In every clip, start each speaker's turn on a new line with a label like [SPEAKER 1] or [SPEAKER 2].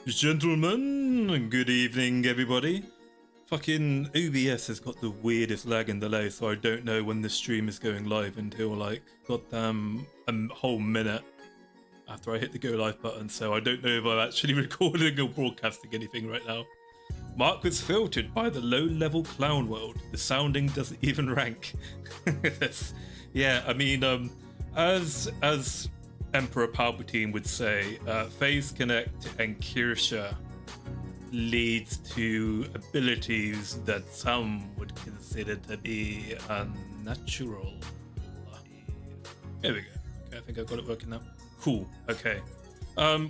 [SPEAKER 1] Gentlemen, good evening, everybody. Fucking OBS has got the weirdest lag and delay, so I don't know when the stream is going live until like goddamn a whole minute after I hit the go live button. So I don't know if I'm actually recording or broadcasting anything right now. Mark was filtered by the low-level clown world. The sounding doesn't even rank. Yeah, I mean, as Emperor Palpatine would say, Phase Connect and Kirsha leads to abilities that some would consider to be unnatural. There we go. Okay, I think I've got it working now. Cool. Okay.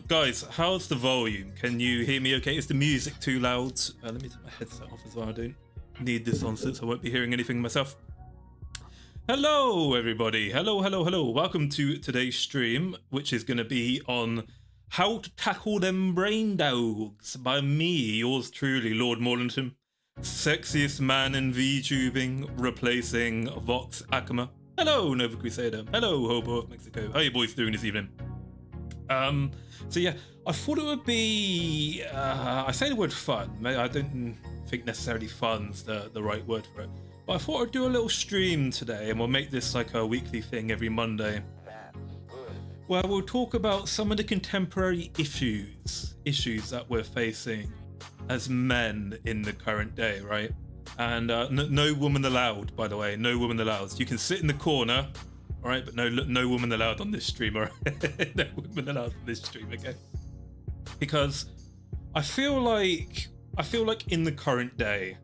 [SPEAKER 1] Guys, how's the volume? Can you hear me okay? Is the music too loud? Let me take my headset off as well. I don't need this on since I won't be hearing anything myself. Hello, everybody. Hello. Welcome to today's stream, which is going to be on how to tackle them brain dogs by me, yours truly, Lord Maulington, sexiest man in VTubing, replacing Vox Akama. Hello, Nova Crusader. Hello, Hobo of Mexico. How you boys doing this evening? So yeah, I thought it would be, I say the word fun, I don't think necessarily fun's the right word for it, but I thought I'd do a little stream today, and we'll make this like a weekly thing every Monday, where we'll talk about some of the contemporary issues that we're facing as men in the current day, right? And no woman allowed, by the way, no woman allowed. You can sit in the corner, all right, but no woman allowed on this stream, all right? No woman allowed on this stream, okay? Because I feel like in the current day,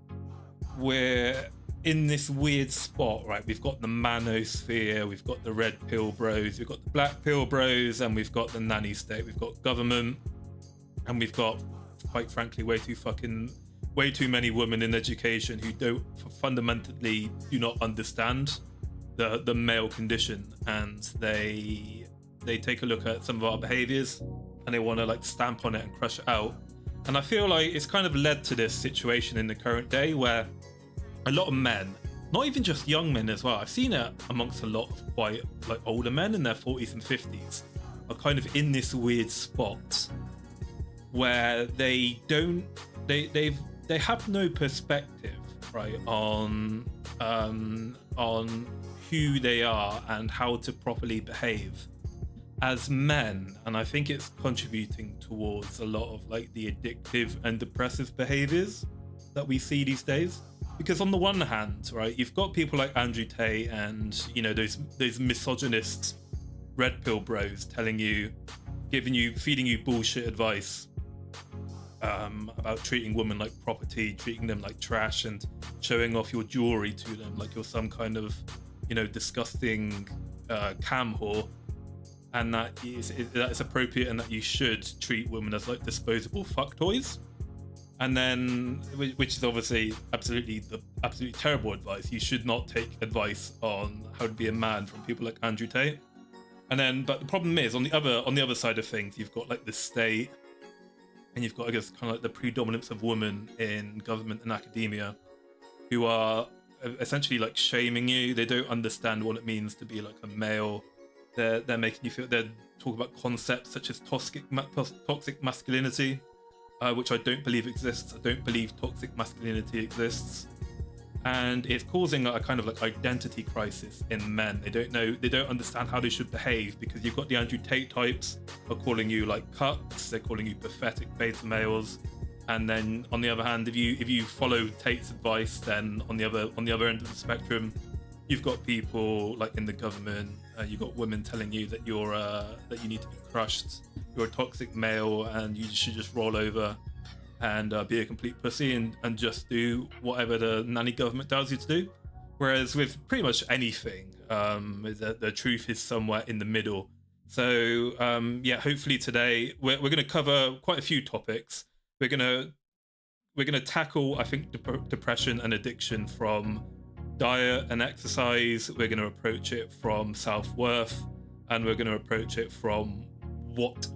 [SPEAKER 1] we're in this weird spot, right? We've got the manosphere, we've got the red pill bros, we've got the black pill bros, and we've got the nanny state, we've got government, and we've got, quite frankly, way too many women in education who don't fundamentally do not understand the male condition, and they take a look at some of our behaviors and they want to like stamp on it and crush it out. And I feel like it's kind of led to this situation in the current day where a lot of men, not even just young men as well, I've seen it amongst a lot of quite like older men in their 40s and 50s, are kind of in this weird spot where they have no perspective, right, on who they are and how to properly behave as men. And I think it's contributing towards a lot of like the addictive and depressive behaviors that we see these days. Because on the one hand, right, you've got people like Andrew Tate and, you know, those misogynist red pill bros telling you, feeding you bullshit advice about treating women like property, treating them like trash, and showing off your jewelry to them like you're some kind of, you know, disgusting cam whore, and that is appropriate, and that you should treat women as like disposable fuck toys. And then, which is obviously absolutely terrible advice. You should not take advice on how to be a man from people like Andrew Tate. And then, but the problem is on the other side of things, you've got like the state, and you've got, I guess, kind of like the predominance of women in government and academia, who are essentially like shaming you. They don't understand what it means to be like a male. They're making you feel. They're talking about concepts such as toxic masculinity, which I don't believe exists. I don't believe toxic masculinity exists, and it's causing a kind of like identity crisis in men. They don't understand how they should behave, because you've got the Andrew Tate types are calling you like cucks. They're calling you pathetic beta males. And then on the other hand, if you follow Tate's advice, then on the other end of the spectrum, you've got people like in the government. You've got women telling you that that you need to be crushed. You're a toxic male, and you should just roll over and be a complete pussy and just do whatever the nanny government tells you to do. Whereas with pretty much anything, the truth is somewhere in the middle. So yeah, hopefully today we're going to cover quite a few topics. We're gonna tackle, I think, depression and addiction from diet and exercise. We're gonna approach it from self-worth, and we're gonna approach it from what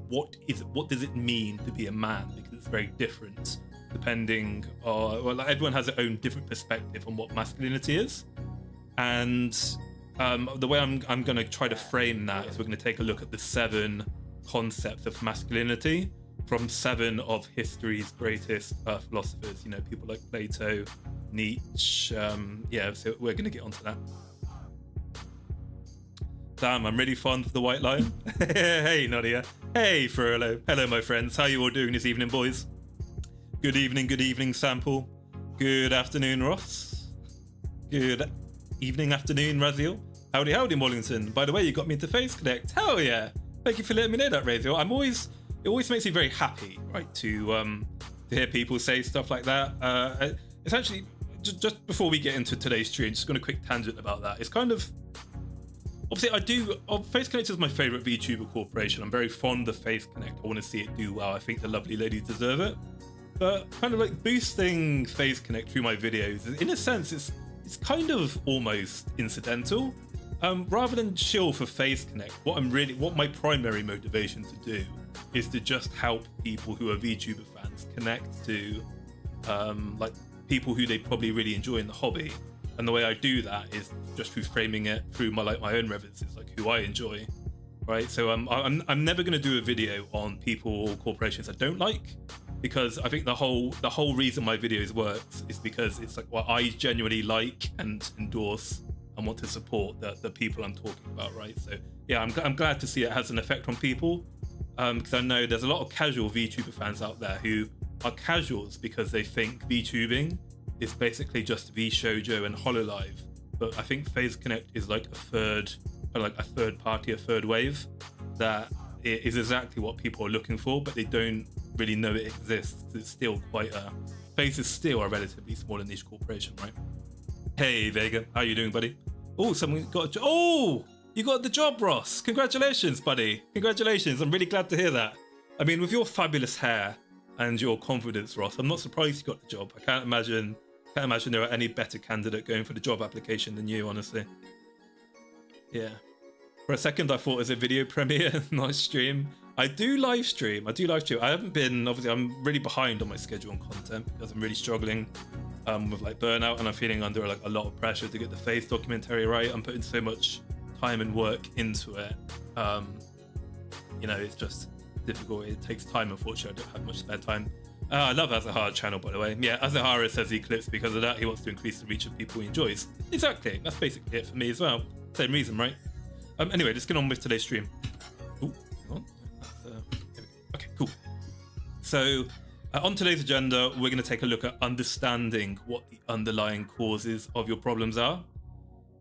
[SPEAKER 1] does it mean to be a man, because it's very different depending on, well, like everyone has their own different perspective on what masculinity is. And the way I'm going to try to frame that is we're going to take a look at the 7 concepts of masculinity from 7 of history's greatest philosophers, you know, people like Plato, Nietzsche. Yeah, so we're going to get onto that. Damn, I'm really fond of the white line. Hey, Nadia. Hey, Furlough. Hello, my friends. How you all doing this evening, boys? Good evening, Sample. Good afternoon, Ross. Good evening, afternoon, Raziel. Howdy, Maulington. By the way, you got me into Face Connect. Hell yeah. Thank you for letting me know that, Raziel. It always makes me very happy, right, to hear people say stuff like that. Essentially, just before we get into today's stream, just going to quick tangent about that. It's kind of, obviously, Face Connect is my favorite VTuber corporation. I'm very fond of Face Connect. I want to see it do well. I think the lovely ladies deserve it. But kind of like boosting Face Connect through my videos, in a sense, it's kind of almost incidental. Rather than chill for Face Connect, what my primary motivation to do is to just help people who are VTuber fans connect to like people who they probably really enjoy in the hobby. And the way I do that is just through framing it through my own references, like who I enjoy, right? So I'm never going to do a video on people or corporations I don't like, because I think the whole reason my videos works is because it's like what I genuinely like and endorse and want to support the people I'm talking about, right? So yeah, I'm glad to see it has an effect on people, because I know there's a lot of casual VTuber fans out there who are casuals because they think VTubing is basically just VShojo and HoloLive. But I think Face Connect is like a third party, a third wave that is exactly what people are looking for, but they don't really know it exists. It's still Face is still a relatively small and niche corporation, right? Hey Vega, how you doing, buddy? Oh, someone got a job. Oh, you got the job, Ross. Congratulations, buddy. Congratulations. I'm really glad to hear that. I mean, with your fabulous hair and your confidence, Ross, I'm not surprised you got the job. I can't imagine there are any better candidate going for the job application than you, honestly. Yeah. For a second, I thought it was a video premiere, not a stream. I do live stream. I haven't been, obviously, I'm really behind on my schedule and content because I'm really struggling with like burnout, and I'm feeling under like a lot of pressure to get the Face documentary right. I'm putting so much time and work into it. You know, it's just difficult. It takes time, unfortunately. I don't have much spare time. I love Azahara's channel, by the way. Yeah, Azahara says he clips because of that. He wants to increase the reach of people he enjoys. Exactly. That's basically it for me as well. Same reason, right? Anyway, let's get on with today's stream. Ooh, hang on. Okay, cool. So, on today's agenda, we're going to take a look at understanding what the underlying causes of your problems are.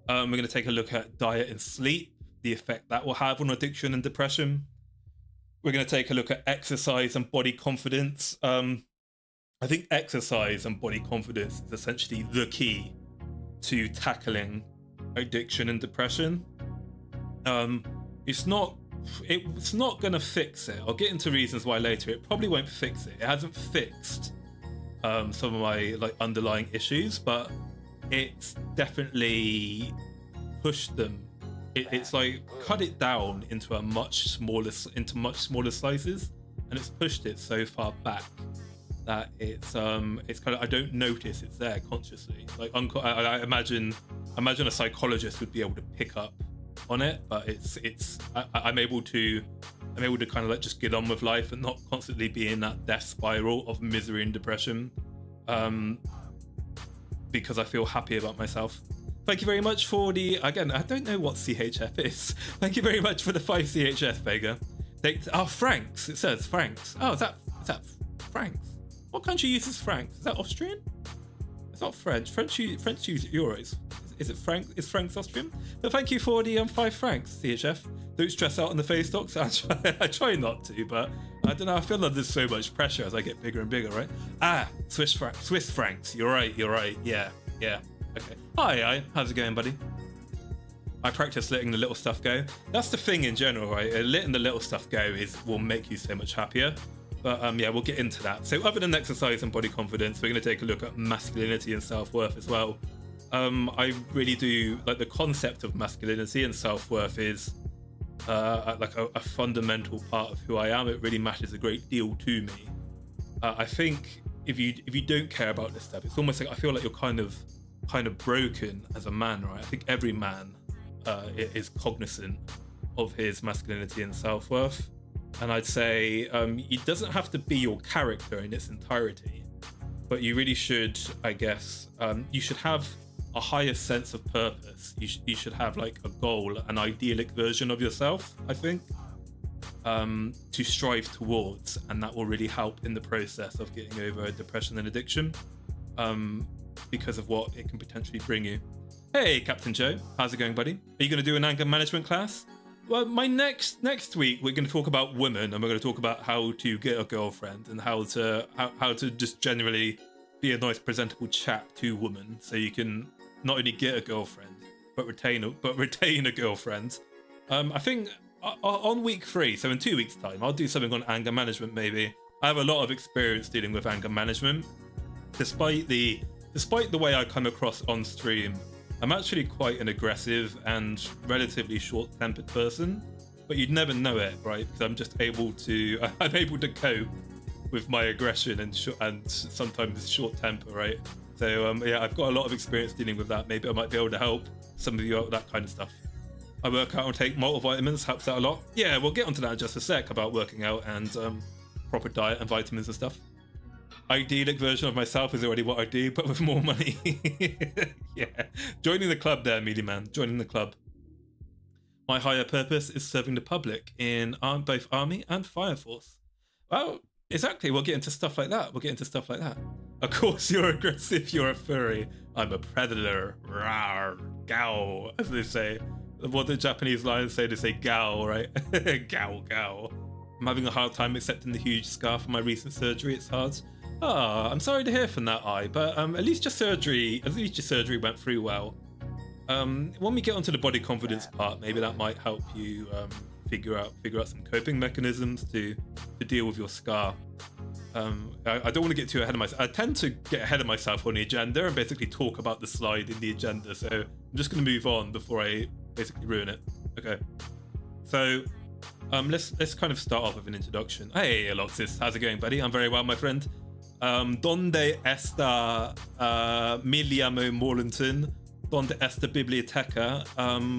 [SPEAKER 1] We're going to take a look at diet and sleep, the effect that will have on addiction and depression. We're going to take a look at exercise and body confidence. I think exercise and body confidence is essentially the key to tackling addiction and depression. It's not going to fix it. I'll get into reasons why later. It probably won't fix it. It hasn't fixed some of my like underlying issues, but it's definitely pushed them. It's like cut it down into much smaller slices, and it's pushed it so far back that it's kind of, I don't notice it's there consciously. Like I imagine a psychologist would be able to pick up on it, but I'm able to kind of like just get on with life and not constantly be in that death spiral of misery and depression, because I feel happy about myself. Thank you very much for again, I don't know what CHF is. Thank you very much for the 5 CHF, Vega. Francs, it says francs. Oh, is that francs? What country uses francs? Is that Austrian? It's not French. French use euros. Is it franc? Is francs Austrian? But thank you for the 5 francs, CHF. Don't stress out on the face docs. I try not to, but I don't know. I feel like there's so much pressure as I get bigger and bigger, right? Swiss francs. You're right. Yeah. Okay. Hi. How's it going, buddy? I practice letting the little stuff go. That's the thing in general, right? Letting the little stuff go will make you so much happier. But yeah, we'll get into that. So other than exercise and body confidence, we're going to take a look at masculinity and self-worth as well. I really do like the concept of masculinity, and self-worth is like a fundamental part of who I am. It really matters a great deal to me. I think if you don't care about this stuff, it's almost like I feel like you're kind of broken as a man, right? I think every man is cognizant of his masculinity and self-worth. And I'd say it doesn't have to be your character in its entirety, but you really should, I guess, you should have a higher sense of purpose. You should have like a goal, an idyllic version of yourself, I think, to strive towards, and that will really help in the process of getting over depression and addiction, because of what it can potentially bring you. Hey, Captain Joe, how's it going, buddy? Are you going to do an anger management class? Well, my next week we're going to talk about women, and we're going to talk about how to get a girlfriend and how to just generally be a nice, presentable chap to women, so you can not only get a girlfriend but retain a girlfriend. I think on week 3, so in 2 weeks' time, I'll do something on anger management. Maybe I have a lot of experience dealing with anger management, despite the way I come across on stream. I'm actually quite an aggressive and relatively short-tempered person, but you'd never know it, right? Because I'm able to cope with my aggression and sometimes short temper, right? So yeah, I've got a lot of experience dealing with that. Maybe I might be able to help some of you out with that kind of stuff. I work out and take multivitamins, helps out a lot. Yeah, we'll get onto that in just a sec about working out and proper diet and vitamins and stuff. Idyllic version of myself is already what I do, but with more money. Yeah, joining the club there, Mealy Man, joining the club. My higher purpose is serving the public in both Army and Fire Force. Well, exactly, we'll get into stuff like that. Of course, you're aggressive, you're a furry. I'm a predator. Rawr, gow, as they say. What the Japanese lions say, they say gow, right? Gow, gow. I'm having a hard time accepting the huge scar from my recent surgery. It's hard. I'm sorry to hear from that eye, but at least your surgery went through well. When we get onto the body confidence part, maybe that might help you figure out some coping mechanisms to deal with your scar. I don't want to get too ahead of myself. I tend to get ahead of myself on the agenda and basically talk about the slide in the agenda, so I'm just going to move on before I basically ruin it. Okay, so let's kind of start off with an introduction. Hey, Aloxis, how's it going, buddy? I'm very well, my friend. Donde está me llamo Maulington? Donde está biblioteca?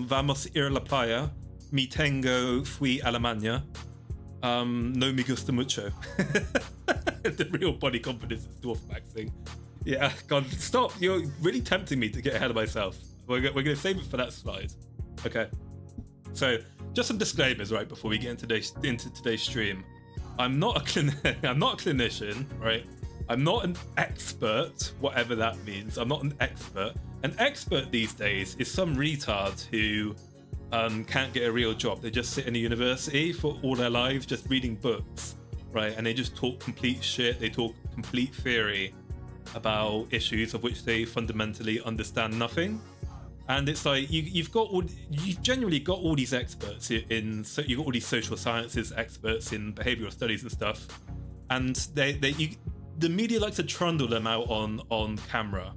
[SPEAKER 1] Vamos ir a la playa. Mi tengo fui a Alemania. No me gusta mucho. The real body confidence is dwarf maxing. Yeah, God, stop. You're really tempting me to get ahead of myself. We're going to save it for that slide. Okay. So, just some disclaimers, right, before we get into today's stream. I'm not a clinician, right? I'm not an expert, whatever that means. I'm not an expert. An expert these days is some retard who can't get a real job. They just sit in a university for all their lives just reading books, right? And they just talk complete shit. They talk complete theory about issues of which they fundamentally understand nothing. And it's like you've generally got all these experts you've got all these social sciences experts in behavioral studies and stuff, and the media likes to trundle them out on camera,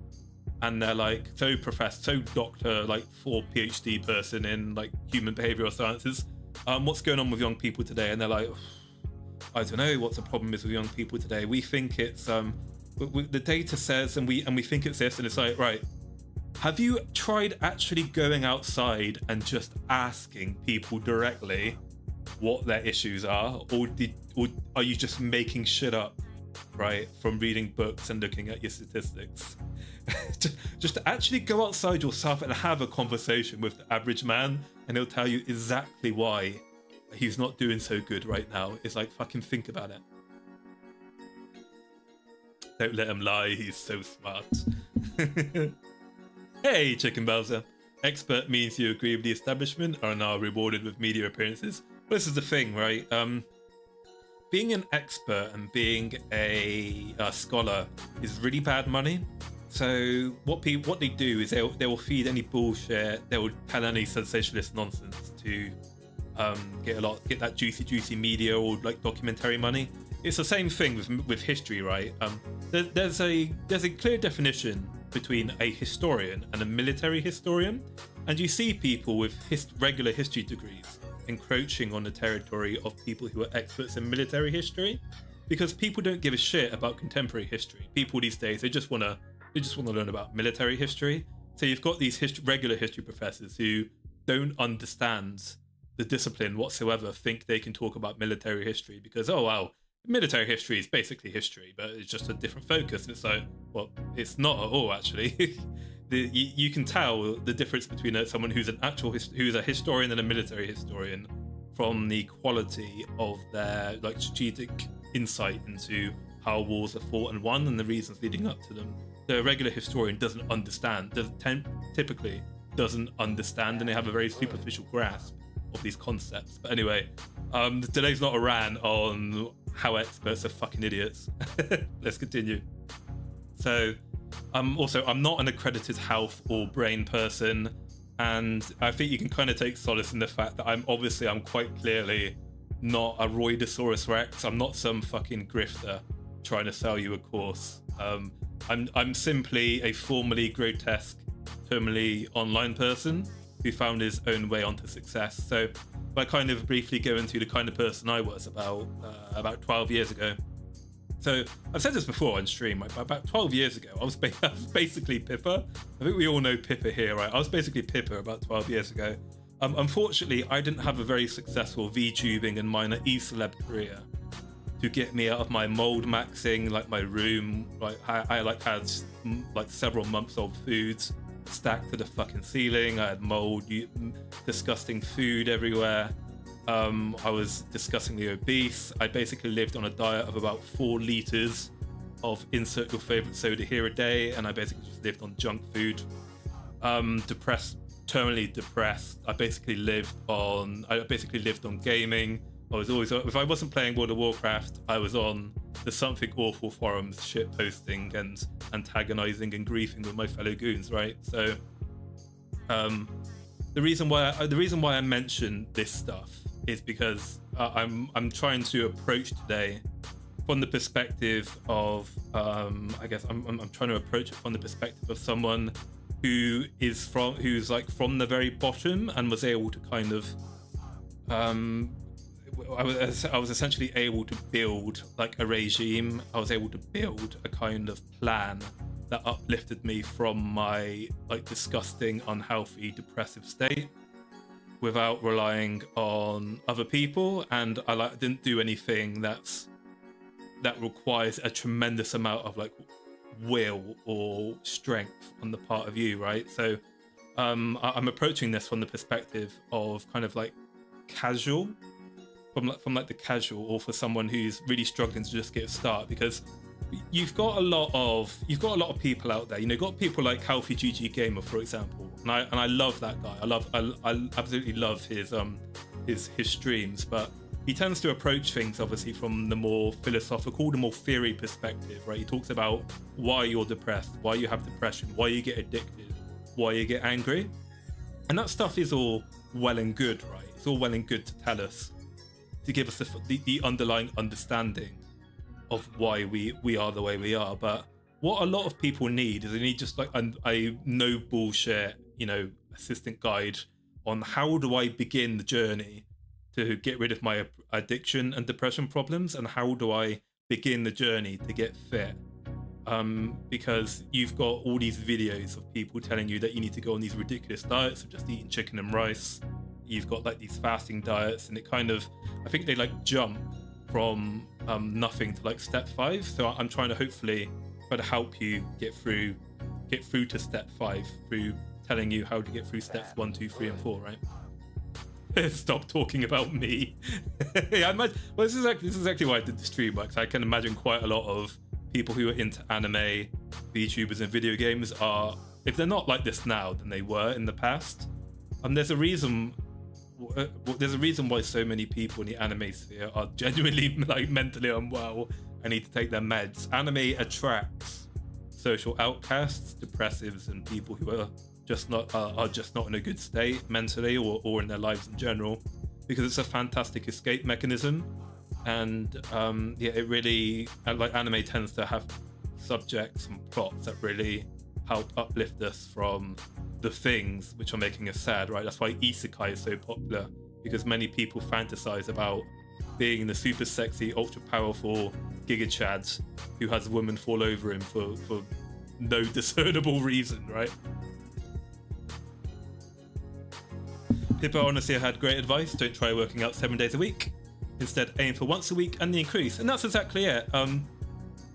[SPEAKER 1] and they're like so professed, so doctor, like 4 PhD person in like human behavioral sciences. What's going on with young people today? And they're like, I don't know what the problem is with young people today. We think it's the data says, and we think it's this, and it's like, right. Have you tried actually going outside and just asking people directly what their issues are, or are you just making shit up, right, from reading books and looking at your statistics? Just to actually go outside yourself and have a conversation with the average man, and he'll tell you exactly why he's not doing so good right now. It's like, fucking think about it. Don't let him lie, he's so smart. Hey, Chicken Bowser. Expert means you agree with the establishment or are now rewarded with media appearances. Well, this is the thing, right? Being an expert and being a scholar is really bad money. So what they do is they will feed any bullshit, they will tell any sensationalist nonsense to get that juicy media or like documentary money. It's the same thing with history, right? There's a clear definition between a historian and a military historian, and you see people with regular history degrees encroaching on the territory of people who are experts in military history, because people don't give a shit about contemporary history. People these days, they just want to learn about military history. So you've got these regular history professors who don't understand the discipline whatsoever think they can talk about military history because, oh wow, military history is basically history, but it's just a different focus. And it's like, well, it's not at all actually. You can tell the difference between someone who's who's a historian and a military historian from the quality of their like strategic insight into how wars are fought and won and the reasons leading up to them. The regular historian doesn't understand, typically doesn't understand, and they have a very superficial grasp of these concepts. But anyway, today's not a rant on how experts are fucking idiots. Let's continue. So I'm not an accredited health or brain person, and I think you can kind of take solace in the fact that I'm quite clearly not a Roidosaurus Rex. I'm not some fucking grifter trying to sell you a course. I'm simply a formally grotesque, terminally online person who found his own way onto success. So if I kind of briefly go into the kind of person I was about 12 years ago. So I've said this before on stream, like, about 12 years ago, I was basically Pippa. I think we all know Pippa here, right? I was basically Pippa about 12 years ago. Unfortunately, I didn't have a very successful VTubing and minor E-celeb career to get me out of my mold maxing, like my room. Like I had like several months old foods stacked to the fucking ceiling. I had mold, disgusting food everywhere. I was disgustingly obese. I basically lived on a diet of about 4 liters of insert your favorite soda here a day, and I basically just lived on junk food. Depressed, terminally depressed. I basically lived on gaming. I was always, if I wasn't playing World of Warcraft, I was on the Something Awful forums, shit posting and antagonizing and griefing with my fellow goons, right? So the reason why I mention this stuff is because I'm trying to approach today from the perspective of I guess I'm trying to approach it from the perspective of someone who's from the very bottom and was able to kind of I was essentially able to build like a regime. I was able to build a kind of plan that uplifted me from my like disgusting, unhealthy, depressive state without relying on other people, and I didn't do anything that requires a tremendous amount of like will or strength on the part of you, right? So I'm approaching this from the perspective of kind of like casual, from like the casual, or for someone who's really struggling to just get a start, because you've got a lot of people out there. You know, got people like Healthy GG Gamer, for example, and I love that guy. I absolutely love his streams, but he tends to approach things obviously from the more philosophical, the more theory perspective, right? He talks about why you're depressed, why you have depression, why you get addicted, why you get angry, and that stuff is all well and good, right? It's all well and good to tell us, to give us the underlying understanding of why we are the way we are. But what a lot of people need is they need just like a no bullshit, you know, assistant guide on how do I begin the journey to get rid of my addiction and depression problems, and how do I begin the journey to get fit. Because you've got all these videos of people telling you that you need to go on these ridiculous diets of just eating chicken and rice. You've got like these fasting diets, and it kind of, I think they like jump from nothing to like step 5. So I'm trying to hopefully try to help you get through to step 5 through telling you how to get through steps 1, 2, 3, and 4, right? Stop talking about me. Yeah, well, this is exactly why I did the stream, because I can imagine quite a lot of people who are into anime, VTubers, and video games are, if they're not like this now, then they were in the past. There's a reason why so many people in the anime sphere are genuinely like mentally unwell and need to take their meds. Anime attracts social outcasts, depressives, and people who are just not in a good state mentally or in their lives in general, because it's a fantastic escape mechanism. And yeah, it really, like, anime tends to have subjects and plots that really help uplift us from the things which are making us sad, right? That's why isekai is so popular, because many people fantasize about being the super sexy, ultra powerful Giga Chad who has a woman fall over him for no discernible reason, right? Pippa honestly had great advice. Don't try working out 7 days a week. Instead, aim for once a week and the increase. And that's exactly it. I'm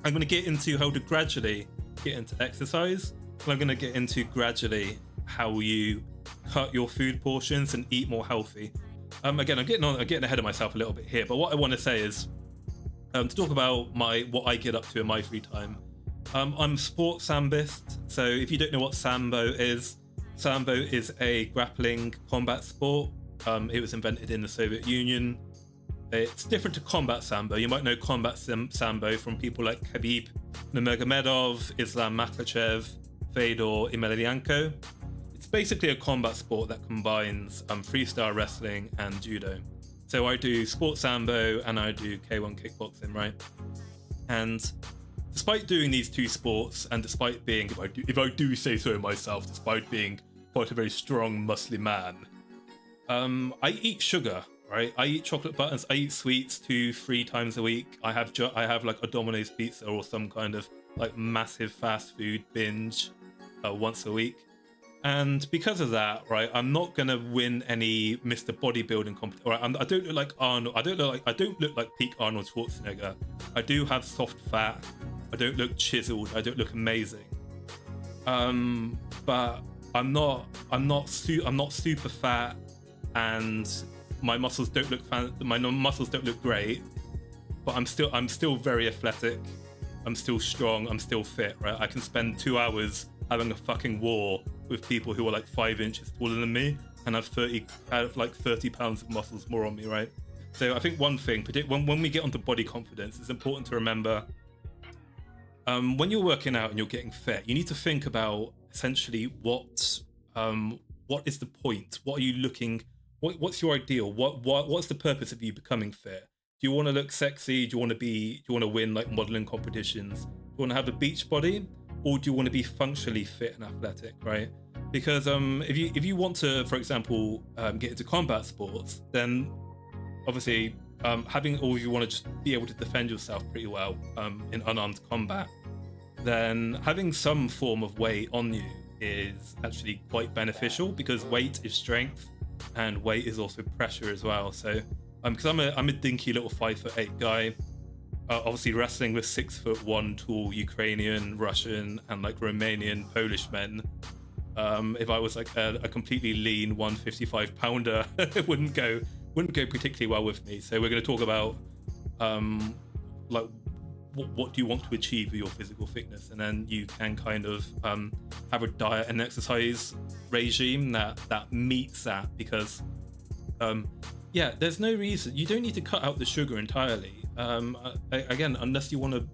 [SPEAKER 1] going to get into how to gradually get into exercise. And I'm going to get into gradually how you cut your food portions and eat more healthy. Again, I'm getting ahead of myself a little bit here. But what I want to say is to talk about what I get up to in my free time. I'm a sports sambist. So if you don't know what Sambo is a grappling combat sport. It was invented in the Soviet Union. It's different to combat sambo. You might know combat sambo from people like Khabib Nurmagomedov, Islam Makhachev, Fedor Emelianenko. It's basically a combat sport that combines freestyle wrestling and judo. So I do sports sambo and I do K1 kickboxing, right? And despite doing these two sports, and despite being, if I do say so myself, despite being quite a very strong, muscly man, I eat sugar, right? I eat chocolate buttons, I eat sweets 2-3 times a week. I have like a Domino's pizza or some kind of like massive fast food binge once a week. And because of that, right, I'm not gonna win any Mr. Bodybuilding competition. Right, I don't look like Arnold. I don't look like peak Arnold Schwarzenegger. I do have soft fat. I don't look chiseled. I don't look amazing. But I'm not super fat, and my muscles don't look great. But I'm still very athletic. I'm still strong. I'm still fit, right? I can spend 2 hours having a fucking war with people who are like 5 inches taller than me and have 30 pounds of muscles more on me, right? So I think one thing, when we get onto body confidence, it's important to remember when you're working out and you're getting fit, you need to think about essentially what is the point? What are you looking? What's your ideal? What's the purpose of you becoming fit? Do you want to look sexy? Do you want to win like modeling competitions? Do you want to have a beach body? Or do you want to be functionally fit and athletic, right? Because if you want to, for example, get into combat sports, then obviously or if you want to just be able to defend yourself pretty well in unarmed combat, then having some form of weight on you is actually quite beneficial, because weight is strength and weight is also pressure as well. So because I'm a dinky little 5'8" guy. Obviously wrestling with 6'1" tall Ukrainian, Russian, and like Romanian, Polish men. If I was like a completely lean 155 pounder, it wouldn't go particularly well with me. So we're going to talk about like what do you want to achieve with your physical fitness, and then you can kind of have a diet and exercise regime that meets that. Because yeah, there's no reason you don't need to cut out the sugar entirely. Again, unless you want to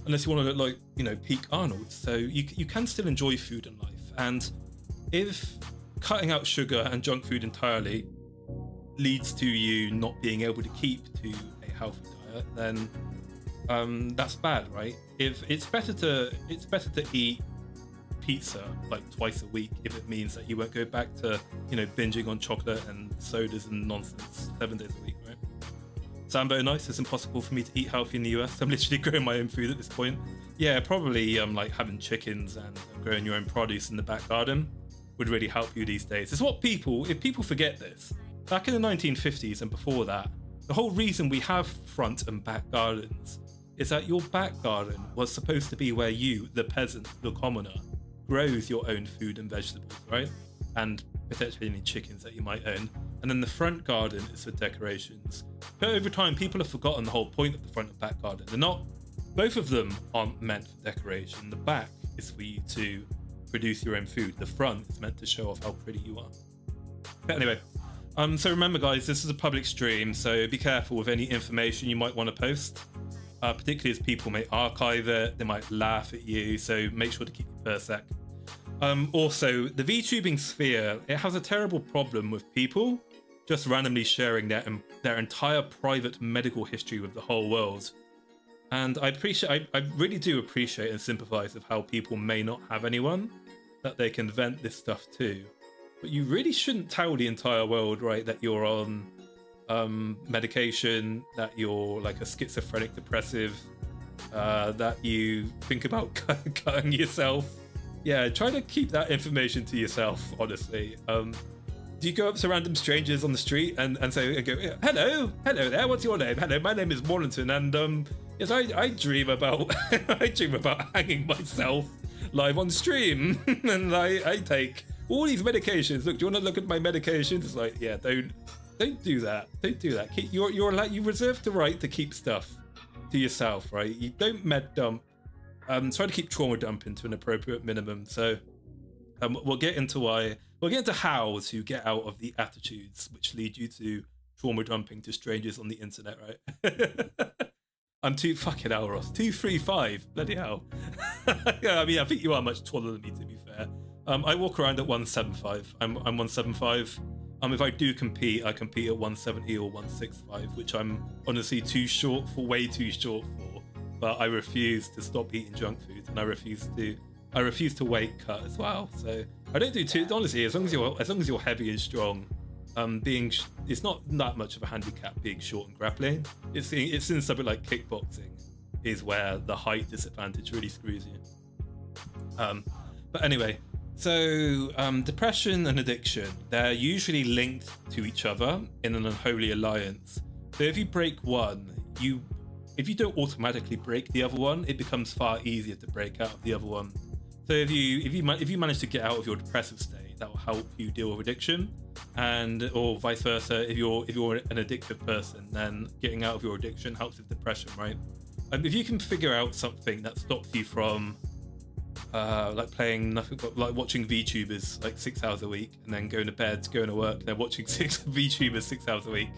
[SPEAKER 1] look like, you know, peak Arnold. So you can still enjoy food in life, and if cutting out sugar and junk food entirely leads to you not being able to keep to a healthy diet, then that's bad, right? If it's better to eat pizza like twice a week if it means that you won't go back to, you know, binging on chocolate and sodas and nonsense 7 days a week, right? Sambo nice. It's impossible for me to eat healthy in the US. I'm literally growing my own food at this point. Yeah, probably like having chickens and growing your own produce in the back garden would really help you these days. It's what if people forget this, back in the 1950s and before that, the whole reason we have front and back gardens is that your back garden was supposed to be where you, the peasant, the commoner, grows your own food and vegetables, right? And potentially any chickens that you might own. And then the front garden is for decorations. But over time, people have forgotten the whole point of the front and back garden. Both of them aren't meant for decoration. The back is for you to produce your own food. The front is meant to show off how pretty you are. But anyway, so remember guys, this is a public stream, so be careful with any information you might want to post, particularly as people may archive it, they might laugh at you, so make sure to keep it per sec. Also, the VTubing sphere, it has a terrible problem with people just randomly sharing their entire private medical history with the whole world. And I really do appreciate and sympathize with how people may not have anyone that they can vent this stuff to. But you really shouldn't tell the entire world, right, that you're on medication, that you're like a schizophrenic depressive, that you think about cutting yourself. Yeah, try to keep that information to yourself, honestly. Do you go up to random strangers on the street and say, go, hello there, what's your name? Hello, my name is Maulington, and yes, I dream about I dream about hanging myself live on stream, and I take all these medications. Look, do you want to look at my medications? It's like, yeah, don't do that. Don't do that. You reserve the right to keep stuff to yourself, right? You don't med dump. Try to keep trauma dumping to an appropriate minimum. So we'll get into how to get out of the attitudes which lead you to trauma dumping to strangers on the internet, right? I'm too fucking hell, Ross. 235, bloody hell. Yeah, I mean, I think you are much taller than me, to be fair. I walk around at 175. I'm 175. If I do compete, I compete at 170 or 165, which I'm honestly way too short for. But I refuse to stop eating junk food, and I refuse to weight cut as well. So I don't do too. Honestly, as long as you're heavy and strong, it's not that much of a handicap being short and grappling. It's in something like kickboxing, is where the height disadvantage really screws you. But anyway, so depression and addiction, they're usually linked to each other in an unholy alliance. So if you break one, if you don't automatically break the other one, it becomes far easier to break out of the other one. So if you manage to get out of your depressive state, that will help you deal with addiction, or vice versa. If you're an addictive person, then getting out of your addiction helps with depression, right? If you can figure out something that stops you from like playing nothing but like watching VTubers like 6 hours a week, and then going to bed, going to work, and then watching six VTubers 6 hours a week,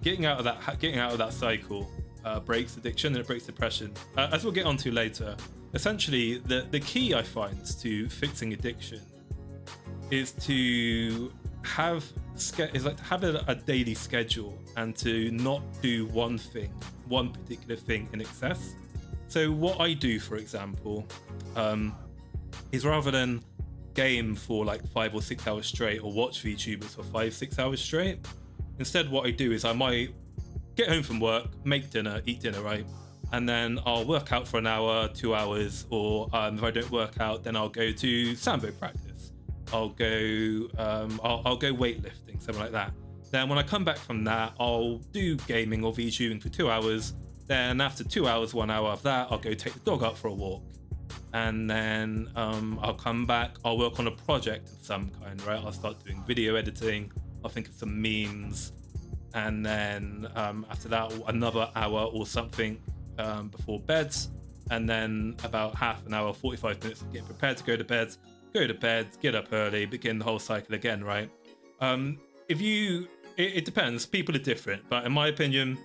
[SPEAKER 1] getting out of that cycle breaks addiction, and it breaks depression. As we'll get onto later, essentially the key I find to fixing addiction is to have a daily schedule, and to not do one particular thing in excess. So what I do, for example, is rather than game for like 5 or 6 hours straight, or watch VTubers for 5-6 hours straight, instead what I do is I might get home from work, make dinner, eat dinner, right? And then I'll work out for an hour, 2 hours, or if I don't work out, then I'll go to Sambo practice. I'll go weightlifting, something like that. Then when I come back from that, I'll do gaming or VTubing for 2 hours. Then after 2 hours, 1 hour of that, I'll go take the dog out for a walk. And then I'll come back, I'll work on a project of some kind, right? I'll start doing video editing, I'll think of some memes. And then after that, another hour or something before bed. And then about half an hour, 45 minutes to get prepared to go to bed, get up early, begin the whole cycle again, right? It depends, people are different, but in my opinion,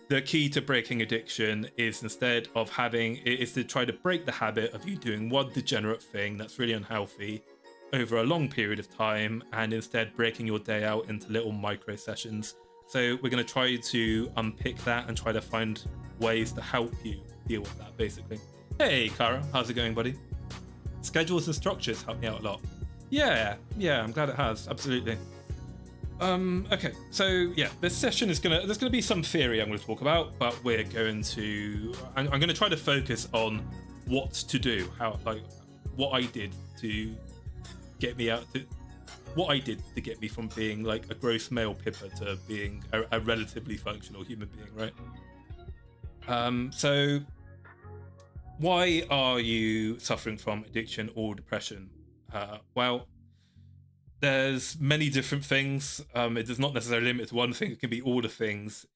[SPEAKER 1] the key to breaking addiction is to try to break the habit of you doing one degenerate thing that's really unhealthy over a long period of time, and instead breaking your day out into little micro sessions. So we're going to try to unpick that and try to find ways to help you deal with that, basically. Hey, Kara, how's it going, buddy? Schedules and structures help me out a lot. Yeah, I'm glad it has, absolutely. Okay, so yeah, this session there's gonna be some theory I'm going to talk about, but I'm going to try to focus on what to do, what I did to get me from being like a gross male pipper to being a relatively functional human being, right? So why are you suffering from addiction or depression? Well, there's many different things. It does not necessarily limit to one thing. It can be all the things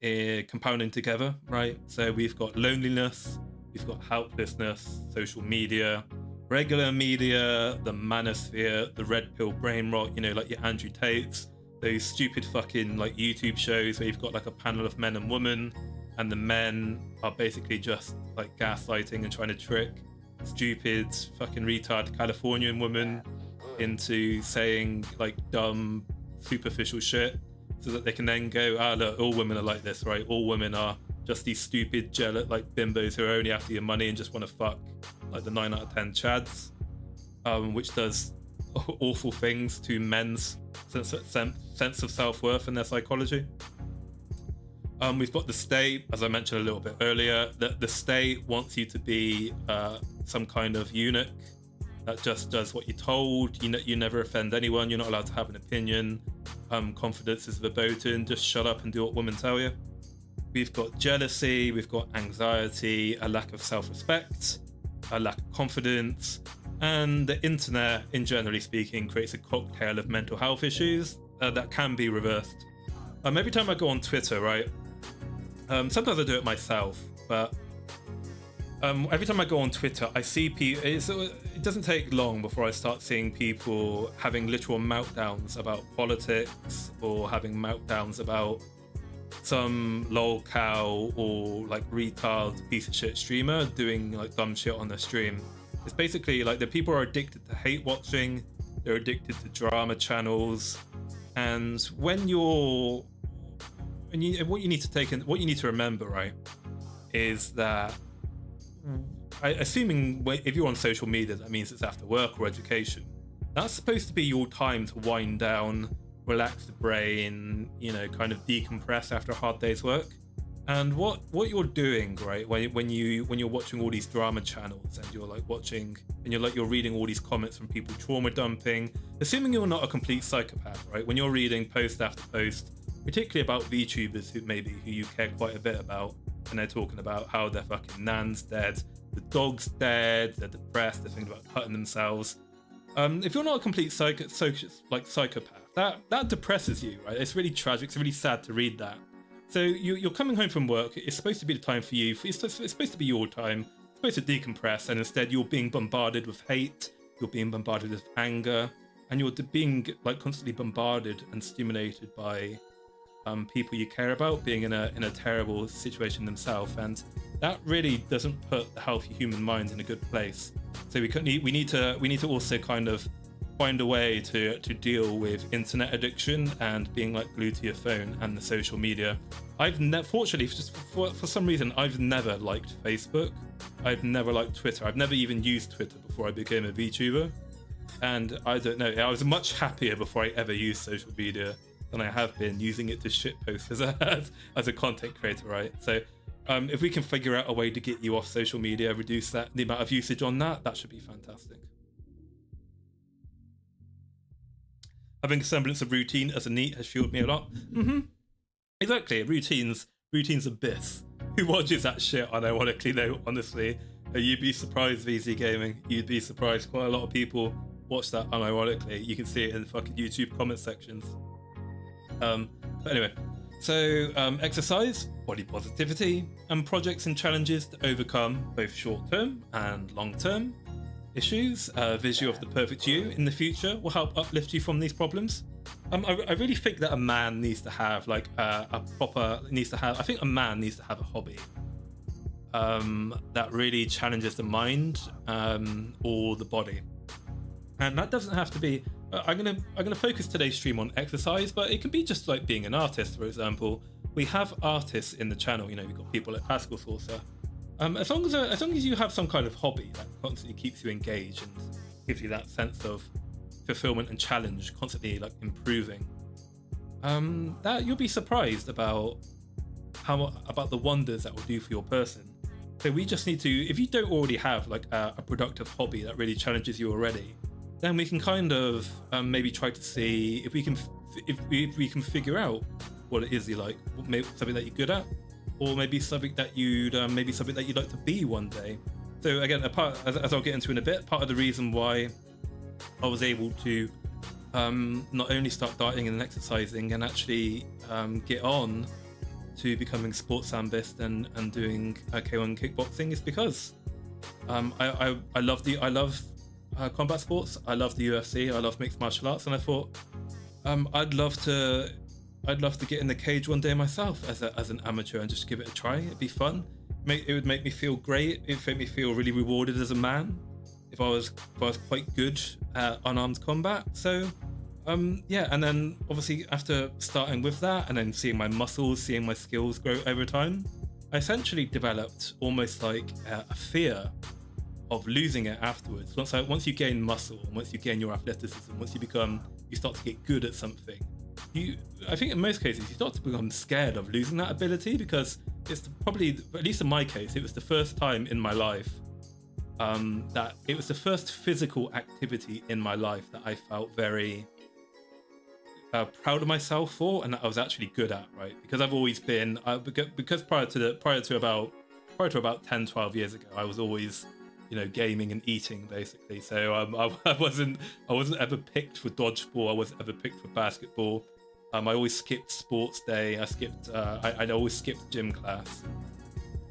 [SPEAKER 1] compounding together, right? So we've got loneliness, we've got helplessness, social media, regular media, the manosphere, the red pill brain rot, like your Andrew Tates, those stupid fucking like YouTube shows where you've got like a panel of men and women, and the men are basically just like gaslighting and trying to trick stupid fucking retard Californian women into saying like dumb superficial shit, so that they can then go, look, all women are like this, right? All women are just these stupid jealous like bimbos who are only after your money and just want to fuck like the 9 out of 10 chads, which does awful things to men's sense of self-worth and their psychology. We've got the state, as I mentioned a little bit earlier, that the state wants you to be some kind of eunuch, that just does what you're told. You never offend anyone. You're not allowed to have an opinion. Confidence is verboten. Just shut up and do what women tell you. We've got jealousy, we've got anxiety, a lack of self-respect, a lack of confidence, and the internet, in generally speaking, creates a cocktail of mental health issues that can be reversed. Every time I go on Twitter, right, sometimes I do it myself, but every time I go on Twitter, I see people, it doesn't take long before I start seeing people having literal meltdowns about politics, or having meltdowns about some lol cow or like retard piece of shit streamer doing like dumb shit on their stream. It's basically like the people are addicted to hate watching, they're addicted to drama channels, and what you need to remember, right, is that assuming if you're on social media, that means it's after work or education. That's supposed to be your time to wind down, relax the brain, kind of decompress after a hard day's work. And what you're doing, right, when you're watching all these drama channels, and you're like watching, and you're reading all these comments from people trauma dumping, assuming you're not a complete psychopath, right, when you're reading post after post, particularly about VTubers who you care quite a bit about, and they're talking about how their fucking nan's dead, the dog's dead, they're depressed, they're thinking about cutting themselves. If you're not a complete psychopath, that depresses you, right? It's really tragic. It's really sad to read that. So you're coming home from work. It's supposed to be the time for you. It's supposed to be your time. It's supposed to decompress, and instead you're being bombarded with hate. You're being bombarded with anger, and you're being like constantly bombarded and stimulated by people you care about being in a terrible situation themselves, and that really doesn't put the healthy human mind in a good place. So we need to also kind of find a way to deal with internet addiction and being like glued to your phone and the social media. Fortunately, just for some reason, I've never liked Facebook. I've never liked Twitter. I've never even used Twitter before I became a VTuber. And I don't know, I was much happier before I ever used social media than I have been using it to shitpost as a content creator, right? So if we can figure out a way to get you off social media, reduce the amount of usage on that should be fantastic. Having a semblance of routine as a NEET has fueled me a lot. Exactly, routines are bliss. Who watches that shit unironically though, honestly? You'd be surprised, VZ Gaming. You'd be surprised. Quite a lot of people watch that unironically. You can see it in fucking YouTube comment sections. But anyway, so exercise, body positivity, and projects and challenges to overcome both short-term and long-term issues. Visual of the perfect you in the future will help uplift you from these problems. I really think that a man needs to have like I think a man needs to have a hobby that really challenges the mind or the body, and that doesn't have to be. I'm gonna focus today's stream on exercise, but it can be just like being an artist, for example. We have artists in the channel. We've got people like Pascal Saucer. As long as you have some kind of hobby that constantly keeps you engaged and gives you that sense of fulfillment and challenge, constantly like improving, that you'll be surprised about the wonders that will do for your person. So we just need to, if you don't already have like a productive hobby that really challenges you already, then we can kind of maybe try to see if we can figure out what it is you like, maybe something that you're good at, or maybe something that you'd like to be one day. So again, as I'll get into in a bit, part of the reason why I was able to not only start dieting and exercising and actually get on to becoming sports ambist and doing K1 kickboxing is because I love combat sports. I love the UFC. I love mixed martial arts, and I thought I'd love to get in the cage one day myself as an amateur and just give it a try. It'd be fun. It would make me feel great. It would make me feel really rewarded as a man if I was quite good at unarmed combat. So yeah, and then obviously after starting with that and then seeing my muscles, seeing my skills grow over time, I essentially developed almost like a fear of losing it afterwards. Once you gain muscle, once you gain your athleticism, once you start to get good at something, I think in most cases you start to become scared of losing that ability, because it's probably, at least in my case, it was the first time in my life that it was the first physical activity in my life that I felt very proud of myself for, and that I was actually good at, right? Because I've always been, because prior to about 10-12 years ago, I was always, you know, gaming and eating basically. So I wasn't ever picked for dodgeball. I wasn't ever picked for basketball. I always skipped sports day. I always skipped gym class.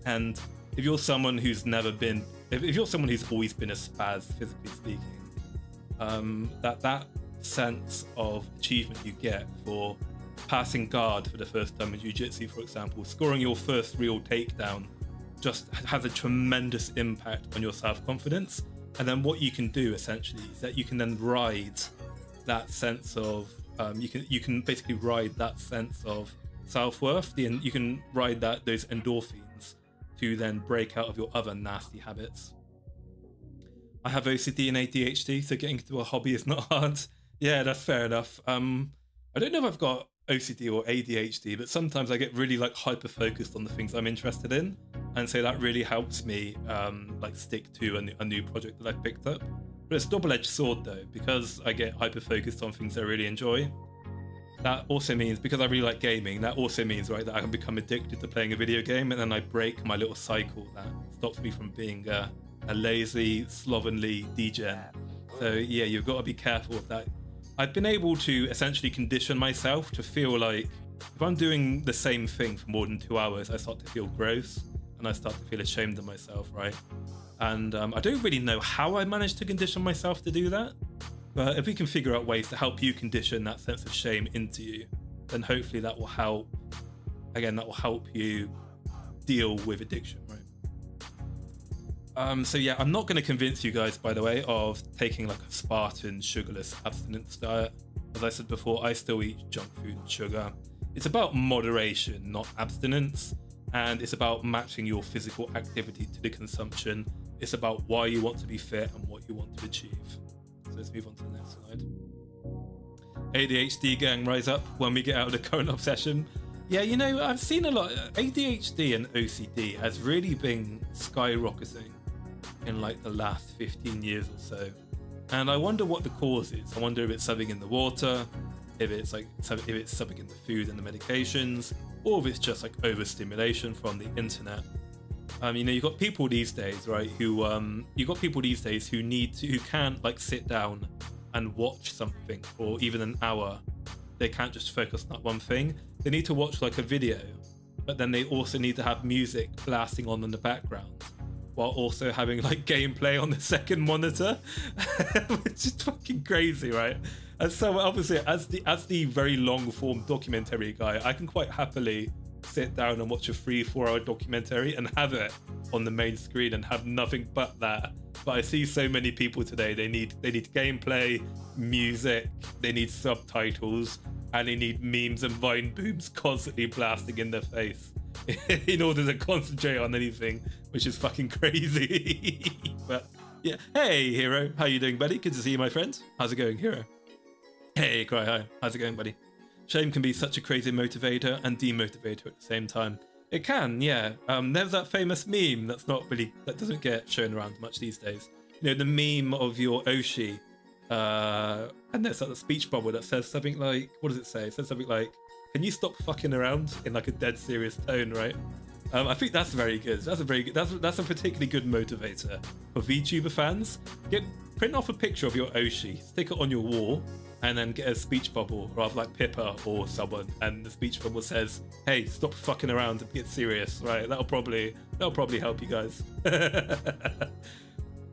[SPEAKER 1] And if you're someone who's never been, if you're someone who's always been a spaz, physically speaking, that sense of achievement you get for passing guard for the first time in jiu-jitsu, for example, scoring your first real takedown, just has a tremendous impact on your self-confidence. And then what you can do essentially is that you can then ride that sense of you can basically ride that sense of self-worth, you can ride those endorphins to then break out of your other nasty habits. I have OCD and ADHD, so getting into a hobby is not hard. Yeah, that's fair enough. I don't know if I've got OCD or ADHD, but sometimes I get really like hyper focused on the things I'm interested in, and so that really helps me like stick to a new project that I've picked up. But it's a double-edged sword though, because I get hyper focused on things I really enjoy. That also means, because I really like gaming, that also means, right, that I can become addicted to playing a video game, and then I break my little cycle that stops me from being a lazy, slovenly degen. So yeah, you've got to be careful of that. I've been able to essentially condition myself to feel like if I'm doing the same thing for more than 2 hours, I start to feel gross and I start to feel ashamed of myself, right? And I don't really know how I managed to condition myself to do that, but if we can figure out ways to help you condition that sense of shame into you, then hopefully that will help. Again, that will help you deal with addiction, right? So yeah, I'm not going to convince you guys, by the way, of taking like a Spartan sugarless abstinence diet. As I said before, I still eat junk food and sugar. It's about moderation, not abstinence. And it's about matching your physical activity to the consumption. It's about why you want to be fit and what you want to achieve. So let's move on to the next slide. ADHD gang, rise up when we get out of the current obsession. Yeah, you know, I've seen a lot. ADHD and OCD has really been skyrocketing in like the last 15 years or so. And I wonder what the cause is. I wonder if it's something in the water, if it's something in the food and the medications, or if it's just like overstimulation from the internet. You know, you've got people these days, right, who can't like sit down and watch something for even an hour. They can't just focus on that one thing. They need to watch like a video, but then they also need to have music blasting on in the background, while also having like gameplay on the second monitor, which is fucking crazy, right? And so obviously, as the very long form documentary guy, I can quite happily sit down and watch a 3-4 hour documentary and have it on the main screen and have nothing but that. But I see so many people today, they need gameplay, music, they need subtitles, and they need memes and Vine booms constantly blasting in their face in order to concentrate on anything, which is fucking crazy. But yeah, hey Hero, how you doing, buddy? Good to see you, my friend. How's it going, Hero? Hey Cry Hi, how's it going, buddy? Shame can be such a crazy motivator and demotivator at the same time. It can, yeah. There's that famous meme that doesn't get shown around much these days. You know, the meme of your Oshi, and there's that speech bubble that says something like, what does it say? It says something like, "Can you stop fucking around?" in like a dead serious tone, right? I think that's very good. That's a particularly good motivator for VTuber fans. Print off a picture of your Oshi, stick it on your wall, and then get a speech bubble, rather like Pippa or someone, and the speech bubble says, "Hey, stop fucking around and get serious." Right? That'll probably help you guys.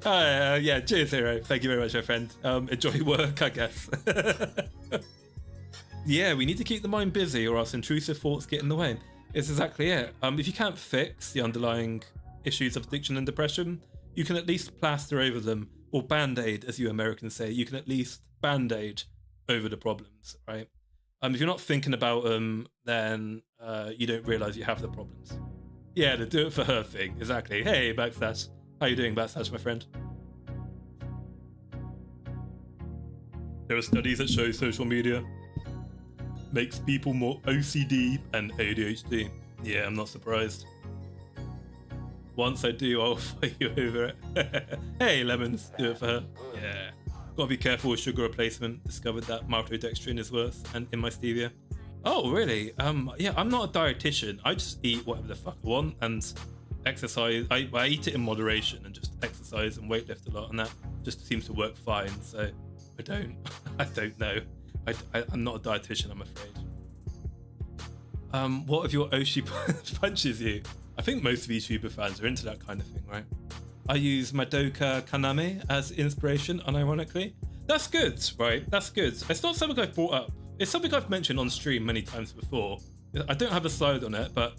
[SPEAKER 1] Yeah, cheers, Hero. Thank you very much, my friend. Enjoy work, I guess. Yeah, we need to keep the mind busy, or else intrusive thoughts get in the way. It's exactly it. If you can't fix the underlying issues of addiction and depression, you can at least plaster over them, or band-aid, as you Americans say. You can at least band-aid over the problems, right? If you're not thinking about them, then you don't realize you have the problems. Yeah, the do it for her thing, exactly. Hey, Backstash. How you doing, Backstash, my friend? There are studies that show social media makes people more OCD and ADHD. Yeah, I'm not surprised. Once I do, I'll fight you over it. Hey, lemons, do it for her. Yeah. Gotta be careful with sugar replacement. Discovered that maltodextrin is worse and in my stevia. Oh, really? Yeah, I'm not a dietitian. I just eat whatever the fuck I want and exercise. I eat it in moderation and just exercise and weightlift a lot, and that just seems to work fine. So I don't know. I'm not a dietitian, I'm afraid. What if your Oshi punches you? I think most VTuber fans are into that kind of thing, right? I use Madoka Kaname as inspiration, unironically. That's good, right? That's good. It's not something I've brought up. It's something I've mentioned on stream many times before. I don't have a slide on it, but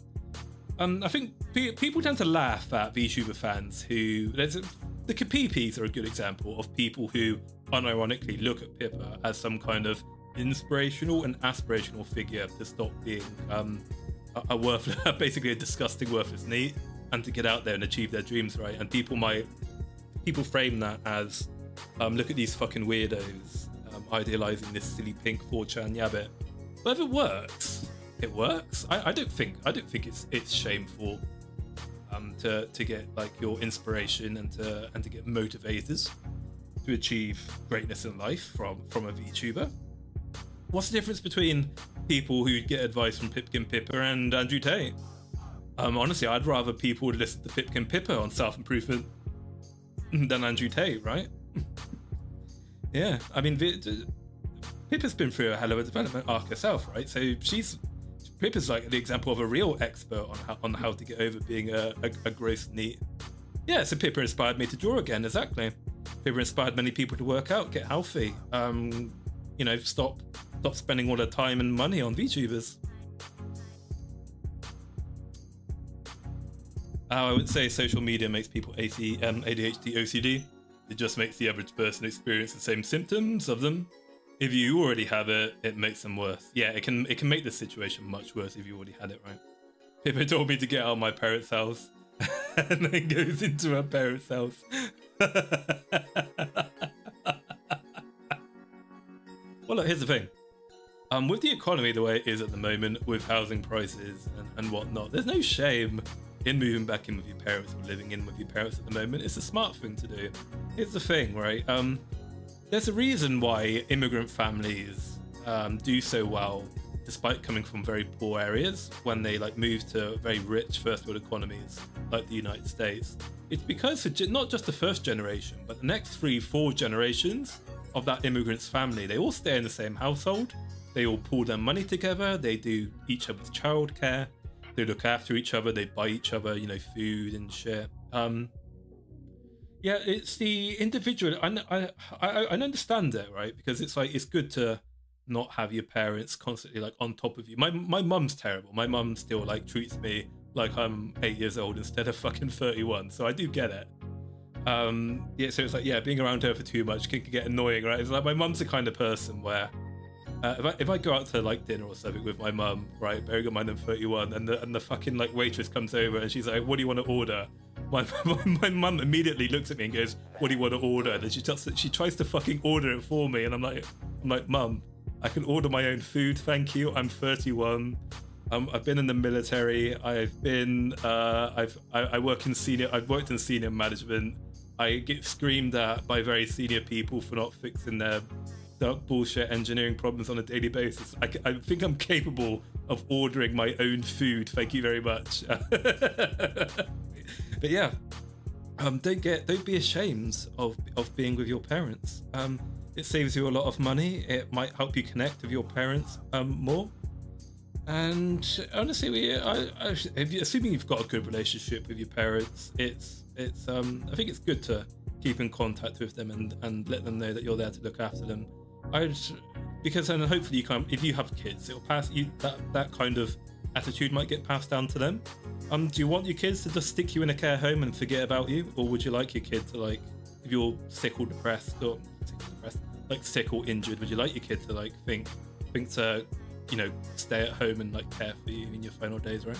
[SPEAKER 1] I think people tend to laugh at VTuber fans who... The Kapipis are a good example of people who unironically look at Pippa as some kind of inspirational and aspirational figure to stop being a worthless, basically a disgusting, worthless NEET, and to get out there and achieve their dreams, right? And people frame that as, look at these fucking weirdos idealizing this silly pink 4chan yabbit. But if it works, it works. I don't think it's shameful to get like your inspiration and to get motivators to achieve greatness in life from a VTuber. What's the difference between people who get advice from Pipkin Pippa and Andrew Tate? Honestly, I'd rather people would listen to Pipkin Pippa on self-improvement than Andrew Tate, right? Yeah, I mean, Pippa's been through a hell of a development arc herself, right? So Pippa's like the example of a real expert on how to get over being a gross NEET. Yeah, so Pippa inspired me to draw again, exactly. Pippa inspired many people to work out, get healthy, you know, stop spending all their time and money on VTubers. I would say social media makes people ADHD, OCD. It just makes the average person experience the same symptoms of them. If you already have it, it makes them worse. Yeah, it can make the situation much worse if you already had it, right? Pippa told me to get out of my parents' house and then goes into her parents' house. Well, look, here's the thing. With the economy the way it is at the moment, with housing prices and whatnot, there's no shame in moving back in with your parents or living in with your parents at the moment. It's a smart thing to do. It's the thing, right? There's a reason why immigrant families do so well despite coming from very poor areas when they like move to very rich first world economies like the United States. It's because not just the first generation, but the next 3-4 generations of that immigrant's family, they all stay in the same household. They all pool their money together. They do each other's childcare. They look after each other. They buy each other, you know, food and shit. Yeah, it's the individual. I understand it, right? Because it's like, it's good to not have your parents constantly like on top of you. My mum's terrible. My mum still like treats me like I'm 8 years old instead of fucking 31. So I do get it. Yeah, so it's like, yeah, being around her for too much can get annoying, right? It's like my mum's the kind of person where if I go out to like dinner or something with my mum, right, bearing in mind I'm 31, and the fucking like waitress comes over and she's like, what do you want to order? My mum immediately looks at me and goes, what do you want to order? And then she tries to fucking order it for me, and I'm like, mum, I can order my own food, thank you. I'm 31. I've been in the military. I've worked in senior management. I get screamed at by very senior people for not fixing their bullshit engineering problems on a daily basis. I think I'm capable of ordering my own food. Thank you very much. But yeah, don't be ashamed of being with your parents. It saves you a lot of money. It might help you connect with your parents more. And honestly, assuming you've got a good relationship with your parents, it's I think it's good to keep in contact with them and let them know that you're there to look after them. Because then hopefully if you have kids, it'll pass you that kind of attitude might get passed down to them. Do you want your kids to just stick you in a care home and forget about you, or would you like your kid to, like, if you're sick or sick or injured, would you like your kid to like think to, you know, stay at home and like care for you in your final days, right?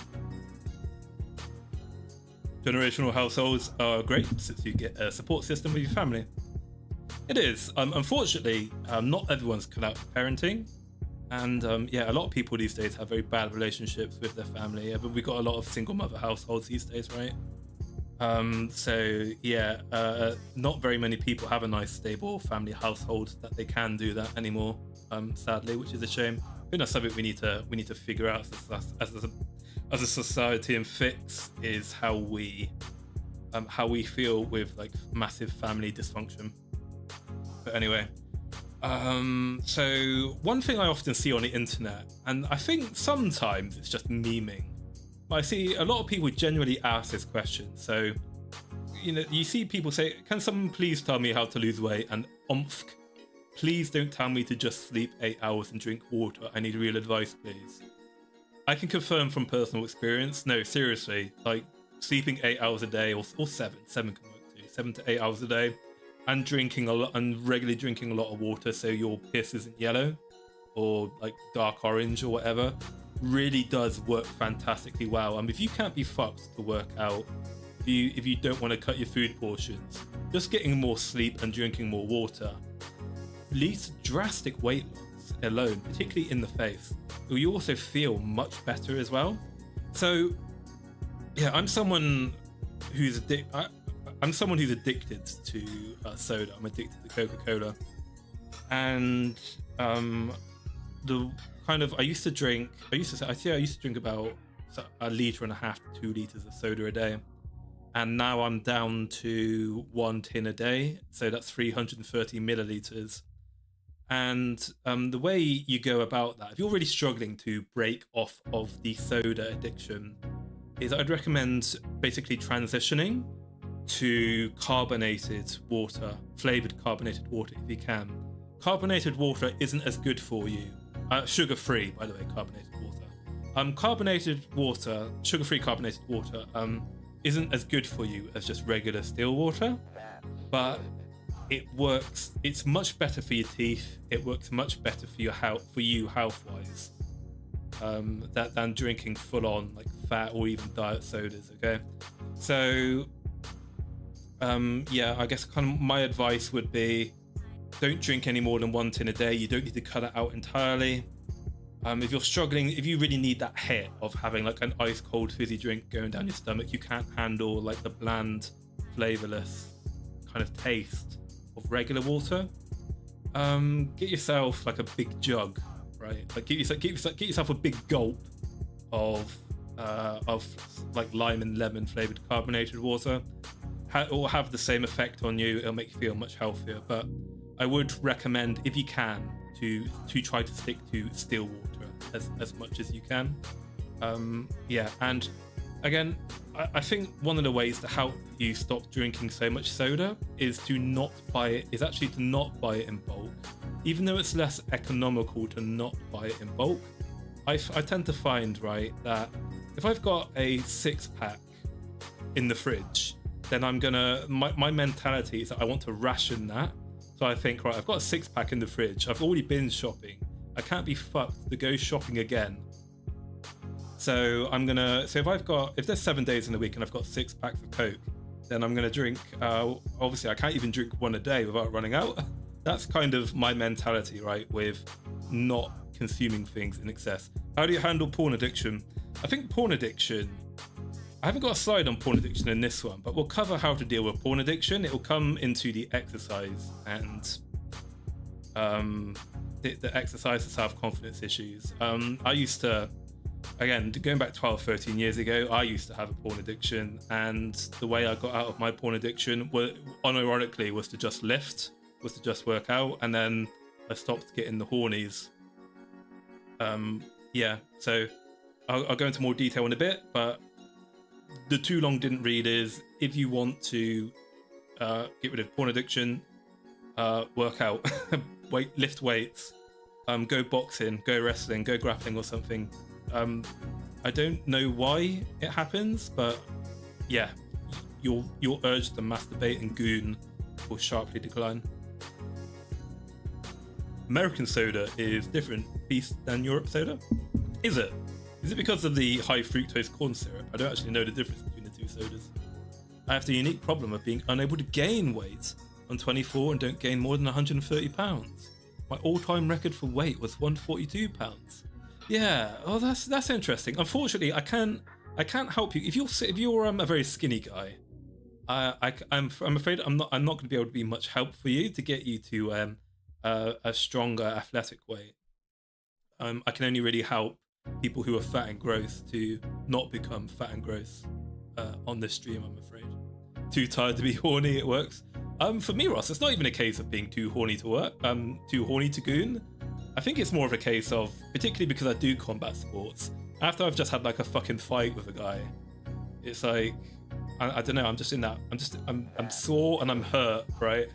[SPEAKER 1] Generational households are great since you get a support system with your family. It is. Unfortunately, not everyone's cut out for parenting. And yeah, a lot of people these days have very bad relationships with their family. But we've got a lot of single mother households these days, right? So yeah, not very many people have a nice stable family household that they can do that anymore, sadly, which is a shame. I think that's something we need to figure out as a society and fix, is how we feel with like massive family dysfunction. But anyway, so one thing I often see on the internet, and I think sometimes it's just memeing, but I see a lot of people genuinely ask this question. So, you know, you see people say, can someone please tell me how to lose weight? And please don't tell me to just sleep 8 hours and drink water. I need real advice, please. I can confirm from personal experience, no, seriously, like sleeping 8 hours a day, or 7 can work too, 7 to 8 hours a day, and drinking a lot, and regularly drinking a lot of water so your piss isn't yellow or like dark orange or whatever, really does work fantastically well. If you can't be fucked to work out, if you don't want to cut your food portions, just getting more sleep and drinking more water leads to drastic weight loss alone, particularly in the face. You also feel much better as well. So yeah, I'm someone who's addicted to soda. I'm addicted to Coca-Cola, and I used to drink about 1.5 liters to 2 liters of soda a day, and now I'm down to 1 tin a day, so that's 330 milliliters. And the way you go about that, if you're really struggling to break off of the soda addiction, is I'd recommend basically transitioning to carbonated water, flavored carbonated water if you can. Carbonated water isn't as good for you. Sugar-free, by the way, carbonated water. Sugar-free carbonated water isn't as good for you as just regular still water, but it works. It's much better for your teeth. It works much better for your health-wise, than drinking full-on like fat or even diet sodas. Okay, so yeah, I guess kind of my advice would be, don't drink any more than 1 tin a day. You don't need to cut it out entirely. If you're struggling, if you really need that hit of having like an ice cold fizzy drink going down your stomach, you can't handle like the bland, flavorless kind of taste of regular water, get yourself like a big jug, right? Like get yourself a big gulp of like lime and lemon flavored carbonated water. It will have the same effect on you. It'll make you feel much healthier. But I would recommend, if you can, to try to stick to still water as much as you can. Yeah, and again, I think one of the ways to help you stop drinking so much soda is to not buy it in bulk. Even though it's less economical to not buy it in bulk, I tend to find, right, that if I've got a 6-pack in the fridge, then my mentality is that I want to ration that. So I think, right, I've got a 6-pack in the fridge. I've already been shopping. I can't be fucked to go shopping again. So if there's 7 days in a week and I've got 6 packs of Coke, then I'm gonna drink, obviously I can't even drink one a day without running out. That's kind of my mentality, right, with not consuming things in excess. How do you handle porn addiction? I think porn addiction, I haven't got a slide on porn addiction in this one, but we'll cover how to deal with porn addiction. It will come into the exercise and the exercise to self-confidence issues. I used to, again, going back 12, 13 years ago, I used to have a porn addiction, and the way I got out of my porn addiction, unironically, was to just lift, was to just work out, and then I stopped getting the hornies. Yeah, so I'll go into more detail in a bit, but the too long didn't read is, if you want to get rid of porn addiction, work out, lift weights, go boxing, go wrestling, go grappling or something. I don't know why it happens, but yeah, your urge to masturbate and goon will sharply decline. American soda is different beast than Europe soda? Is it? Is it because of the high fructose corn syrup? I don't actually know the difference between the two sodas. I have the unique problem of being unable to gain weight. I'm 24 and don't gain more than 130 pounds. My all-time record for weight was 142 pounds. Yeah, oh, that's interesting. Unfortunately, I can't help you. If you're a very skinny guy, I'm afraid I'm not going to be able to be much help for you to get you to a stronger athletic weight. I can only really help people who are fat and gross to not become fat and gross on this stream, I'm afraid. Too tired to be horny, it works. For me, Ross, it's not even a case of being too horny to work, too horny to goon. I think it's more of a case of, particularly because I do combat sports, after I've just had like a fucking fight with a guy, it's like, I don't know, I'm just in that, I'm sore and I'm hurt, right?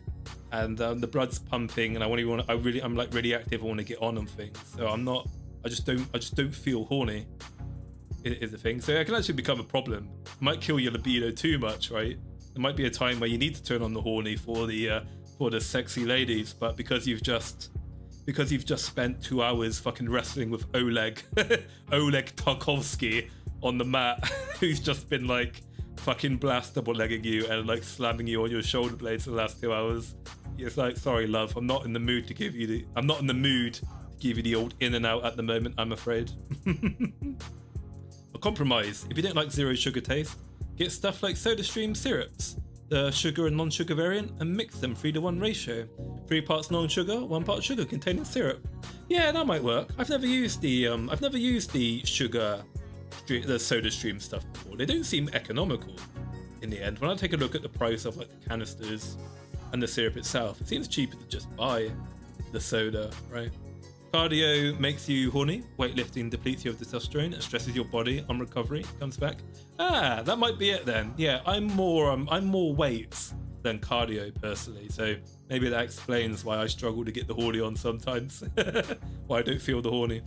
[SPEAKER 1] And the blood's pumping, and I'm like really active. I want to get on things, so I just don't feel horny. Is the thing. So it can actually become a problem. It might kill your libido too much, right? There might be a time where you need to turn on the horny for the sexy ladies, but because you've just spent 2 hours fucking wrestling with Oleg Tarkovsky on the mat, who's just been like fucking blastable legging you and like slamming you on your shoulder blades for the last 2 hours. It's like, sorry, love, I'm not in the mood to give you the old in and out at the moment, I'm afraid. A compromise. If you don't like zero sugar taste, get stuff like SodaStream syrups, the sugar and non-sugar variant, and mix them 3:1 ratio. 3 parts non-sugar, 1 part sugar containing syrup. Yeah, that might work. I've never used the sugar, the SodaStream stuff before. They don't seem economical in the end. When I take a look at the price of like the canisters and the syrup itself, it seems cheaper to just buy the soda, right? Cardio makes you horny. Weightlifting depletes your testosterone and stresses your body. On recovery, comes back. Ah, that might be it then. Yeah, I'm more weights than cardio personally, so maybe that explains why I struggle to get the horny on sometimes. Why I don't feel the horny.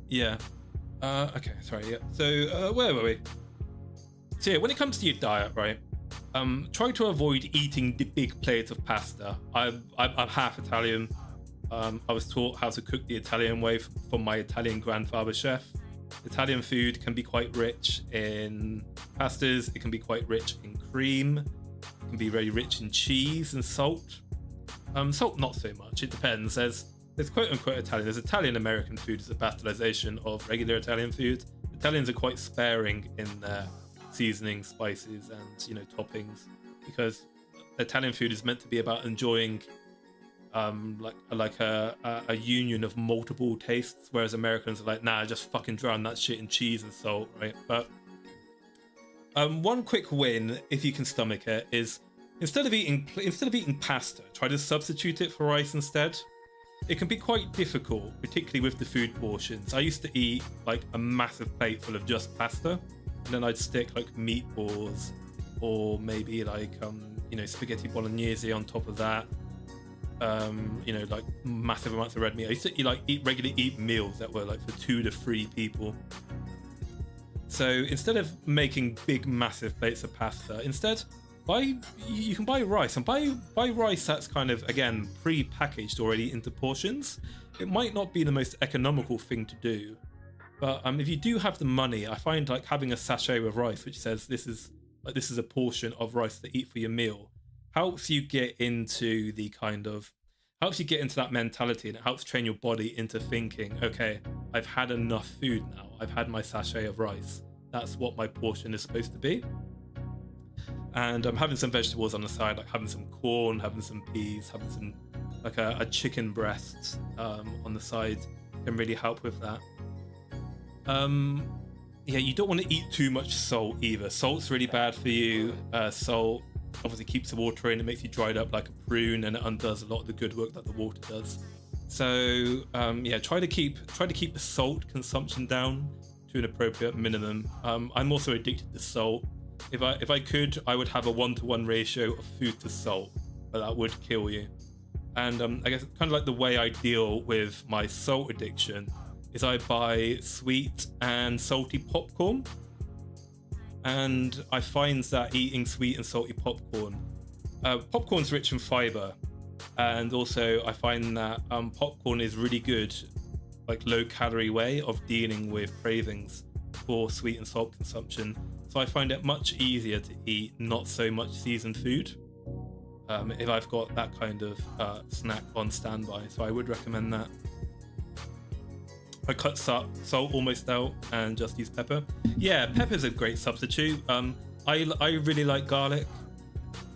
[SPEAKER 1] Yeah. Okay, sorry. Yeah. So where were we? So yeah, when it comes to your diet, right? Try to avoid eating the big plates of pasta. I'm half Italian. I was taught how to cook the Italian way from my Italian grandfather chef. Italian food can be quite rich in pastas. It can be quite rich in cream. It can be very rich in cheese and salt. Salt not so much. It depends. There's quote unquote Italian. There's Italian American food. It's a bastardization of regular Italian food. Italians are quite sparing in their seasoning, spices, and toppings, because Italian food is meant to be about enjoying like a union of multiple tastes, whereas Americans are like, nah, just fucking drown that shit in cheese and salt, right? But one quick win, if you can stomach it, is instead of eating pasta, try to substitute it for rice instead. It can be quite difficult, particularly with the food portions. I used to eat like a massive plate full of just pasta, and then I'd stick like meatballs or maybe like spaghetti bolognese on top of that. Like massive amounts of red meat. I used to regularly eat meals that were like for 2 to 3 people. So instead of making big massive plates of pasta, instead you can buy rice, and buy rice that's kind of, again, pre-packaged already into portions. It might not be the most economical thing to do, but if you do have the money, I find like having a sachet of rice which says this is a portion of rice to eat for your meal helps you get into that mentality, and it helps train your body into thinking, okay, I've had enough food now. I've had my sachet of rice. That's what my portion is supposed to be. And I'm having some vegetables on the side, like having some corn, having some peas, having some like a chicken breast on the side can really help with that. Yeah, you don't want to eat too much salt either. Salt's really bad for you. Salt obviously keeps the water in. It makes you dried up like a prune, and it undoes a lot of the good work that the water does. So yeah, try to keep the salt consumption down to an appropriate minimum. I'm also addicted to salt. If I could, I would have a 1-to-1 ratio of food to salt, but that would kill you. And I guess kind of like the way I deal with my salt addiction is I buy sweet and salty popcorn. And I find that eating sweet and salty popcorn's rich in fiber, and also I find that popcorn is really good, like low-calorie way of dealing with cravings for sweet and salt consumption. So I find it much easier to eat not so much seasoned food if I've got that kind of snack on standby. So I would recommend that. I cut salt almost out and just use pepper. Yeah, pepper's a great substitute. I really like garlic.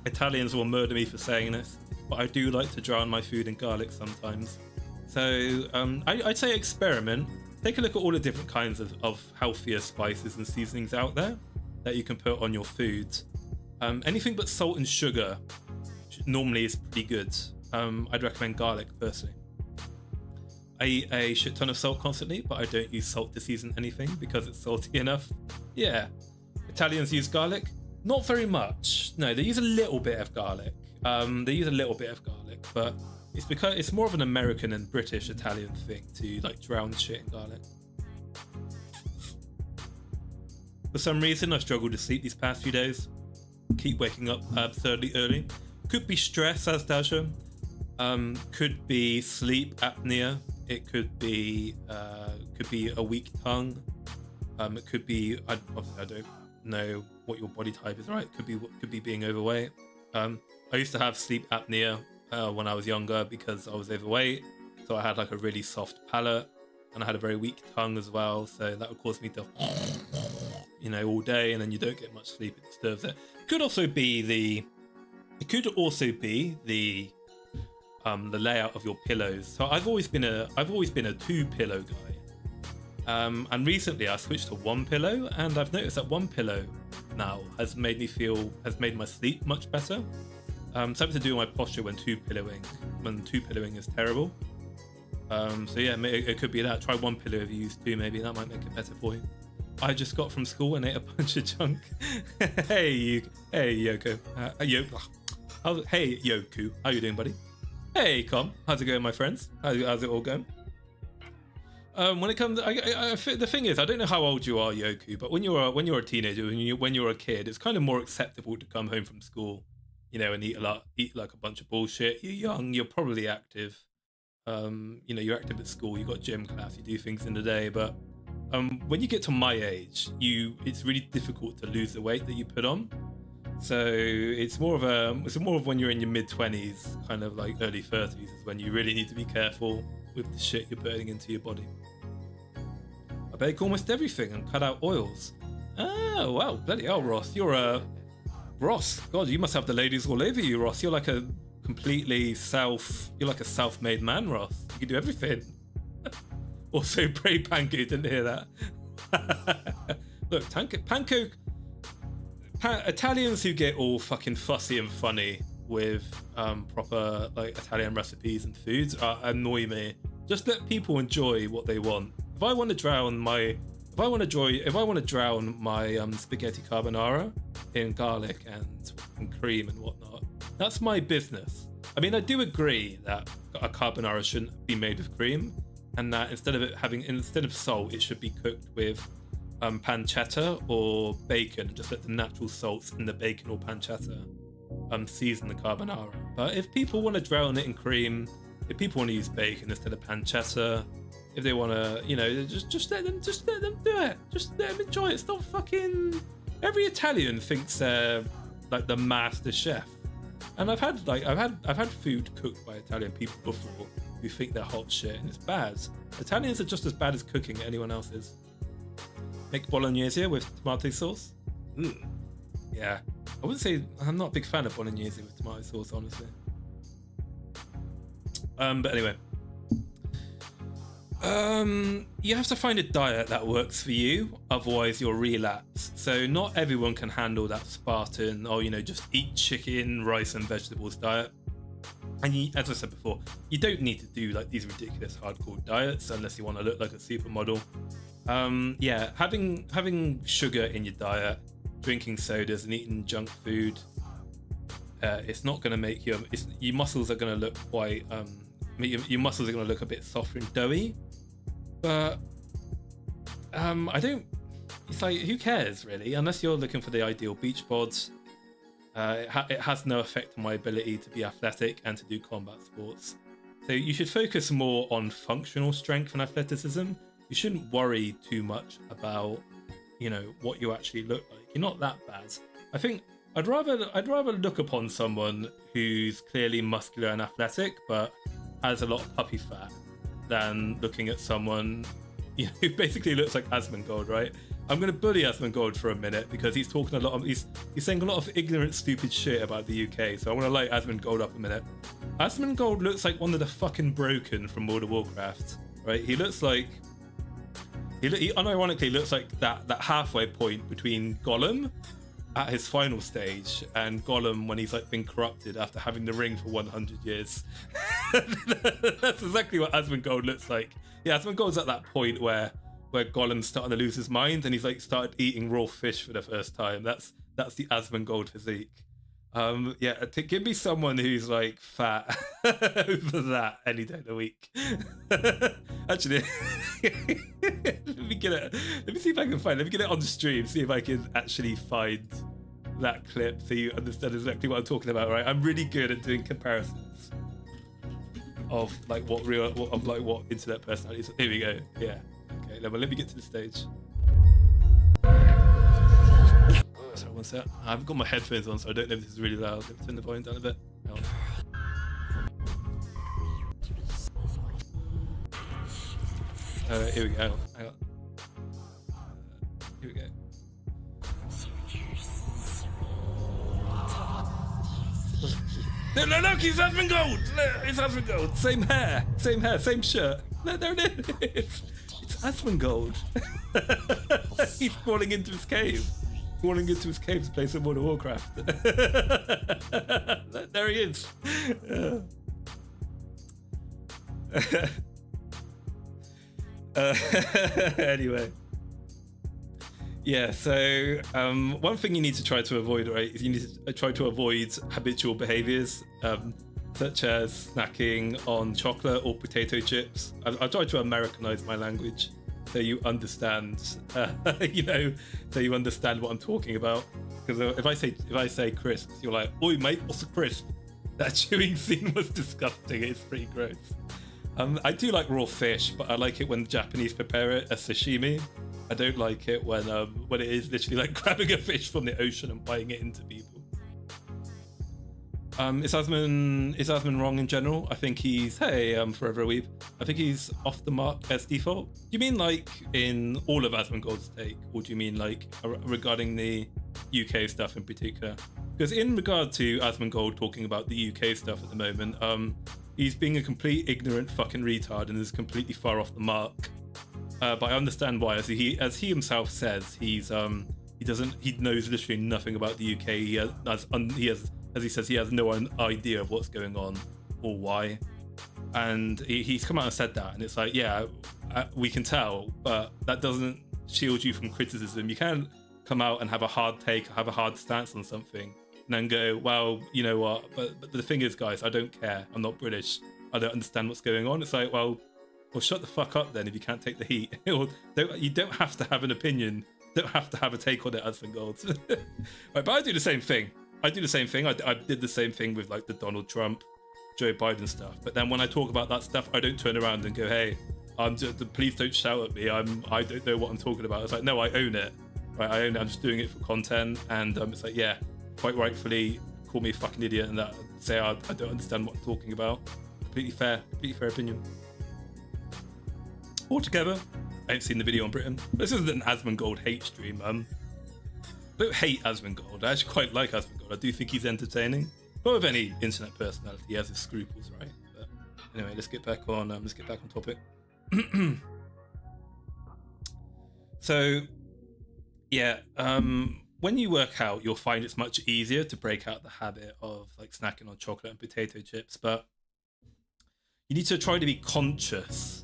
[SPEAKER 1] Italians will murder me for saying this, but I do like to drown my food in garlic sometimes. So I'd say experiment. Take a look at all the different kinds of healthier spices and seasonings out there that you can put on your foods. Anything but salt and sugar normally is pretty good. I'd recommend garlic personally. I eat a shit ton of salt constantly, but I don't use salt to season anything because it's salty enough. Yeah. Italians use garlic? Not very much. No, they use a little bit of garlic. But it's because it's more of an American and British Italian thing to like drown shit in garlic. For some reason, I've struggled to sleep these past few days. Keep waking up absurdly early. Could be stress, as Dasha. Could be sleep apnea. It could be a weak tongue. It could be I don't know what your body type is, right? It could be being overweight. I used to have sleep apnea when I was younger because I was overweight, so I had like a really soft palate and I had a very weak tongue as well, so that would cause me to all day, and then you don't get much sleep. It disturbs it. It could also be the layout of your pillows. So I've always been a 2-pillow guy, and recently I switched to 1 pillow, and I've noticed that 1 pillow now has made my sleep much better. Something to do with my posture when 2-pillowing is terrible. So yeah, it could be that. Try 1 pillow if you use 2, maybe that might make it better for you. I just got from school and ate a bunch of junk. Hey Yoko. Hey Yoku, how you doing, buddy? Hey Com, how's it going, my friends? How's it all going? When it comes, the thing is, I don't know how old you are, Yoku, but when you're a teenager, when you're a kid, it's kind of more acceptable to come home from school, and eat like a bunch of bullshit. You're young, you're probably active. You're active at school, you got gym class, you do things in the day, but when you get to my age, it's really difficult to lose the weight that you put on. So it's more of when you're in your mid-20s, kind of like early 30s, is when you really need to be careful with the shit you're putting into your body. I bake almost everything and cut out oils. Oh wow, bloody hell, Ross, Ross. God, you must have the ladies all over you, Ross. You're like a self-made man, Ross. You can do everything. Also, pray Panko didn't hear that. Look, Panko. Italians who get all fucking fussy and funny with proper like Italian recipes and foods annoy me. Just let people enjoy what they want. If I want to drown my spaghetti carbonara in garlic and cream and whatnot, that's my business. I mean, I do agree that a carbonara shouldn't be made with cream, and that instead of salt, it should be cooked with pancetta or bacon. Just let the natural salts in the bacon or pancetta season the carbonara. But if people want to drown it in cream, if people want to use bacon instead of pancetta, if they want to, just let them do it. Just let them enjoy it. It's not fucking. Every Italian thinks they're like the master chef, and I've had food cooked by Italian people before who think they're hot shit, and it's bad. Italians are just as bad as cooking anyone else is. Make bolognese with tomato sauce. Yeah, I wouldn't say I'm not a big fan of bolognese with tomato sauce, honestly. But anyway, you have to find a diet that works for you, otherwise you'll relapse. So not everyone can handle that Spartan, just eat chicken, rice and vegetables diet. And as I said before, you don't need to do like these ridiculous hardcore diets unless you want to look like a supermodel. Yeah, having sugar in your diet, drinking sodas and eating junk food, it's not going to make your muscles are going to look quite your muscles are going to look a bit softer and doughy. But it's like, who cares really, unless you're looking for the ideal beach bods. It has no effect on my ability to be athletic and to do combat sports. So you should focus more on functional strength and athleticism. You shouldn't worry too much about, what you actually look like. You're not that bad. I think I'd rather look upon someone who's clearly muscular and athletic but has a lot of puppy fat than looking at someone you know, who basically looks like Asmongold, right? I'm going to bully Asmongold for a minute because he's talking a lot of, he's saying a lot of ignorant, stupid shit about the UK. So I want to light Asmongold up a minute. Asmongold looks like one of the fucking broken from World of Warcraft, right? He looks like, he unironically looks like that halfway point between Gollum at his final stage and Gollum when he's like been corrupted after having the ring for 100 years. That's exactly what Asmongold looks like. Yeah, Asmongold's at that point where Gollum's starting to lose his mind and he's like started eating raw fish for the first time. That's the Asmongold physique. Yeah, give me someone who's like fat over that any day of the week. Actually, let me get it. Let me see if I can find. Let me get it on the stream. See if I can actually find that clip so you understand exactly what I'm talking about. Right? I'm really good at doing comparisons of like what internet personalities. Here we go. Yeah. Okay. Let me get to the stage. Sorry, one sec. I've got my headphones on, so I don't know if this is really loud. Let me turn the volume down a bit. Here we go. Hang on. Here we go. No, look, he's Asmongold! It's Asmongold. Same hair, same shirt. No, there it is. It's Asmongold. He's falling into his cave. Falling into his cave to play some World of Warcraft. There he is. Anyway. Yeah, so one thing you need to try to avoid, right, is you need to try to avoid habitual behaviors, such as snacking on chocolate or potato chips. I'll try to Americanize my language so you understand, so you understand what I'm talking about. Because if I say crisps, you're like, "Oi, mate, what's a crisp?" That chewing scene was disgusting. It's pretty gross. I do like raw fish, but I like it when the Japanese prepare it as sashimi. I don't like it when it is literally like grabbing a fish from the ocean and biting it into people. Is Asmon wrong in general? I think he's Forever a Weeb. I think he's off the mark as default. Do you mean like in all of Asmongold's take, or do you mean like regarding the UK stuff in particular? Because in regard to Asmongold talking about the UK stuff at the moment, he's being a complete ignorant fucking retard and is completely far off the mark. But I understand why, as he himself says, he knows literally nothing about the UK. He has, as he says, he has no idea of what's going on or why. And he's come out and said that, and it's like, yeah, we can tell, but that doesn't shield you from criticism. You can't come out and have a hard take, have a hard stance on something, and then go, well, you know what? But the thing is, guys, I don't care. I'm not British. I don't understand what's going on. It's like, well, shut the fuck up then if you can't take the heat. You don't have to have an opinion. Don't have to have a take on it, Asmongold. Right, but I do the same thing. I did the same thing with like the Donald Trump, Joe Biden stuff. But then when I talk about that stuff, I don't turn around and go, hey, please don't shout at me. I don't know what I'm talking about. It's like, no, I own it. Right, I own it. I'm just doing it for content. And it's like, yeah, quite rightfully, call me a fucking idiot and say I don't understand what I'm talking about. Completely fair opinion. Altogether, I haven't seen the video on Britain. This isn't an Asmongold hate stream. I don't hate Asmongold. I actually quite like Asmongold. I do think he's entertaining. But with any internet personality, he has his scruples, right? But anyway, let's get back on topic. So, yeah, when you work out, you'll find it's much easier to break out the habit of like snacking on chocolate and potato chips. But you need to try to be conscious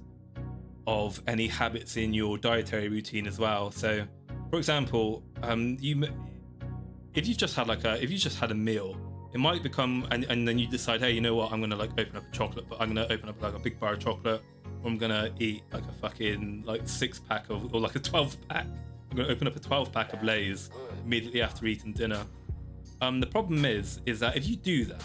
[SPEAKER 1] of any habits in your dietary routine as well. So, for example, if you've just had a meal, it might become, and then you decide, hey, you know what, I'm gonna like open up a chocolate, but I'm gonna open up like a big bar of chocolate, or I'm gonna eat like a fucking like 6-pack or like a 12-pack. I'm gonna open up a 12-pack of Lay's immediately after eating dinner. The problem is that if you do that,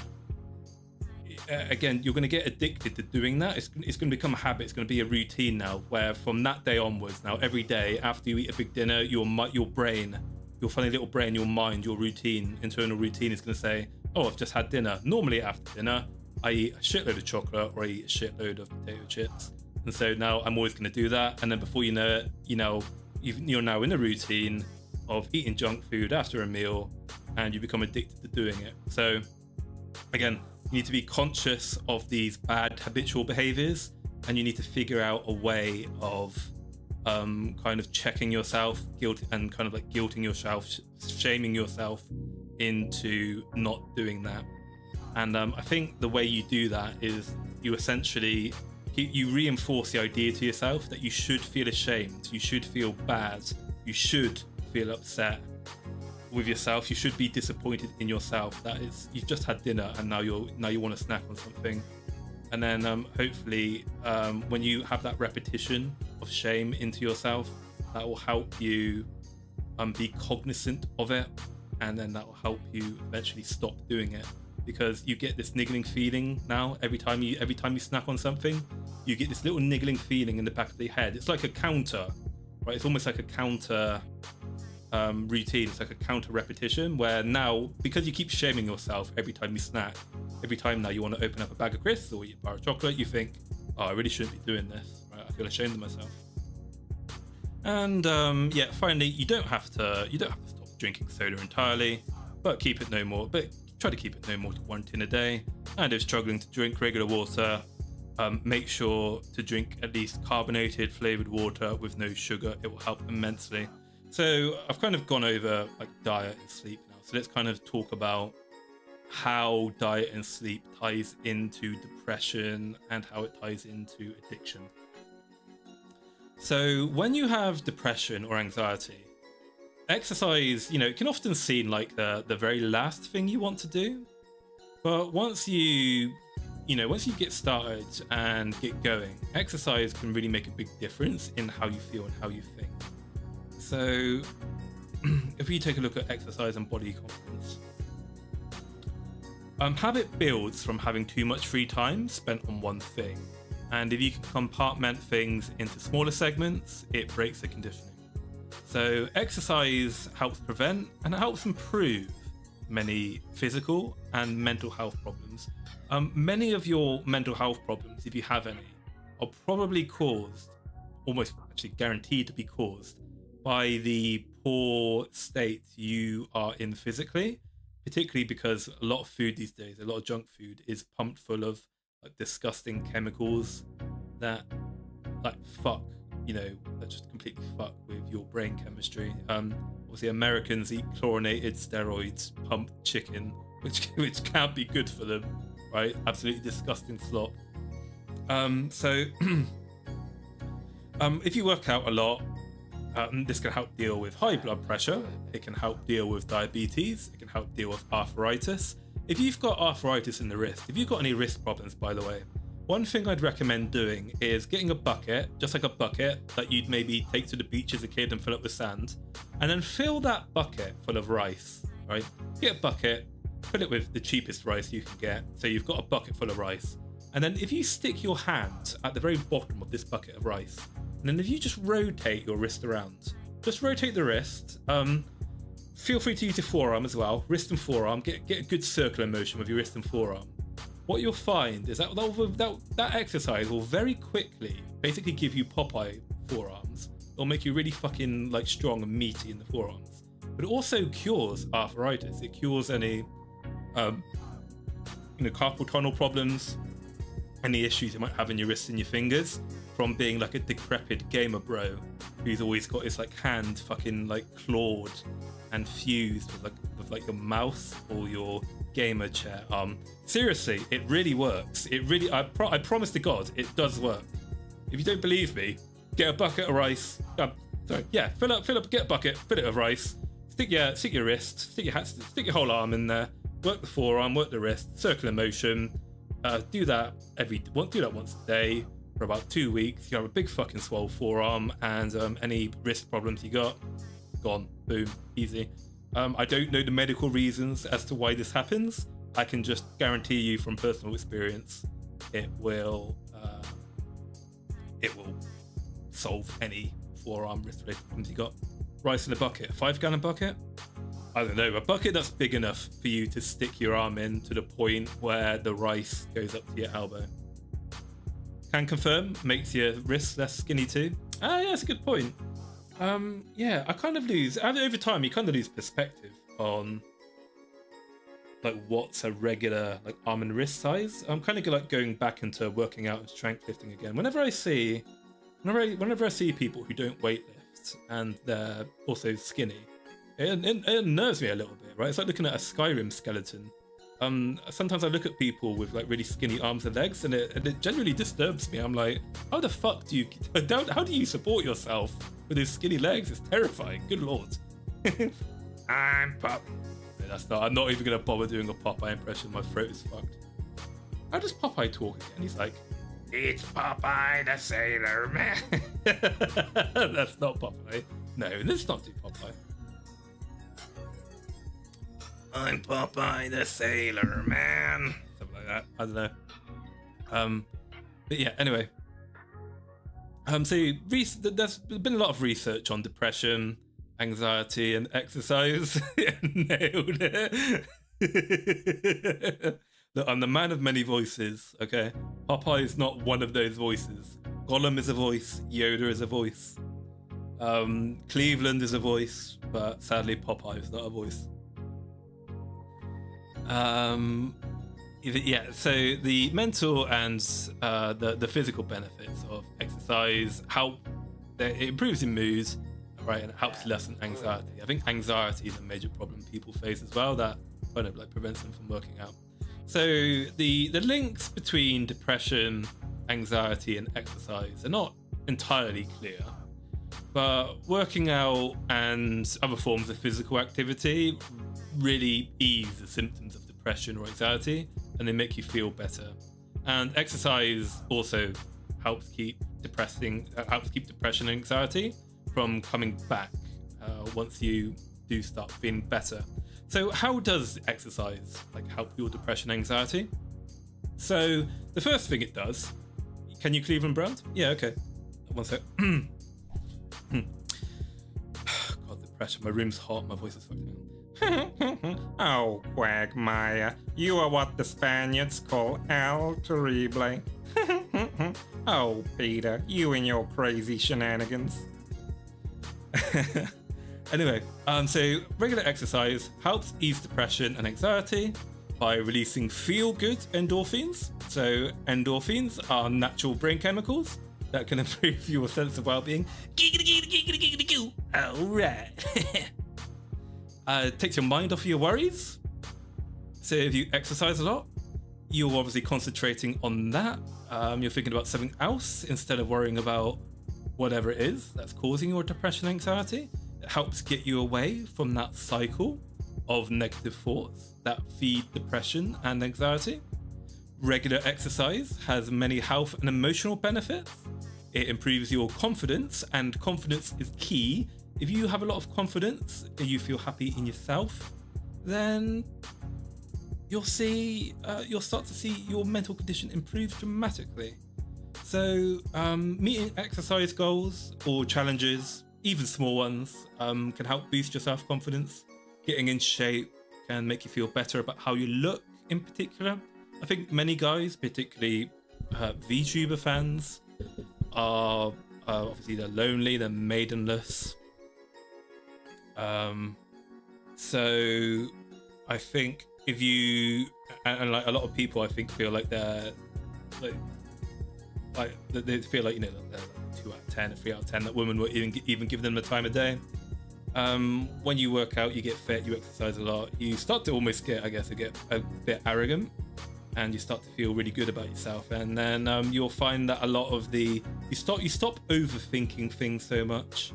[SPEAKER 1] again, you're going to get addicted to doing that. It's going to become a habit. It's going to be a routine now, where from that day onwards, now every day after you eat a big dinner, your brain, your funny little brain, your mind, your routine, internal routine is going to say, oh, I've just had dinner. Normally after dinner, I eat a shitload of chocolate or I eat a shitload of potato chips. And so now I'm always going to do that. And then before you know it, you're now in a routine of eating junk food after a meal, and you become addicted to doing it. So again, you need to be conscious of these bad habitual behaviors, and you need to figure out a way of kind of checking yourself, guilting yourself, shaming yourself into not doing that. And I think the way you do that is you essentially you reinforce the idea to yourself that you should feel ashamed, you should feel bad, you should feel upset with yourself, you should be disappointed in yourself that you've just had dinner and now you want to snack on something. And then hopefully when you have that repetition of shame into yourself, that will help you be cognizant of it, and then that will help you eventually stop doing it, because you get this niggling feeling now every time you snack on something. You get this little niggling feeling in the back of the head. It's like a counter, right? It's almost like a counter routine. It's like a counter repetition, where now, because you keep shaming yourself every time you snack, every time now you want to open up a bag of crisps or eat a bar of chocolate, you think, oh, I really shouldn't be doing this, right? I feel ashamed of myself. And yeah, finally, you don't have to stop drinking soda entirely, but try to keep it no more than 1 tin a day. And if struggling to drink regular water, make sure to drink at least carbonated flavored water with no sugar. It will help immensely. So I've kind of gone over like diet and sleep now. So let's kind of talk about how diet and sleep ties into depression and how it ties into addiction. So when you have depression or anxiety, exercise, it can often seem like the very last thing you want to do. But once you get started and get going, exercise can really make a big difference in how you feel and how you think. So if we take a look at exercise and body confidence, habit builds from having too much free time spent on one thing. And if you can compartment things into smaller segments, it breaks the conditioning. So exercise helps prevent and it helps improve many physical and mental health problems. Many of your mental health problems, if you have any, are probably caused, almost actually guaranteed to be caused, by the poor state you are in physically, particularly because a lot of food these days, a lot of junk food, is pumped full of like disgusting chemicals that that just completely fuck with your brain chemistry. Obviously Americans eat chlorinated steroids, pumped chicken, which can't be good for them, right? Absolutely disgusting slop. So if you work out a lot, this can help deal with high blood pressure, it can help deal with diabetes, it can help deal with arthritis. If you've got arthritis in the wrist, if you've got any wrist problems, by the way, one thing I'd recommend doing is getting a bucket, just like a bucket that you'd maybe take to the beach as a kid and fill up with sand, and then fill that bucket full of rice, right? Get a bucket, fill it with the cheapest rice you can get, so you've got a bucket full of rice. And then if you stick your hand at the very bottom of this bucket of rice, and then if you just rotate your wrist around, just rotate the wrist, feel free to use your forearm as well, wrist and forearm, get a good circular motion with your wrist and forearm. What you'll find is that exercise will very quickly basically give you Popeye forearms. It'll make you really fucking like strong and meaty in the forearms. But it also cures arthritis. It cures any carpal tunnel problems, any issues you might have in your wrists and your fingers from being like a decrepit gamer bro who's always got his like hand fucking like clawed and fused with like your mouse or your gamer chair. Seriously, it really works. It really, I promise to God, it does work. If you don't believe me, get a bucket of rice. Fill up, get a bucket, fill it with rice. Stick your wrist, stick your whole arm in there. Work the forearm, work the wrist, circular motion. Do that once a day for about 2 weeks. You have a big fucking swole forearm, and any wrist problems you got, gone. Boom, easy. I don't know the medical reasons as to why this happens. I can just guarantee you from personal experience, it will solve any forearm wrist related problems you got. Rice in a bucket, 5-gallon bucket. I don't know, a bucket that's big enough for you to stick your arm in to the point where the rice goes up to your elbow. Can confirm, makes your wrists less skinny too. Ah, yeah, that's a good point. Yeah, I kind of lose over time. You kind of lose perspective on like what's a regular like arm and wrist size. I'm kind of like going back into working out and strength lifting again. Whenever I see people who don't weight lift and they're also skinny, it unnerves me a little bit, right? It's like looking at a Skyrim skeleton. Sometimes I look at people with like really skinny arms and legs, and it generally disturbs me. I'm like, how the fuck do you how do you support yourself with those skinny legs? It's terrifying. Good lord. I'm Pop. No, that's not. I'm not even gonna bother doing a Popeye impression. My throat is fucked. How does Popeye talk again? He's like, it's Popeye the Sailor Man. That's not Popeye. No, let's not do Popeye. I'm Popeye the Sailor Man. Something like that. I don't know. But yeah, anyway. So there's been a lot of research on depression, anxiety, and exercise. Nailed it. Look, I'm the man of many voices, okay? Popeye is not one of those voices. Gollum is a voice. Yoda is a voice. Cleveland is a voice, but sadly Popeye is not a voice. Yeah, so the mental and the physical benefits of exercise, how it improves your mood, right, and it helps lessen anxiety. I think anxiety is a major problem people face as well that kind of like prevents them from working out. So the links between depression, anxiety, and exercise are not entirely clear, but working out and other forms of physical activity really ease the symptoms of depression or anxiety, and they make you feel better. And exercise also helps keep depression and anxiety from coming back once you do start feeling better. So how does exercise like help your depression and anxiety? So the first thing it does, can you Cleveland Brown? Yeah, okay. One sec. God, depression. My room's hot. My voice is fucking.
[SPEAKER 2] Oh, Quagmire, you are what the Spaniards call El Terrible. Oh, Peter, you and your crazy shenanigans.
[SPEAKER 1] Anyway, so regular exercise helps ease depression and anxiety by releasing feel-good endorphins. So endorphins are natural brain chemicals that can improve your sense of well-being. All right. It takes your mind off your worries. So if you exercise a lot, you're obviously concentrating on that. You're thinking about something else instead of worrying about whatever it is that's causing your depression and anxiety. It helps get you away from that cycle of negative thoughts that feed depression and anxiety. Regular exercise has many health and emotional benefits. It improves your confidence, and confidence is key. If you have a lot of confidence and you feel happy in yourself, then you'll start to see your mental condition improve dramatically. So meeting exercise goals or challenges, even small ones, can help boost your self-confidence. Getting in shape can make you feel better about how you look in particular. I think many guys, particularly VTuber fans, are obviously they're lonely, they're maidenless. So I think if you and like a lot of people, I think feel like they're like they feel like, you know, they're like 2 out of 10, 3 out of 10 that women will even give them the time of day. When you work out, you get fit, you exercise a lot, you start to almost get a bit arrogant, and you start to feel really good about yourself, and then you'll find that a lot of you stop overthinking things so much,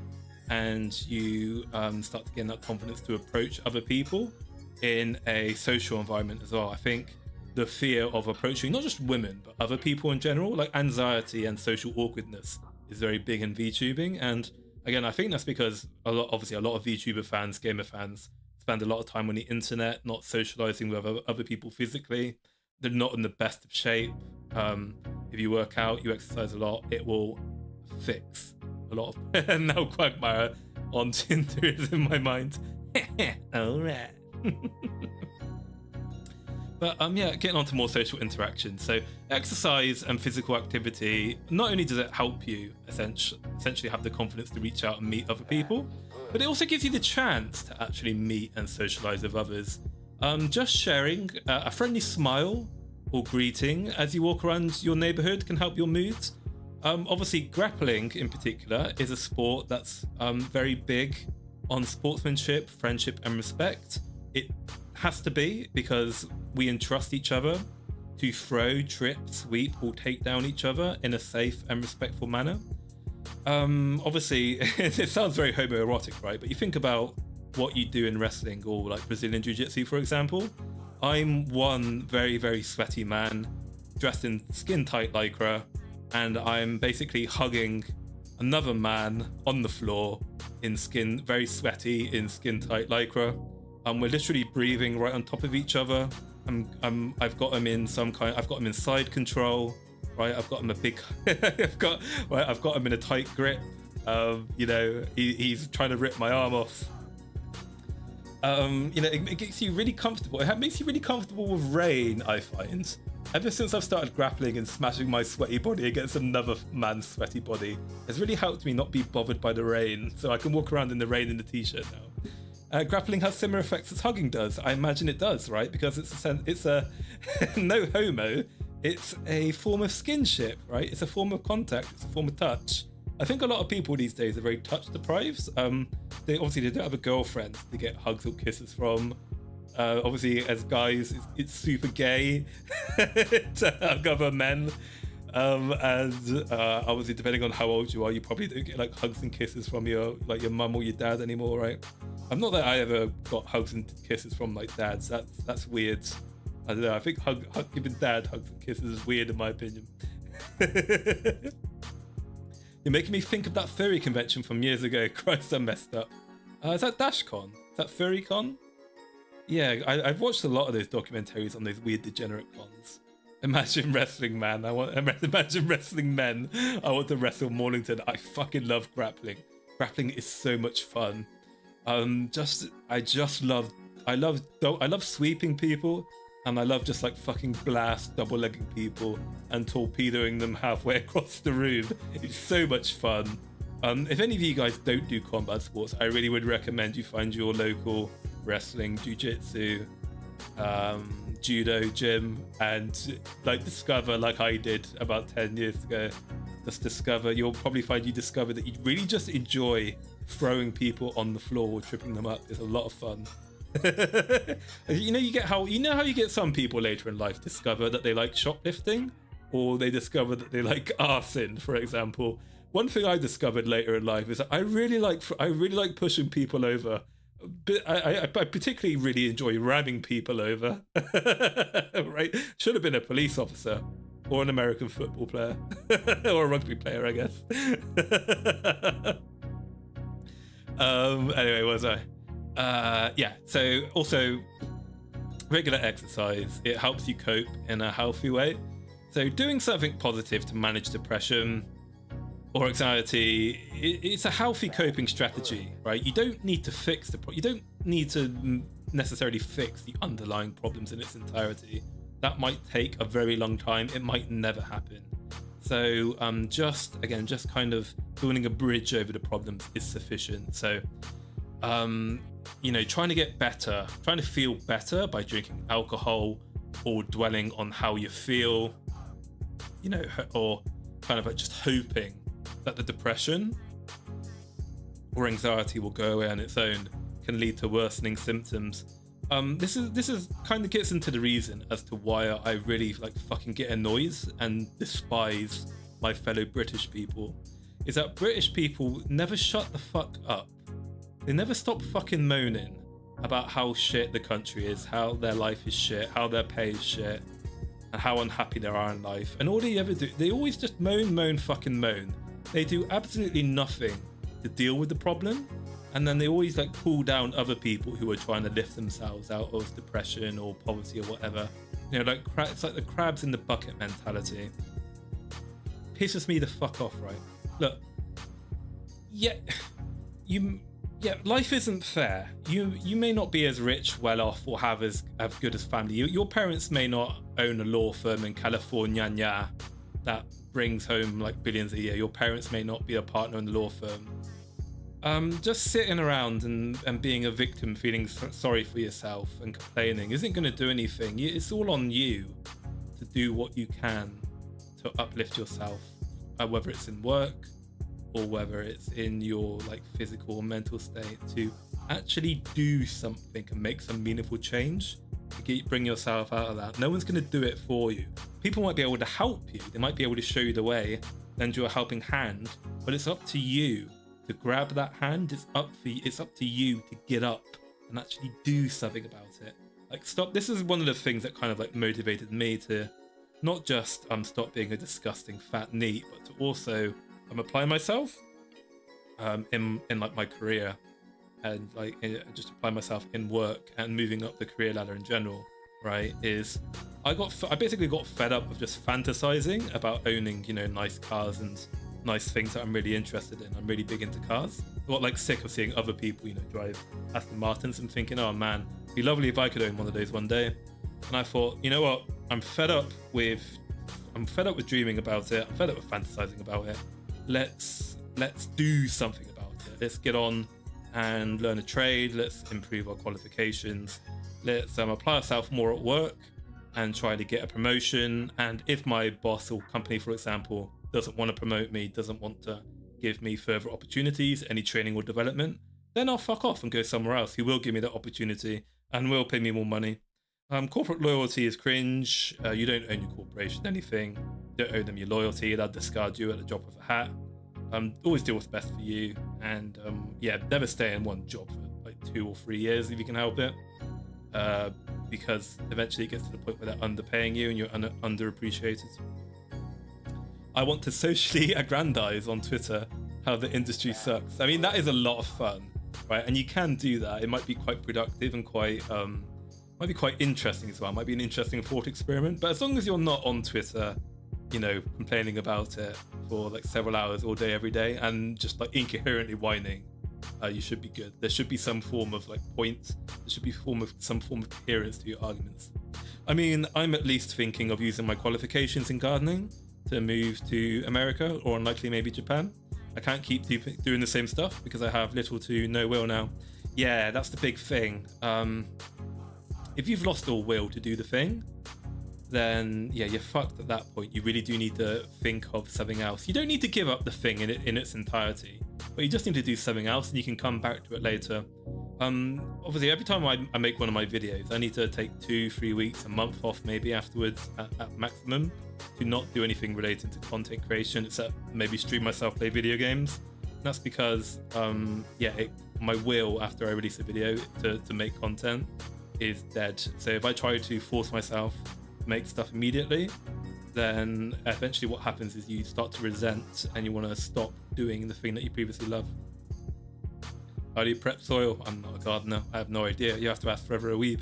[SPEAKER 1] and you start to gain that confidence to approach other people in a social environment as well. I think the fear of approaching not just women but other people in general, like anxiety and social awkwardness, is very big in VTubing. And again, I think that's because a lot of VTuber fans, gamer fans, spend a lot of time on the internet, not socializing with other people physically. They're not in the best of shape. If you work out, you exercise a lot, it will fix a lot of now Quagmire on Tinder is in my mind. All right. But yeah, getting on to more social interaction. So exercise and physical activity, not only does it help you essentially have the confidence to reach out and meet other people, but it also gives you the chance to actually meet and socialize with others. Just sharing a friendly smile or greeting as you walk around your neighborhood can help your moods. Obviously, grappling in particular is a sport that's very big on sportsmanship, friendship, and respect. It has to be, because we entrust each other to throw, trip, sweep, or take down each other in a safe and respectful manner. Obviously, it sounds very homoerotic, right? But you think about what you do in wrestling or like Brazilian Jiu-Jitsu, for example. I'm one very, very sweaty man dressed in skin-tight lycra, and I'm basically hugging another man on the floor in very sweaty, in skin-tight lycra. We're literally breathing right on top of each other. I've got him in side control, right? I've got him I've got him in a tight grip. He's trying to rip my arm off. It gets you really comfortable. It makes you really comfortable with rain, I find. Ever since I've started grappling and smashing my sweaty body against another man's sweaty body, it's really helped me not be bothered by the rain, so I can walk around in the rain in a t-shirt now. Grappling has similar effects as hugging does. I imagine it does, right? Because it's a no homo. It's a form of skinship, right? It's a form of contact. It's a form of touch. I think a lot of people these days are very touch deprived. They don't have a girlfriend to get hugs or kisses from. Obviously, as guys, it's super gay to hug other men. Obviously, depending on how old you are, you probably don't get like hugs and kisses from your mum or your dad anymore, right? Not that I ever got hugs and kisses from like dads. That's weird. I don't know. I think giving dad hugs and kisses is weird in my opinion. You're making me think of that furry convention from years ago. Christ, I messed up. Is that DashCon? Is that FurryCon? Yeah, I've watched a lot of those documentaries on those weird degenerate cons. Imagine wrestling, man. Imagine wrestling men. I want to wrestle Maulington. I fucking love grappling. Grappling is so much fun. I love sweeping people, and I love just like fucking blast double-legging people and torpedoing them halfway across the room. It's so much fun. If any of you guys don't do combat sports, I really would recommend you find your local wrestling, jiu-jitsu, judo gym, and like discover, like I did about 10 years ago, you'll probably find you discover that you really just enjoy throwing people on the floor or tripping them up. It's a lot of fun. You know how you get some people later in life discover that they like shoplifting, or they discover that they like arson, for example. One thing I discovered later in life is that I really like pushing people over. But I particularly really enjoy ramming people over. Right? Should have been a police officer or an American football player or a rugby player, I guess. Anyway, what was I? Yeah. So also regular exercise, it helps you cope in a healthy way. So doing something positive to manage depression or anxiety, it's a healthy coping strategy, right? You don't need to fix you don't need to necessarily fix the underlying problems in its entirety. That might take a very long time. It might never happen. So just kind of building a bridge over the problems is sufficient. So trying to get better, trying to feel better by drinking alcohol or dwelling on how you feel, or kind of like just hoping that the depression or anxiety will go away on its own can lead to worsening symptoms. This is kind of gets into the reason as to why I really like fucking get annoyed and despise my fellow British people, is that British people never shut the fuck up. They never stop fucking moaning about how shit the country is, how their life is shit, how their pay is shit, and how unhappy they are in life. And all they ever do, they always just moan, fucking moan. They do absolutely nothing to deal with the problem, and then they always like pull down other people who are trying to lift themselves out of depression or poverty or whatever. It's like the crabs in the bucket mentality. Pisses me the fuck off, right? Look, yeah, yeah, life isn't fair. You may not be as rich, well off, or have as good as family. Your parents may not own a law firm in California that brings home like billions a year. Your parents may not be a partner in the law firm. Just sitting around and being a victim, feeling sorry for yourself and complaining isn't going to do anything. It's all on you to do what you can to uplift yourself, whether it's in work or whether it's in your like physical or mental state, to actually do something and make some meaningful change to bring yourself out of that. No one's going to do it for you. People might be able to help you. They might be able to show you the way, lend you a helping hand, but it's up to you to grab that hand. It's up to you to get up and actually do something about it. Like, stop. This is one of the things that kind of like motivated me to not just stop being a disgusting fat NEET, but to also apply myself in like my career, and like just apply myself in work and moving up the career ladder in general, right? I basically got fed up of just fantasizing about owning, you know, nice cars and nice things that I'm really interested in. I'm really big into cars. I got like sick of seeing other people, you know, drive Aston Martins and thinking, oh man, it'd be lovely if I could own one of those one day. And I thought, you know what? I'm fed up with dreaming about it. I'm fed up with fantasizing about it. Let's do something about it. Let's get on and learn a trade. Let's improve our qualifications. Let's apply ourselves more at work and try to get a promotion. And if my boss or company, for example, doesn't want to promote me, doesn't want to give me further opportunities, any training or development, then I'll fuck off and go somewhere else who will give me that opportunity and will pay me more money. Corporate loyalty is cringe. You don't owe your corporation anything. You don't owe them your loyalty. They'll discard you at the drop of a hat. Always do what's best for you. And yeah, never stay in one job for like 2 or 3 years if you can help it. Because eventually it gets to the point where they're underpaying you and you're underappreciated. I want to socially aggrandize on Twitter how the industry sucks. I mean, that is a lot of fun, right? And you can do that. It might be quite productive and might be quite interesting as well. Might be an interesting thought experiment. But as long as you're not on Twitter, you know, complaining about it for like several hours all day, every day, and just like incoherently whining, you should be good. There should be some form of like point. There should be some form of coherence to your arguments. I mean, I'm at least thinking of using my qualifications in gardening to move to America, or unlikely maybe Japan. I can't keep doing the same stuff because I have little to no will now. Yeah, that's the big thing. If you've lost all will to do the thing, then yeah, you're fucked at that point. You really do need to think of something else. You don't need to give up the thing in its entirety, but you just need to do something else and you can come back to it later. Obviously, every time I make one of my videos, I need to take 2-3 weeks, a month off maybe afterwards at maximum to not do anything related to content creation, except maybe stream myself, play video games. And that's because, my will after I release a video to make content is dead. So if I try to force myself to make stuff immediately, then eventually what happens is you start to resent and you want to stop doing the thing that you previously loved. How do you prep soil? I'm not a gardener. I have no idea. You have to ask Forever a Weeb.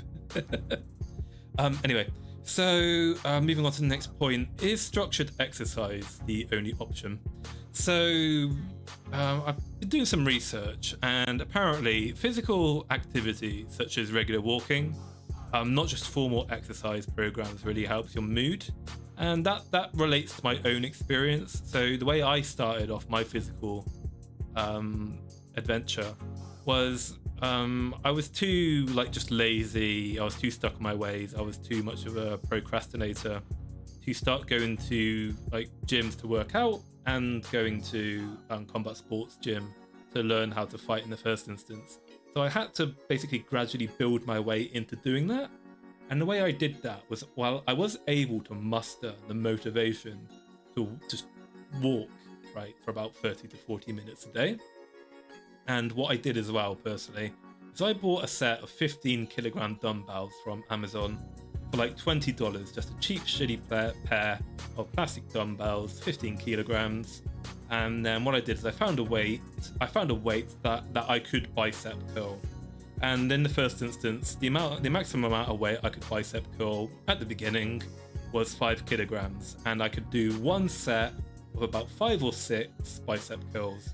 [SPEAKER 1] Anyway, so moving on to the next point. Is structured exercise the only option? So I've been doing some research, and apparently physical activity such as regular walking, not just formal exercise programs, really helps your mood. And that relates to my own experience. So the way I started off my physical adventure was I was too just lazy. I was too stuck in my ways. I was too much of a procrastinator to start going to gyms to work out and going to combat sports gym to learn how to fight in the first instance. So I had to basically gradually build my way into doing that. And the way I did that was, while I was able to muster the motivation to just walk, for about 30 to 40 minutes a day. And what I did as well, personally, is I bought a set of 15 kilogram dumbbells from Amazon for $20, just a cheap, shitty pair of plastic dumbbells, 15 kilograms. And then what I did is I found a weight that I could bicep curl. And in the first instance, the maximum amount of weight I could bicep curl at the beginning was 5 kilograms. And I could do one set of about 5 or 6 bicep curls.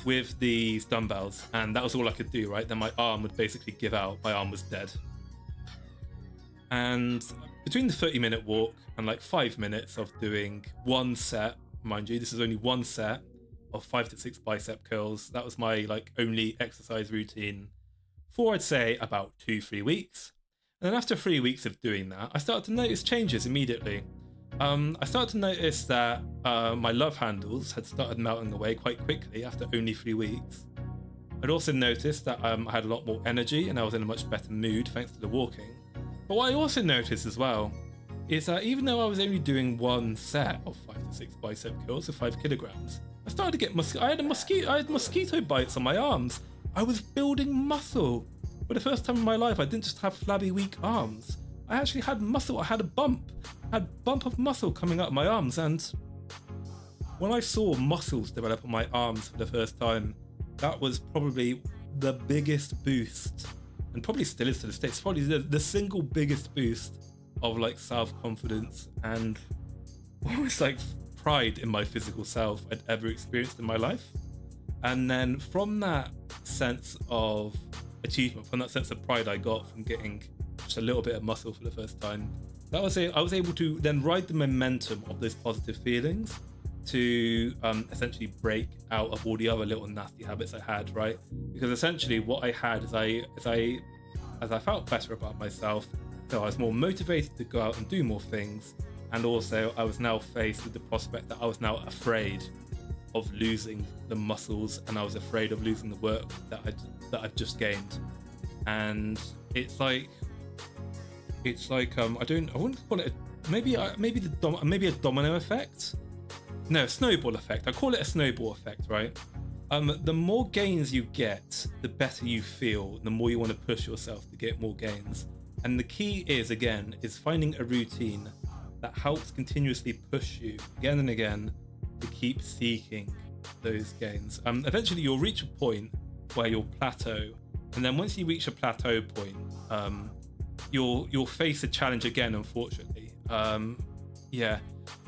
[SPEAKER 1] with these dumbbells, and that was all I could do, right? Then my arm would basically give out. My arm was dead. And between the 30-minute walk and like 5 minutes of doing one set, mind you, this is only one set of 5 to 6 bicep curls. That was my like only exercise routine for, I'd say, about 2-3 weeks. And then after 3 weeks of doing that, I started to notice changes immediately. I started to notice that my love handles had started melting away quite quickly after only 3 weeks. I'd also noticed that I had a lot more energy and I was in a much better mood thanks to the walking. But what I also noticed as well is that even though I was only doing one set of 5 to 6 bicep curls of 5 kilograms, I started to get I had mosquito bites on my arms. I was building muscle. For the first time in my life, I didn't just have flabby, weak arms. I actually had muscle. I had a bump. I had a bump of muscle coming out of my arms. And when I saw muscles develop on my arms for the first time, that was probably the biggest boost, and probably still is to this day. It's probably the single biggest boost of like self-confidence and almost like pride in my physical self I'd ever experienced in my life. And then from that sense of achievement, from that sense of pride I got from getting just a little bit of muscle for the first time, I was able to then ride the momentum of those positive feelings to essentially break out of all the other little nasty habits I had, right? Because essentially what I had is as I felt better about myself, so I was more motivated to go out and do more things, and also I was now faced with the prospect that I was now afraid of losing the muscles, and I was afraid of losing the work that I've just gained. And it's like I wouldn't call it maybe a domino effect. No, snowball effect. I call it a snowball effect, right? The more gains you get, the better you feel, the more you want to push yourself to get more gains. And the key is finding a routine that helps continuously push you again and again to keep seeking those gains. Eventually you'll reach a point where you'll plateau, and then once you reach a plateau point, you'll face a challenge again, unfortunately.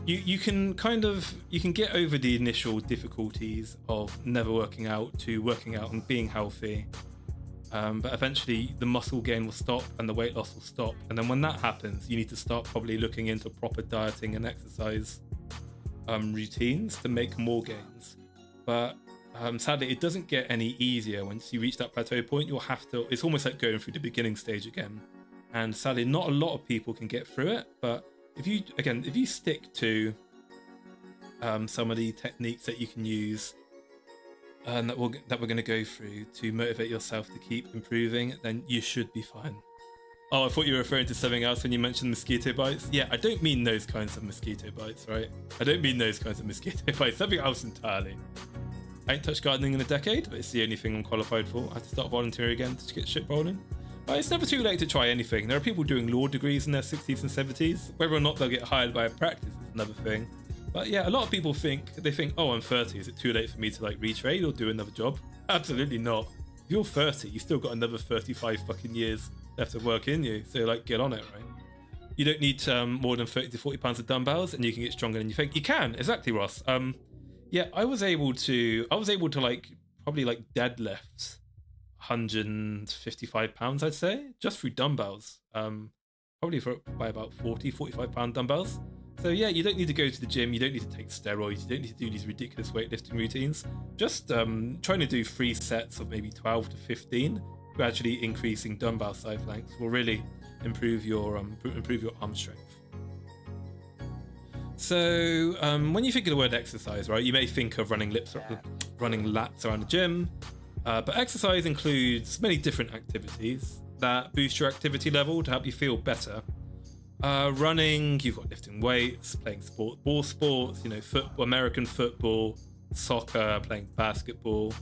[SPEAKER 1] You can get over the initial difficulties of never working out to working out and being healthy, but eventually the muscle gain will stop and the weight loss will stop. And then when that happens, you need to start probably looking into proper dieting and exercise routines to make more gains. But sadly, it doesn't get any easier. Once you reach that plateau point, it's almost like going through the beginning stage again. And sadly, not a lot of people can get through it. But if you stick to some of the techniques that you can use and that we're going to go through to motivate yourself to keep improving, then you should be fine. Oh, I thought you were referring to something else when you mentioned mosquito bites. Yeah, I don't mean those kinds of mosquito bites, right? I don't mean those kinds of mosquito bites. Something else entirely. I ain't touched gardening in a decade, but it's the only thing I'm qualified for. I have to start volunteering again to get shit rolling. But it's never too late to try anything. There are people doing law degrees in their 60s and 70s. Whether or not they'll get hired by a practice is another thing. But yeah, a lot of people think, oh, I'm 30. Is it too late for me to like retrade or do another job? Absolutely not. If you're 30, you still got another 35 fucking years left of work in you. So like, get on it, right? You don't need more than 30 to 40 pounds of dumbbells, and you can get stronger than you think. You can, exactly, Ross. Yeah, I was able to like probably like deadlift 155 pounds, I'd say, just through dumbbells. Probably by about 45 pound dumbbells. So yeah, you don't need to go to the gym, you don't need to take steroids, you don't need to do these ridiculous weightlifting routines. Just trying to do 3 sets of maybe 12 to 15, gradually increasing dumbbell side length will really improve your arm strength. So when you think of the word exercise, right, you may think of running laps around the gym, but exercise includes many different activities that boost your activity level to help you feel better. Running, you've got lifting weights, playing ball sports, American football, soccer, playing basketball,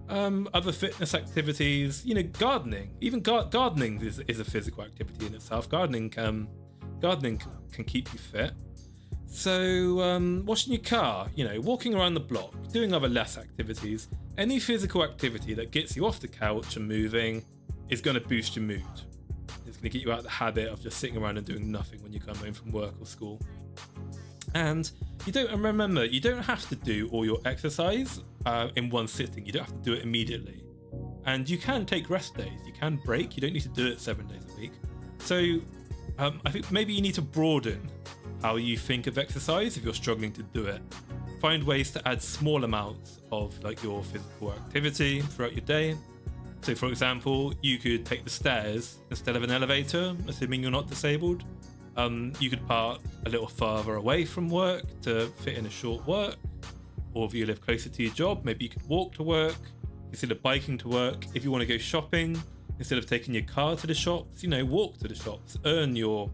[SPEAKER 1] other fitness activities, gardening. Even gardening is a physical activity in itself. Gardening can keep you fit. So washing your car, walking around the block, doing other less activities, any physical activity that gets you off the couch and moving is going to boost your mood. It's going to get you out of the habit of just sitting around and doing nothing when you come home from work or school. And you don't have to do all your exercise in one sitting. You don't have to do it immediately. And you can take rest days. You can break. You don't need to do it 7 days a week. So I think maybe you need to broaden how you think of exercise if you're struggling to do it. Find ways to add small amounts of like your physical activity throughout your day. So for example, you could take the stairs instead of an elevator, assuming you're not disabled. You could park a little further away from work to fit in a short work. Or if you live closer to your job, maybe you could walk to work instead of biking to work. If you want to go shopping, instead of taking your car to the shops, walk to the shops, earn your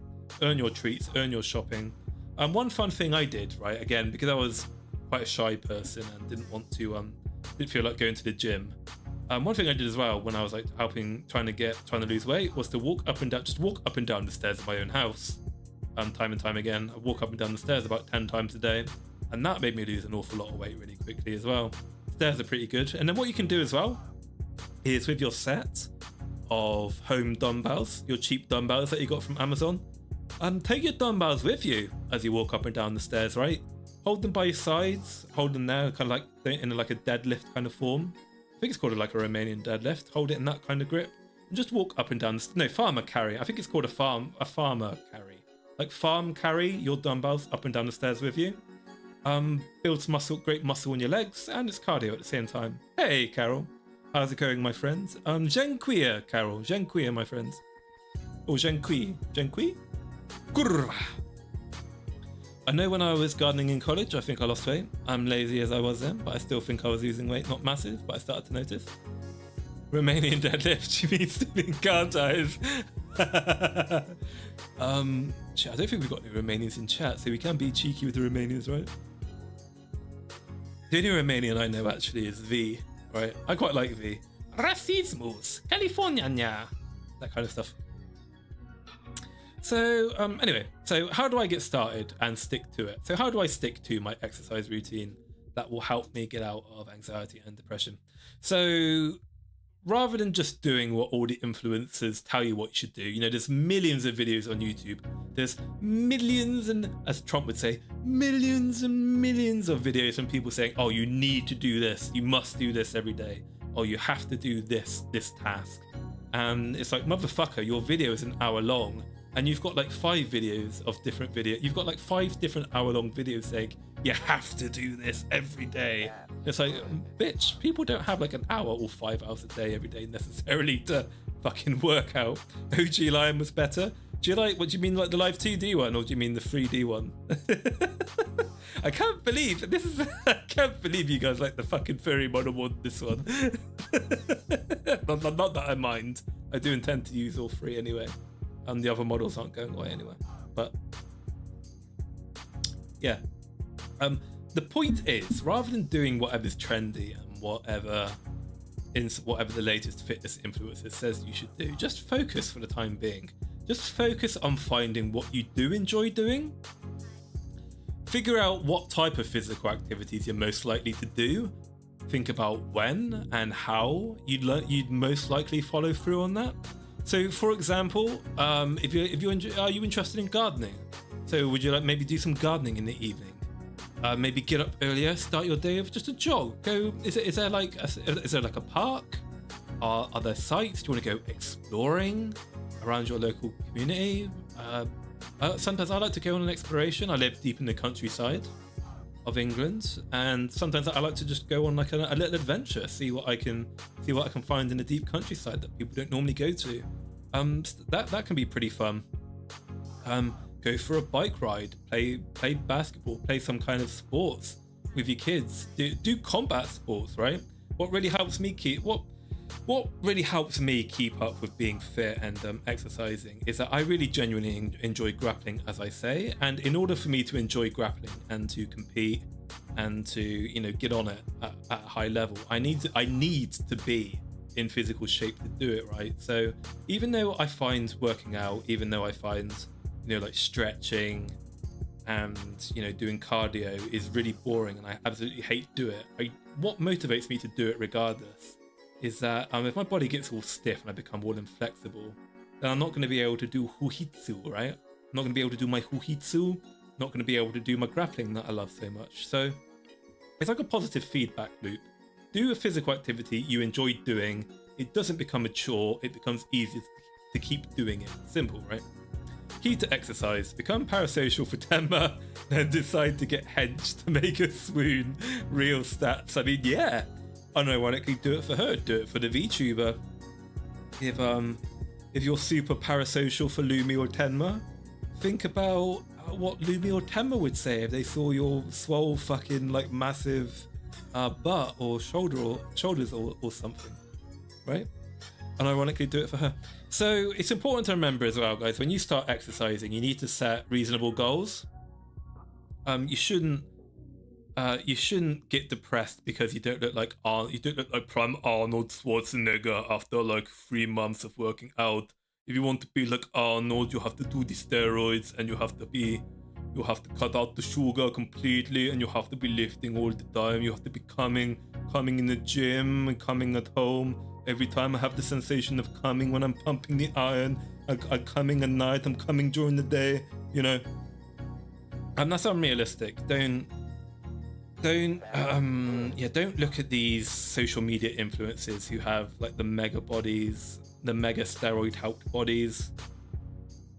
[SPEAKER 1] treats, earn your shopping. One fun thing I did, right, again, because I was quite a shy person and didn't feel like going to the gym. One thing I did as well when I was like trying to lose weight was to walk up and down the stairs of my own house. Time and time again. I walk up and down the stairs about 10 times a day, and that made me lose an awful lot of weight really quickly as well. Stairs are pretty good. And then what you can do as well is with your set of home dumbbells, your cheap dumbbells that you got from Amazon, take your dumbbells with you as you walk up and down the stairs, right? Hold them by your sides, hold them there, kind of like in like a deadlift kind of form. I think it's called like a Romanian deadlift. Hold it in that kind of grip and just walk up and down. No, farmer carry. I think it's called a farmer carry. Like farm carry your dumbbells up and down the stairs with you. Builds muscle, great muscle in your legs, and it's cardio at the same time. Hey, Carol. How's it going, my friends? Dziękuję, Carol. Dziękuję, my friends. Oh, dziękuję. Dziękuję? Kurwa. I know when I was gardening in college, I think I lost weight. I'm lazy as I was then, but I still think I was losing weight. Not massive, but I started to notice. Romanian deadlift, you mean stealing car tires? I don't think we've got any Romanians in chat, so we can be cheeky with the Romanians, right? The only Romanian I know actually is V, right? I quite like V. Racismus, California, that kind of stuff. So anyway, so how do I get started and stick to it? So how do I stick to my exercise routine that will help me get out of anxiety and depression? So rather than just doing what all the influencers tell you what you should do, there's millions of videos on YouTube. There's millions and, as Trump would say, millions and millions of videos from people saying, oh, you need to do this. You must do this every day. Or you have to do this task. And it's like, motherfucker, your video is an hour long. And you've got like 5 videos of different videos. You've got like 5 different hour-long videos saying, you have to do this every day. It's like, bitch, people don't have like an hour or 5 hours a day every day necessarily to fucking work out. OG Lion was better. What do you mean, like the live 2D one, or do you mean the 3D one? I can't believe I can't believe you guys like the fucking furry model more than this one. not that I mind. I do intend to use all 3 anyway. And the other models aren't going away anyway. But yeah, the point is, rather than doing whatever's trendy and whatever the latest fitness influencer says you should do, just focus for the time being. Just focus on finding what you do enjoy doing. Figure out what type of physical activities you're most likely to do. Think about when and how you'd most likely follow through on that. So, for example, are you interested in gardening? So, would you like maybe do some gardening in the evening? Maybe get up earlier, start your day with just a jog. Is there like a park? Are there sites? Do you want to go exploring around your local community? Sometimes I like to go on an exploration. I live deep in the countryside of England, and sometimes I like to just go on like a little adventure, see what I can find in the deep countryside that people don't normally go to. That can be pretty fun. Go for a bike ride, play basketball, play some kind of sports with your kids. Do combat sports, right? What really helps me keep up with being fit and exercising is that I really genuinely enjoy grappling, as I say. And in order for me to enjoy grappling and to compete and to get on it at a high level, I need to be in physical shape to do it, right? So even though I find working out, even though I find like stretching and doing cardio is really boring and I absolutely hate do it, what motivates me to do it regardless is that if my body gets all stiff and I become all inflexible, then I'm not going to be able to do hujitsu, right? I'm not going to be able to do my hujitsu, not going to be able to do my grappling that I love so much. So it's like a positive feedback loop. do a physical activity you enjoy doing, it doesn't become a chore, it becomes easier to keep doing it. Simple, right? Key to exercise: become parasocial for Tenma, then decide to get hench to make her swoon. Real stats. I mean, yeah, unironically, do it for her, do it for the VTuber. If you're super parasocial for Lumi or Tenma, think about what Lumi or Tenma would say if they saw your swole fucking like massive butt or shoulders or something, right? And ironically, do it for her. So it's important to remember as well, guys, when you start exercising, you need to set reasonable goals. You shouldn't get depressed because you don't look like prime Arnold Schwarzenegger after like 3 months of working out. If you want to be like Arnold, you have to do the steroids, and you have to cut out the sugar completely, and you have to be lifting all the time. You have to be coming in the gym and coming at home. Every time I have the sensation of coming when I'm pumping the iron. I'm coming at night, I'm coming during the day, you know. And that's unrealistic. Don't look at these social media influencers who have like the mega bodies, the mega steroid helped bodies,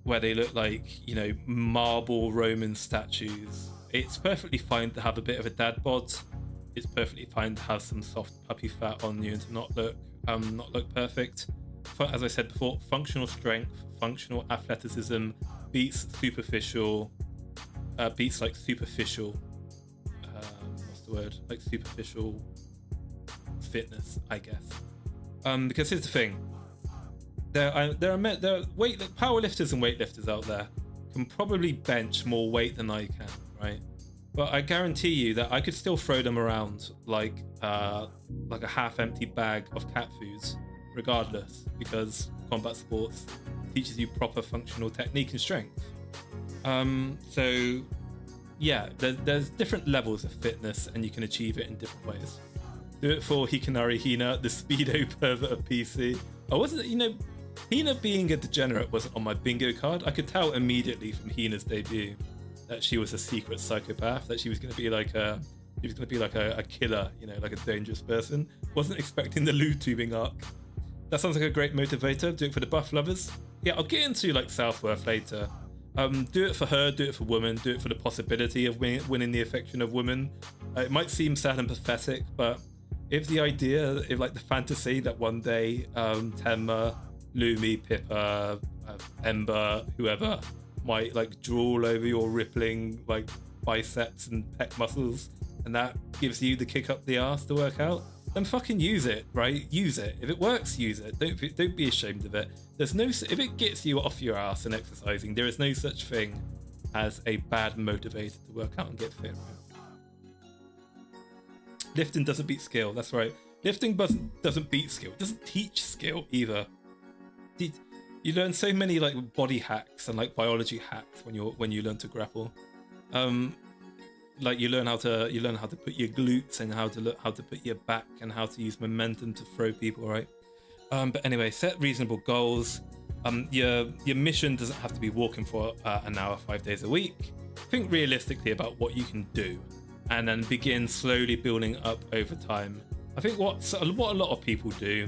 [SPEAKER 1] where they look like, you know, marble Roman statues. It's perfectly fine to have a bit of a dad bod. It's perfectly fine to have some soft puppy fat on you and to not look perfect. As I said before, functional strength, functional athleticism beats superficial superficial fitness, I guess. Because here's the thing: there are powerlifters and weightlifters out there can probably bench more weight than I can, right? But I guarantee you that I could still throw them around like a half-empty bag of cat foods, regardless, because combat sports teaches you proper functional technique and strength. So yeah, there's different levels of fitness, and you can achieve it in different ways. Do it for Hikanari Hina, the speedo pervert of PC. I wasn't, you know, Hina being a degenerate wasn't on my bingo card. I could tell immediately from Hina's debut that she was a secret psychopath, that she was going to be like a killer, you know, like a dangerous person. Wasn't expecting the loo tubing arc. That sounds like a great motivator. Do it for the buff lovers. Yeah, I'll get into like self-worth later. Do it for her, do it for women, do it for the possibility of winning the affection of women. It might seem sad and pathetic, but if the fantasy that one day Tenma, Lumi, Pippa, Ember, whoever might like drool over your rippling like biceps and pec muscles, and that gives you the kick up the arse to work out, then fucking use it, right? Use it. If it works, use it. Don't be ashamed of it. If it gets you off your ass and exercising, there is no such thing as a bad motivator to work out and get fit, right? Lifting doesn't beat skill. That's right. Lifting doesn't beat skill. It doesn't teach skill either. You learn so many like body hacks and like biology hacks when you learn to grapple. Like you learn how to put your glutes and how to put your back and how to use momentum to throw people, right? But anyway, set reasonable goals. Your mission doesn't have to be walking for an hour 5 days a week. Think realistically about what you can do, and then begin slowly building up over time. I think what a lot of people do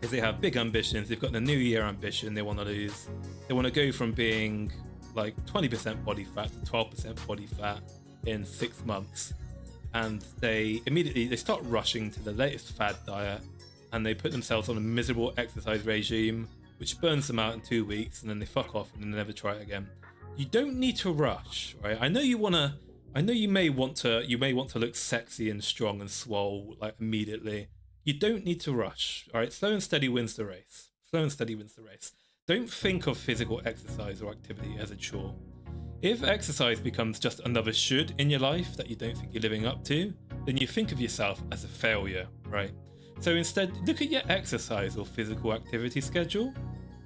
[SPEAKER 1] is they have big ambitions. They've got the new year ambition. They want to go from being like 20% body fat to 12% body fat in 6 months, and they start rushing to the latest fad diet, and they put themselves on a miserable exercise regime which burns them out in 2 weeks, and then they fuck off and then never try it again. You don't need to rush, right? I know you may want to look sexy and strong and swole like immediately. You don't need to rush, all right? Slow and steady wins the race. Don't think of physical exercise or activity as a chore. If exercise becomes just another should in your life that you don't think you're living up to, then you think of yourself as a failure, right? So instead, look at your exercise or physical activity schedule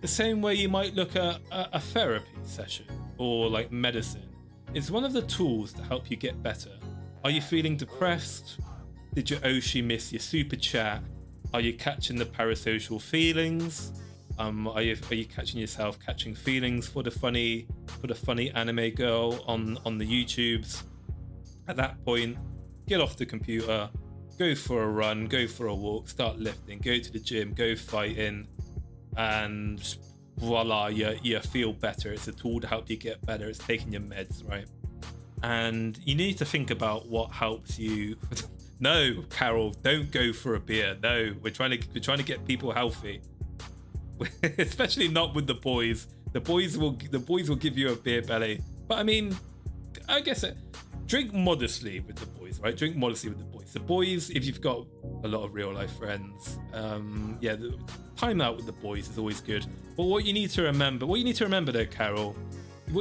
[SPEAKER 1] the same way you might look at a therapy session or like medicine. It's one of the tools to help you get better. Are you feeling depressed? Did your Oshi miss your super chat? Are you catching the parasocial feelings? Are you catching yourself catching feelings for the funny anime girl on the YouTubes? At that point, get off the computer, go for a run, go for a walk, start lifting, go to the gym, go fighting, and voila, you feel better. It's a tool to help you get better. It's taking your meds, right? And you need to think about what helps you. No, Carol, don't go for a beer. No, we're trying to get people healthy. Especially not with the boys. The boys will give you a beer belly. But I mean, I guess drink modestly with the boys, right? Drink modestly with the boys. The boys, if you've got a lot of real life friends, the time out with the boys is always good. But what you need to remember though, Carol, is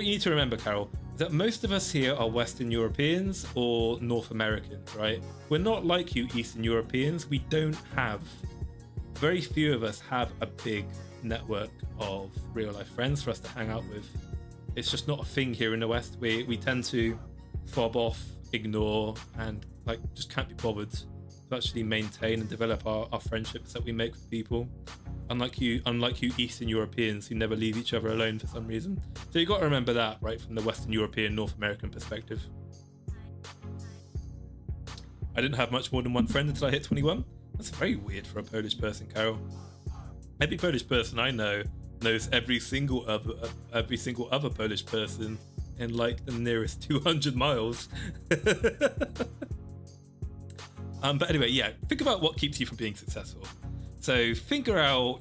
[SPEAKER 1] that most of us here are Western Europeans or North Americans, right? We're not like you Eastern Europeans. We don't have, very few of us have a big network of real life friends for us to hang out with. It's just not a thing here in the West. We tend to fob off, ignore, and like just can't be bothered to actually maintain and develop our friendships that we make with people. Unlike you Eastern Europeans who never leave each other alone for some reason. So you got to remember that, right, from the Western European, North American perspective. I didn't have much more than one friend until I hit 21. That's very weird for a Polish person, Carol. Every Polish person I know knows every single other Polish person in like the nearest 200 miles. But anyway, yeah, think about what keeps you from being successful. So you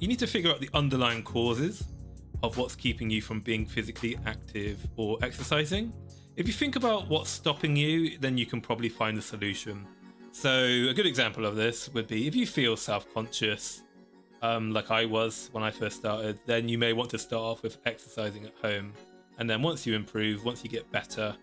[SPEAKER 1] need to figure out the underlying causes of what's keeping you from being physically active or exercising. If you think about what's stopping you, then you can probably find a solution. So a good example of this would be if you feel self-conscious, like I was when I first started, then you may want to start off with exercising at home. And then once you improve, once you get better,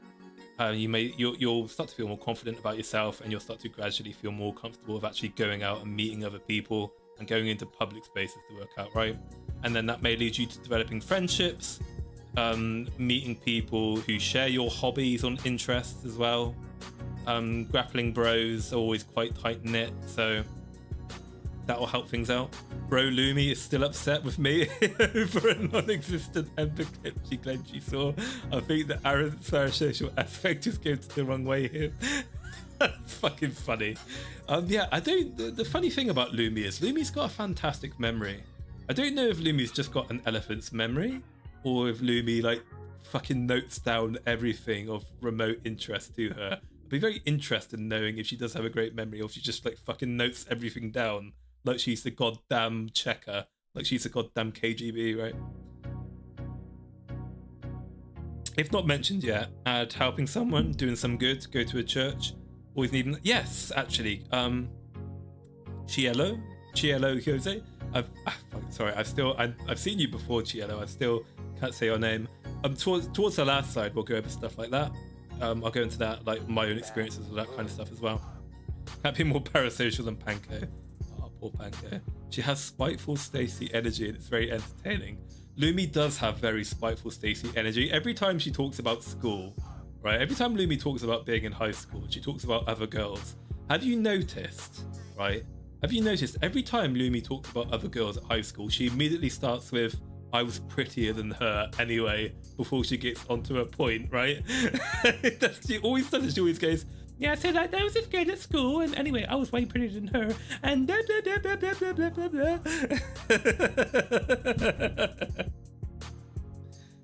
[SPEAKER 1] you'll start to feel more confident about yourself, and you'll start to gradually feel more comfortable with actually going out and meeting other people and going into public spaces to work out, right? And then that may lead you to developing friendships, meeting people who share your hobbies and interests as well. Grappling bros are always quite tight knit, so that will help things out. Bro Lumi is still upset with me over a non-existent Ember clip she claimed she saw. I think the parasocial aspect just goes the wrong way here. That's fucking funny. The funny thing about Lumi is Lumi's got a fantastic memory. I don't know if Lumi's just got an elephant's memory, or if Lumi like fucking notes down everything of remote interest to her. I'd be very interested in knowing if she does have a great memory, or if she just like fucking notes everything down like she's the goddamn checker, like she's the goddamn KGB, right? If not mentioned yet, add helping someone, doing some good, go to a church, always needing. Yes, actually, Cielo Jose. I've seen you before, Cielo. I still can't say your name. Towards the last slide, we'll go over stuff like that. I'll go into that, like my own experiences with that kind of stuff as well. Can't be more parasocial than Panko. Oh, poor Panko. She has spiteful Stacy energy, and it's very entertaining. Lumi does have very spiteful Stacy energy. Every time she talks about school, right? Every time Lumi talks about being in high school, she talks about other girls. Have you noticed, right? Have you noticed every time Lumi talks about other girls at high school, she immediately starts with, I was prettier than her anyway, before she gets onto a point, right? She always does it. She always goes, yeah, so like there was this girl at school, and anyway, I was way prettier than her, and blah, blah, blah, blah, blah, blah, blah, blah.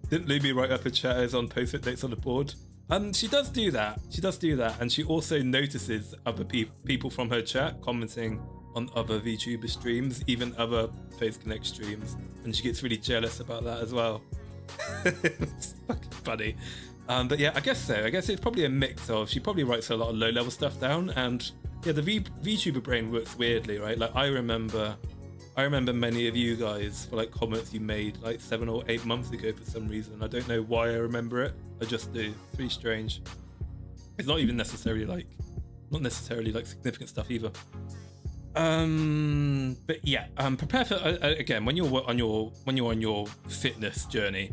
[SPEAKER 1] Didn't Lumi write up her chatters on post-it notes on the board? She does do that. And she also notices other people from her chat commenting on other VTuber streams, even other Face Connect streams, and she gets really jealous about that as well. It's fucking funny. But yeah, I guess so. I guess it's probably a mix of, she probably writes a lot of low-level stuff down, and yeah, the VTuber brain works weirdly, right? Like I remember many of you guys for like comments you made like 7 or 8 months ago for some reason. I don't know why I remember it. I just do. It's pretty strange. It's not even necessarily like significant stuff either. But yeah, prepare for again when you're on your fitness journey.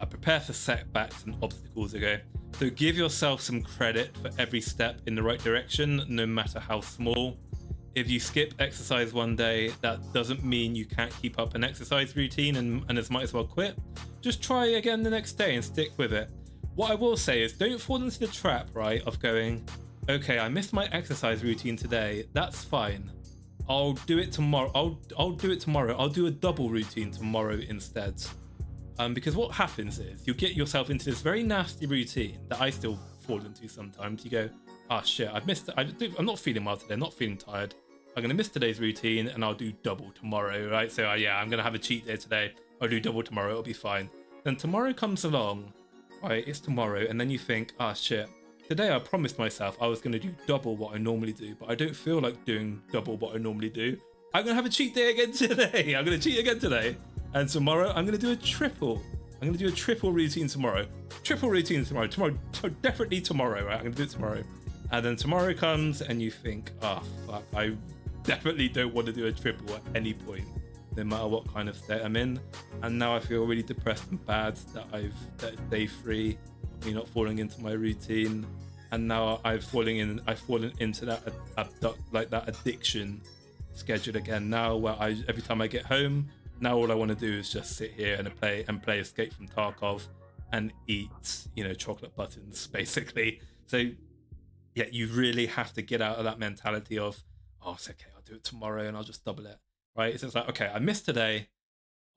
[SPEAKER 1] Prepare for setbacks and obstacles. Okay, so give yourself some credit for every step in the right direction, no matter how small. If you skip exercise one day, that doesn't mean you can't keep up an exercise routine and as might as well quit. Just try again the next day and stick with it. What I will say is don't fall into the trap, right, of going, okay, I missed my exercise routine today. That's fine. I'll do it tomorrow. I'll do it tomorrow. I'll do a double routine tomorrow instead. Because what happens is you get yourself into this very nasty routine that I still fall into sometimes. You go, ah, shit, I've missed it. I'm not feeling well today. I'm not feeling tired. I'm going to miss today's routine and I'll do double tomorrow, right? So yeah, I'm going to have a cheat day today. I'll do double tomorrow. It'll be fine. Then tomorrow comes along, right? It's tomorrow. And then you think, ah, shit. Today I promised myself I was going to do double what I normally do, but I don't feel like doing double what I normally do. I'm going to have a cheat day again today. I'm going to cheat again today. And tomorrow I'm going to do a triple. I'm going to do a triple routine tomorrow. Triple routine tomorrow. Definitely tomorrow, right? I'm going to do it tomorrow. And then tomorrow comes and you think, oh, fuck, I definitely don't want to do a triple at any point, no matter what kind of state I'm in. And now I feel really depressed and bad that it's day 3, me not falling into my routine. And now I've fallen into that that addiction schedule again. Now where every time I get home, now all I want to do is just sit here and play Escape from Tarkov and eat, chocolate buttons, basically. So yeah, you really have to get out of that mentality of, oh, it's okay, I'll do it tomorrow and I'll just double it, right? It's just like, okay, I missed today,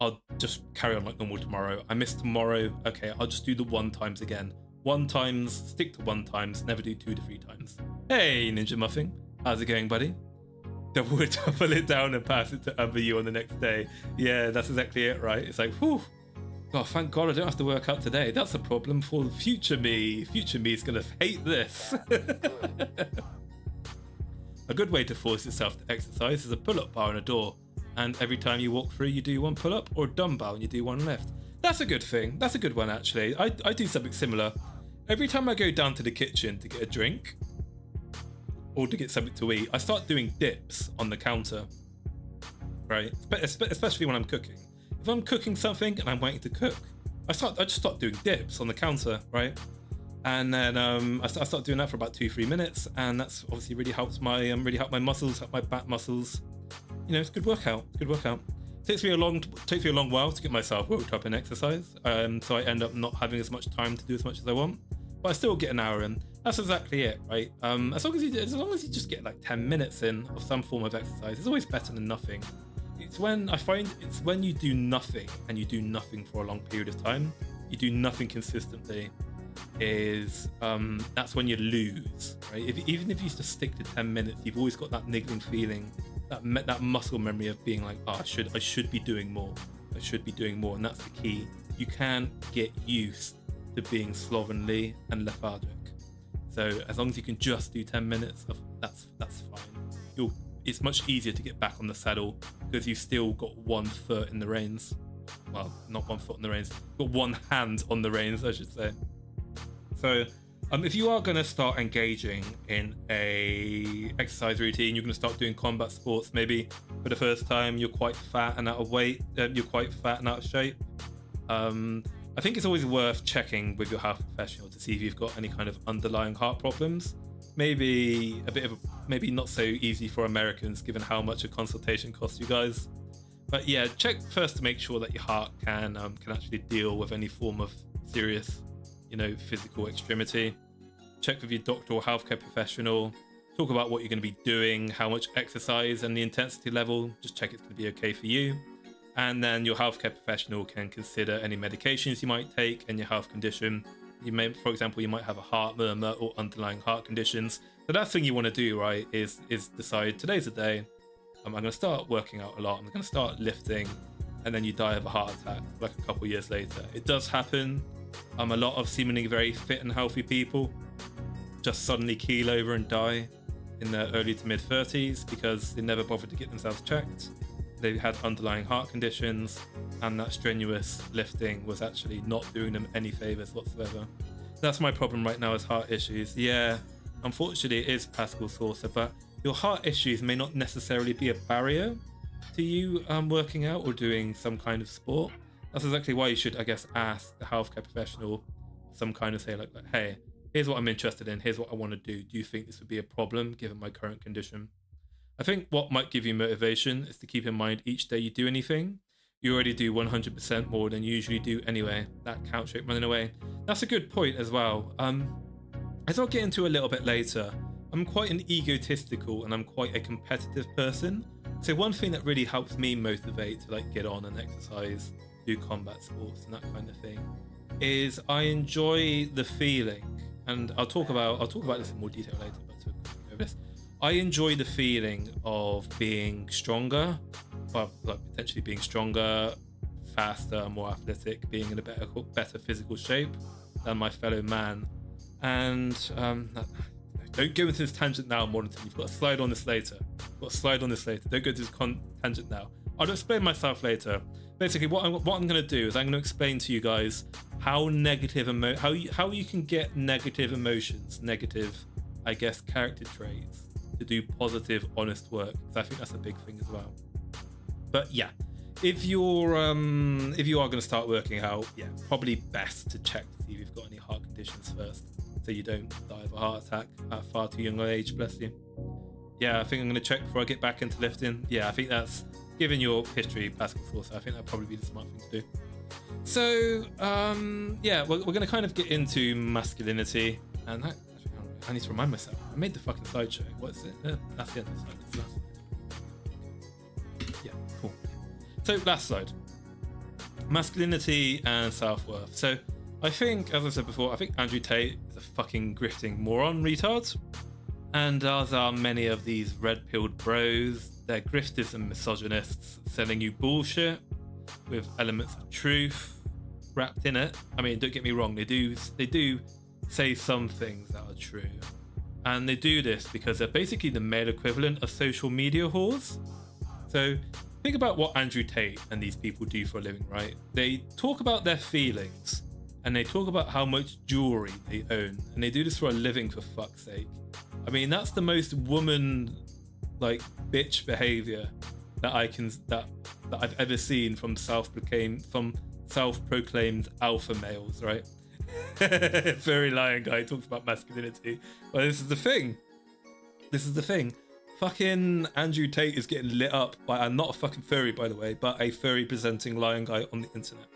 [SPEAKER 1] I'll just carry on like normal tomorrow. I missed tomorrow, okay, I'll just do the 1 times again. 1 times, stick to 1 times, never do 2 to 3 times. Hey, Ninja Muffin, how's it going, buddy? Double it down and pass it to you on the next day. Yeah, that's exactly it, right? It's like, whew. Oh, thank God I don't have to work out today. That's a problem for future me. Future me is going to hate this. A good way to force yourself to exercise is a pull-up bar and a door. And every time you walk through, you do 1 pull-up, or a dumbbell and you do 1 lift. That's a good thing. That's a good one, actually. I do something similar. Every time I go down to the kitchen to get a drink, or to get something to eat, I start doing dips on the counter, right? Especially when I'm cooking. If I'm cooking something and I'm waiting to cook, I just start doing dips on the counter, right? And then I start doing that for about 2-3 minutes, and that's obviously really helps my muscles, help my back muscles. It's a good workout. It's a good workout. Takes me a long while to get myself worked up in exercise, so I end up not having as much time to do as much as I want, but I still get an hour in. That's exactly it, right? As long as you just get like 10 minutes in of some form of exercise, it's always better than nothing. It's when you do nothing and you do nothing for a long period of time, you do nothing consistently, that's when you lose, right? Even if you just stick to 10 minutes, you've always got that niggling feeling, that muscle memory of being like, oh, I should be doing more. I should be doing more, and that's the key. You can't get used to being slovenly and lethargic. So as long as you can just do 10 minutes, that's fine. It's much easier to get back on the saddle because you've still got 1 foot in the reins. Well, not 1 foot in the reins, but 1 hand on the reins, I should say. So if you are going to start engaging in a exercise routine, you're going to start doing combat sports, maybe for the first time, you're quite fat and out of weight, you're quite fat and out of shape. I think it's always worth checking with your health professional to see if you've got any kind of underlying heart problems. Maybe maybe not so easy for Americans given how much a consultation costs you guys. But yeah, check first to make sure that your heart can actually deal with any form of serious, physical extremity. Check with your doctor or healthcare professional. Talk about what you're going to be doing, how much exercise and the intensity level. Just check it's going to be okay for you. And then your healthcare professional can consider any medications you might take and your health condition. For example, you might have a heart murmur or underlying heart conditions. The last thing you want to do, right, is decide today's the day. I'm going to start working out a lot. I'm going to start lifting, and then you die of a heart attack like a couple years later. It does happen. A lot of seemingly very fit and healthy people just suddenly keel over and die in their early to mid 30s because they never bothered to get themselves checked. They had underlying heart conditions, and that strenuous lifting was actually not doing them any favors whatsoever. That's my problem right now, is heart issues. Yeah, unfortunately it is Pascal Saucer, but your heart issues may not necessarily be a barrier to you working out or doing some kind of sport. That's exactly why you should, I guess, ask the healthcare professional some kind of say like, hey, here's what I'm interested in, here's what I want to do. Do you think this would be a problem given my current condition? I think what might give you motivation is to keep in mind each day you do anything, you already do 100% more than you usually do anyway. That couch shape running away. That's a good point as well. As I'll get into a little bit later, I'm quite an egotistical and I'm quite a competitive person. So one thing that really helps me motivate to like get on and exercise, do combat sports and that kind of thing, is I enjoy the feeling. And I'll talk about this in more detail later, but to go over this, I enjoy the feeling of being stronger, or like potentially being stronger, faster, more athletic, being in a better physical shape than my fellow man. And don't go into this tangent now, Maulington. You've got a slide on this later. Don't go into this tangent now. I'll explain myself later. Basically, what I'm going to do is I'm going to explain to you guys how how you can get negative emotions, negative, I guess, character traits to do positive, honest work. Because I think that's a big thing as well. But yeah, if you are going to start working out, yeah, probably best to check to see if you've got any heart conditions first, so you don't die of a heart attack at far too young an age. Bless you. Yeah, I think I'm going to check before I get back into lifting. Yeah, I think that's, given your history, basketball, so I think that'd probably be the smart thing to do. So, yeah, we're going to kind of get into masculinity, and that, I need to remind myself. I made the fucking slideshow. What is it? That's the end of the slide. It's the last slide. Yeah, cool. So, last slide. Masculinity and self-worth. So, I think, as I said before, I think Andrew Tate is a fucking grifting moron retard. And as are many of these red-pilled bros. They're grifters and misogynists selling you bullshit with elements of truth wrapped in it. I mean, don't get me wrong, they do say some things that are true. And they do this because they're basically the male equivalent of social media whores. So think about what Andrew Tate and these people do for a living, right? They talk about their feelings and they talk about how much jewelry they own. And they do this for a living, for fuck's sake. I mean, that's the most woman like bitch behavior that I've ever seen from self-proclaimed alpha males, right? Furry lion guy talks about masculinity. Well, this is the thing. Fucking Andrew Tate is getting lit up by, I'm not a fucking furry, by the way, but a furry presenting lion guy on the internet.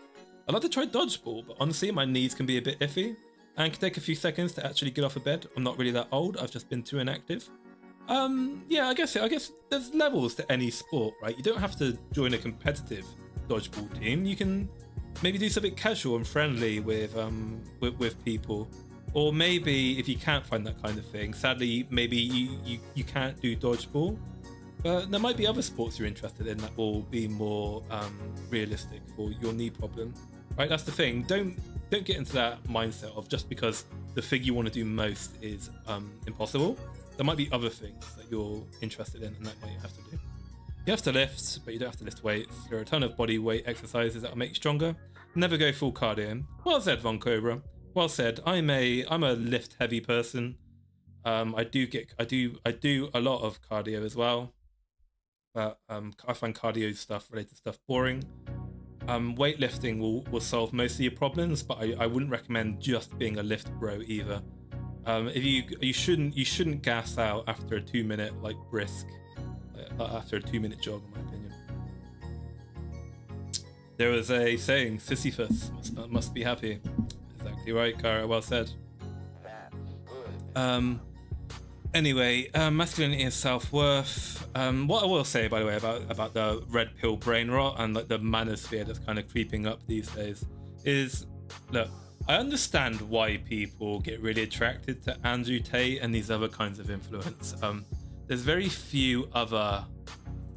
[SPEAKER 1] I'd like to try dodgeball, but honestly, my knees can be a bit iffy and can take a few seconds to actually get off of bed. I'm not really that old. I've just been too inactive. Yeah, I guess there's levels to any sport, right? You don't have to join a competitive dodgeball team. You can maybe do something casual and friendly with people, or maybe if you can't find that kind of thing, sadly, maybe you can't do dodgeball. But there might be other sports you're interested in that will be more realistic for your knee problem, right? That's the thing. Don't get into that mindset of just because the thing you want to do most is impossible. There might be other things that you're interested in and that might have to do. You have to lift, but you don't have to lift weights. There are a ton of body weight exercises that will make you stronger. Never go full cardio. Well said, Von Cobra. Well said. I'm a lift heavy person. I do a lot of cardio as well. But I find cardio stuff, related stuff, boring. Weightlifting will solve most of your problems, but I wouldn't recommend just being a lift bro either. If you shouldn't gas out after a 2-minute like brisk, after a 2-minute jog, in my opinion. There was a saying, Sisyphus must be happy. Exactly right, Kara. Well said. Anyway, masculinity and self-worth. What I will say, by the way, about the red pill brain rot and like the manosphere that's kind of creeping up these days is, look, I understand why people get really attracted to Andrew Tate and these other kinds of influence. There's very few other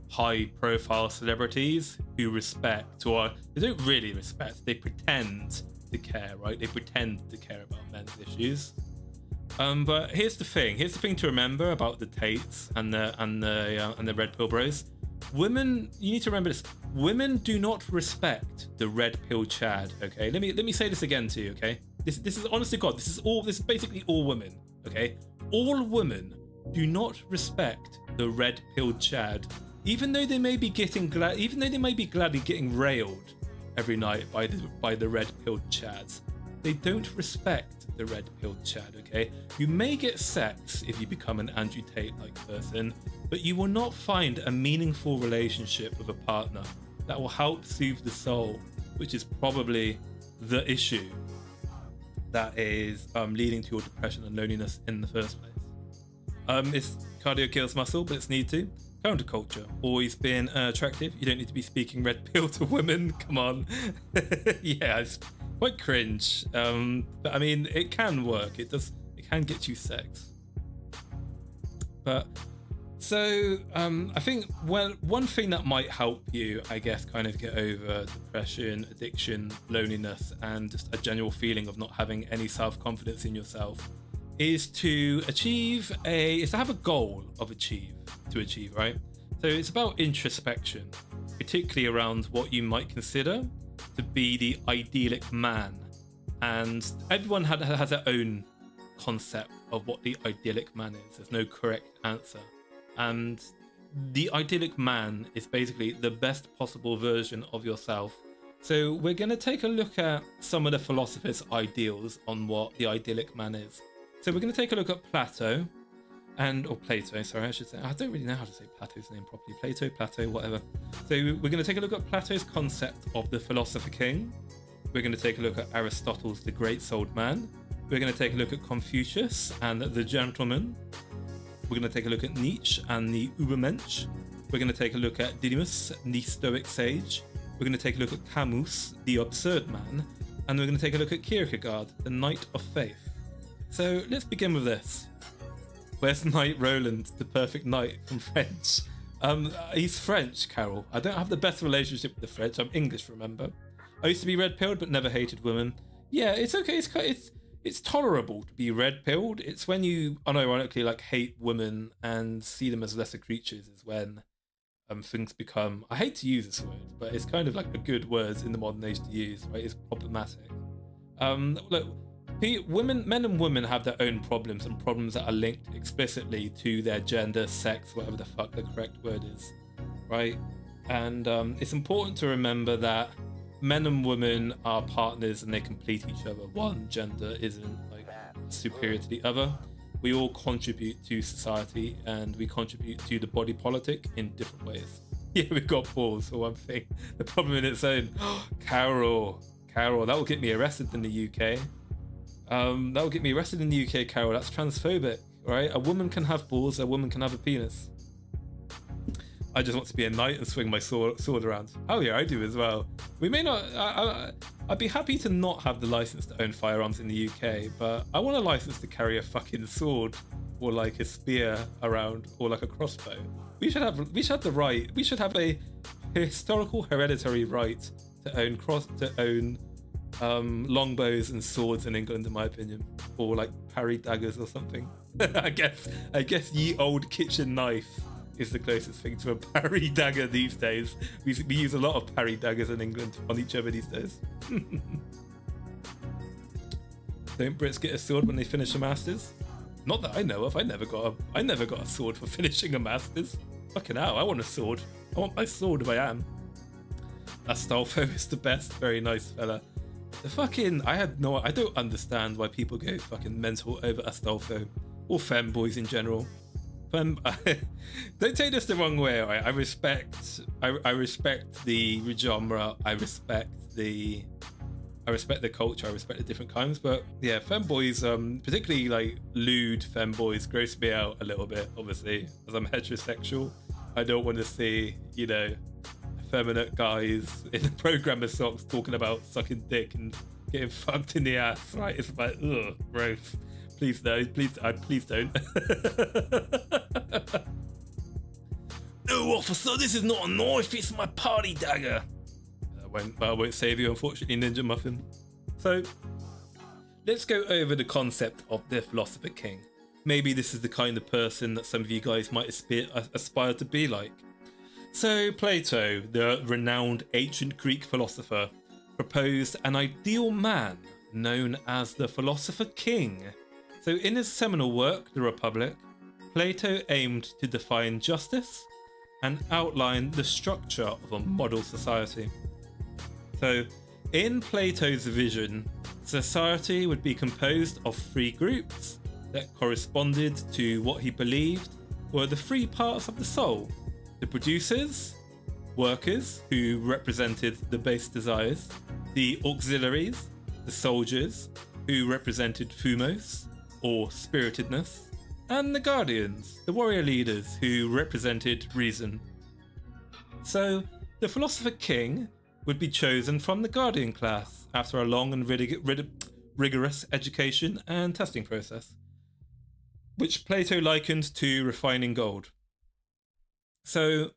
[SPEAKER 1] high-profile celebrities who respect, or they don't really respect. They pretend to care, right? They pretend to care about men's issues. But here's the thing to remember about the Tates and the red pill bros. Women, you need to remember this. Women do not respect the red pill Chad. Okay, let me say this again to you. Okay, this is honestly God. This is basically all women. Okay, all women do not respect the red pill Chad, even though they may be gladly getting railed every night by the red pill Chads. They don't respect the red pill Chad, okay? You may get sex if you become an Andrew Tate-like person, but you will not find a meaningful relationship with a partner that will help soothe the soul, which is probably the issue that is leading to your depression and loneliness in the first place. It's cardio kills muscle, but it's need to. Counterculture. Always been attractive. You don't need to be speaking red pill to women. Come on. Yeah, it's quite cringe. But I mean, it can work. It can get you sex. But so I think one thing that might help you, I guess, kind of get over depression, addiction, loneliness, and just a general feeling of not having any self-confidence in yourself is to have a goal to achieve, right? So it's about introspection, particularly around what you might consider to be the idyllic man. And everyone has their own concept of what the idyllic man is. There's no correct answer. And the idyllic man is basically the best possible version of yourself. So we're going to take a look at some of the philosophers' ideals on what the idyllic man is. So we're going to take a look at Plato, sorry, I should say. I don't really know how to say Plato's name properly. Plato, whatever. So we're going to take a look at Plato's concept of the philosopher king. We're going to take a look at Aristotle's The Great Souled Man. We're going to take a look at Confucius and the Gentleman. We're going to take a look at Nietzsche and the Übermensch. We're going to take a look at Didymus, the Stoic sage. We're going to take a look at Camus, the absurd man. And we're going to take a look at Kierkegaard, the knight of faith. So let's begin with this. Where's Knight Roland, the perfect knight from French? He's French, Carol. I don't have the best relationship with the French. I'm English, remember? I used to be red-pilled, but never hated women. Yeah, it's okay. It's tolerable to be red-pilled. It's when you unironically like hate women and see them as lesser creatures is when things become, I hate to use this word, but it's kind of like a good word in the modern age to use, right? It's problematic. Look, men and women have their own problems, and problems that are linked explicitly to their gender, sex, whatever the fuck the correct word is, right? And it's important to remember that men and women are partners and they complete each other. One gender isn't like superior to the other. We all contribute to society and we contribute to the body politic in different ways. Yeah, we've got balls for one thing. The problem in its own. Carol, that will get me arrested in the UK. That will get me arrested in the UK, Carol. That's transphobic, right? A woman can have balls, a woman can have a penis. I just want to be a knight and swing my sword around. Hell yeah, I do as well. We may not... I'd be happy to not have the license to own firearms in the UK, but I want a license to carry a fucking sword or like a spear around or like a crossbow. We should have the right. We should have a historical hereditary right to own longbows and swords in England, in my opinion, or like parry daggers or something. I guess ye old kitchen knife is the closest thing to a parry dagger these days. We use a lot of parry daggers in England on each other these days. Don't Brits get a sword when they finish a Masters? Not that I know of. I never got a sword for finishing a Masters. Fucking hell, I want a sword. I want my sword if I am. Astolfo is the best. Very nice fella. I don't understand why people go fucking mental over Astolfo or femboys in general. Don't take this the wrong way, right? I respect the genre. I respect the culture. I respect the different kinds. But yeah, femboys, particularly like lewd femboys, gross me out a little bit. Obviously, as I'm heterosexual, I don't want to see, effeminate guys in the programmer socks talking about sucking dick and getting fucked in the ass. Right? It's like, ugh, gross. Please no, please don't. No, officer, this is not a knife, it's my party dagger. I won't save you, unfortunately, Ninja Muffin. So, let's go over the concept of the philosopher king. Maybe this is the kind of person that some of you guys might aspire to be like. So, Plato, the renowned ancient Greek philosopher, proposed an ideal man known as the philosopher king. So in his seminal work, The Republic, Plato aimed to define justice and outline the structure of a model society. So in Plato's vision, society would be composed of three groups that corresponded to what he believed were the three parts of the soul: the producers, workers who represented the base desires, the auxiliaries, the soldiers who represented thumos, or spiritedness, and the Guardians, the warrior leaders who represented reason. So the Philosopher King would be chosen from the Guardian class after a long and rigorous education and testing process, which Plato likened to refining gold. So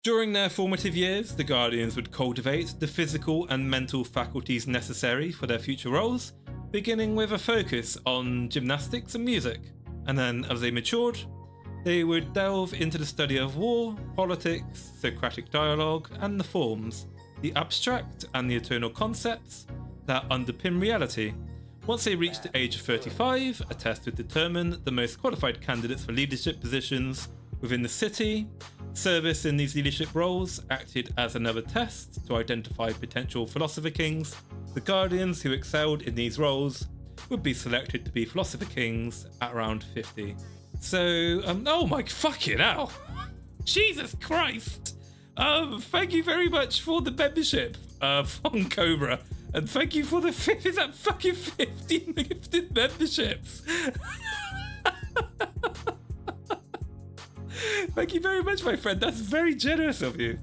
[SPEAKER 1] during their formative years, the Guardians would cultivate the physical and mental faculties necessary for their future roles, beginning with a focus on gymnastics and music. And then as they matured, they would delve into the study of war, politics, Socratic dialogue, and the forms, the abstract and the eternal concepts that underpin reality. Once they reached the age of 35, a test would determine the most qualified candidates for leadership positions within the city. Service in these leadership roles acted as another test to identify potential Philosopher Kings. The Guardians who excelled in these roles would be selected to be Philosopher Kings at around 50. So, oh my fucking hell. Jesus Christ. Thank you very much for the membership, Von Cobra. And thank you for the is that fucking 15 gifted memberships. Thank you very much, my friend. That's very generous of you.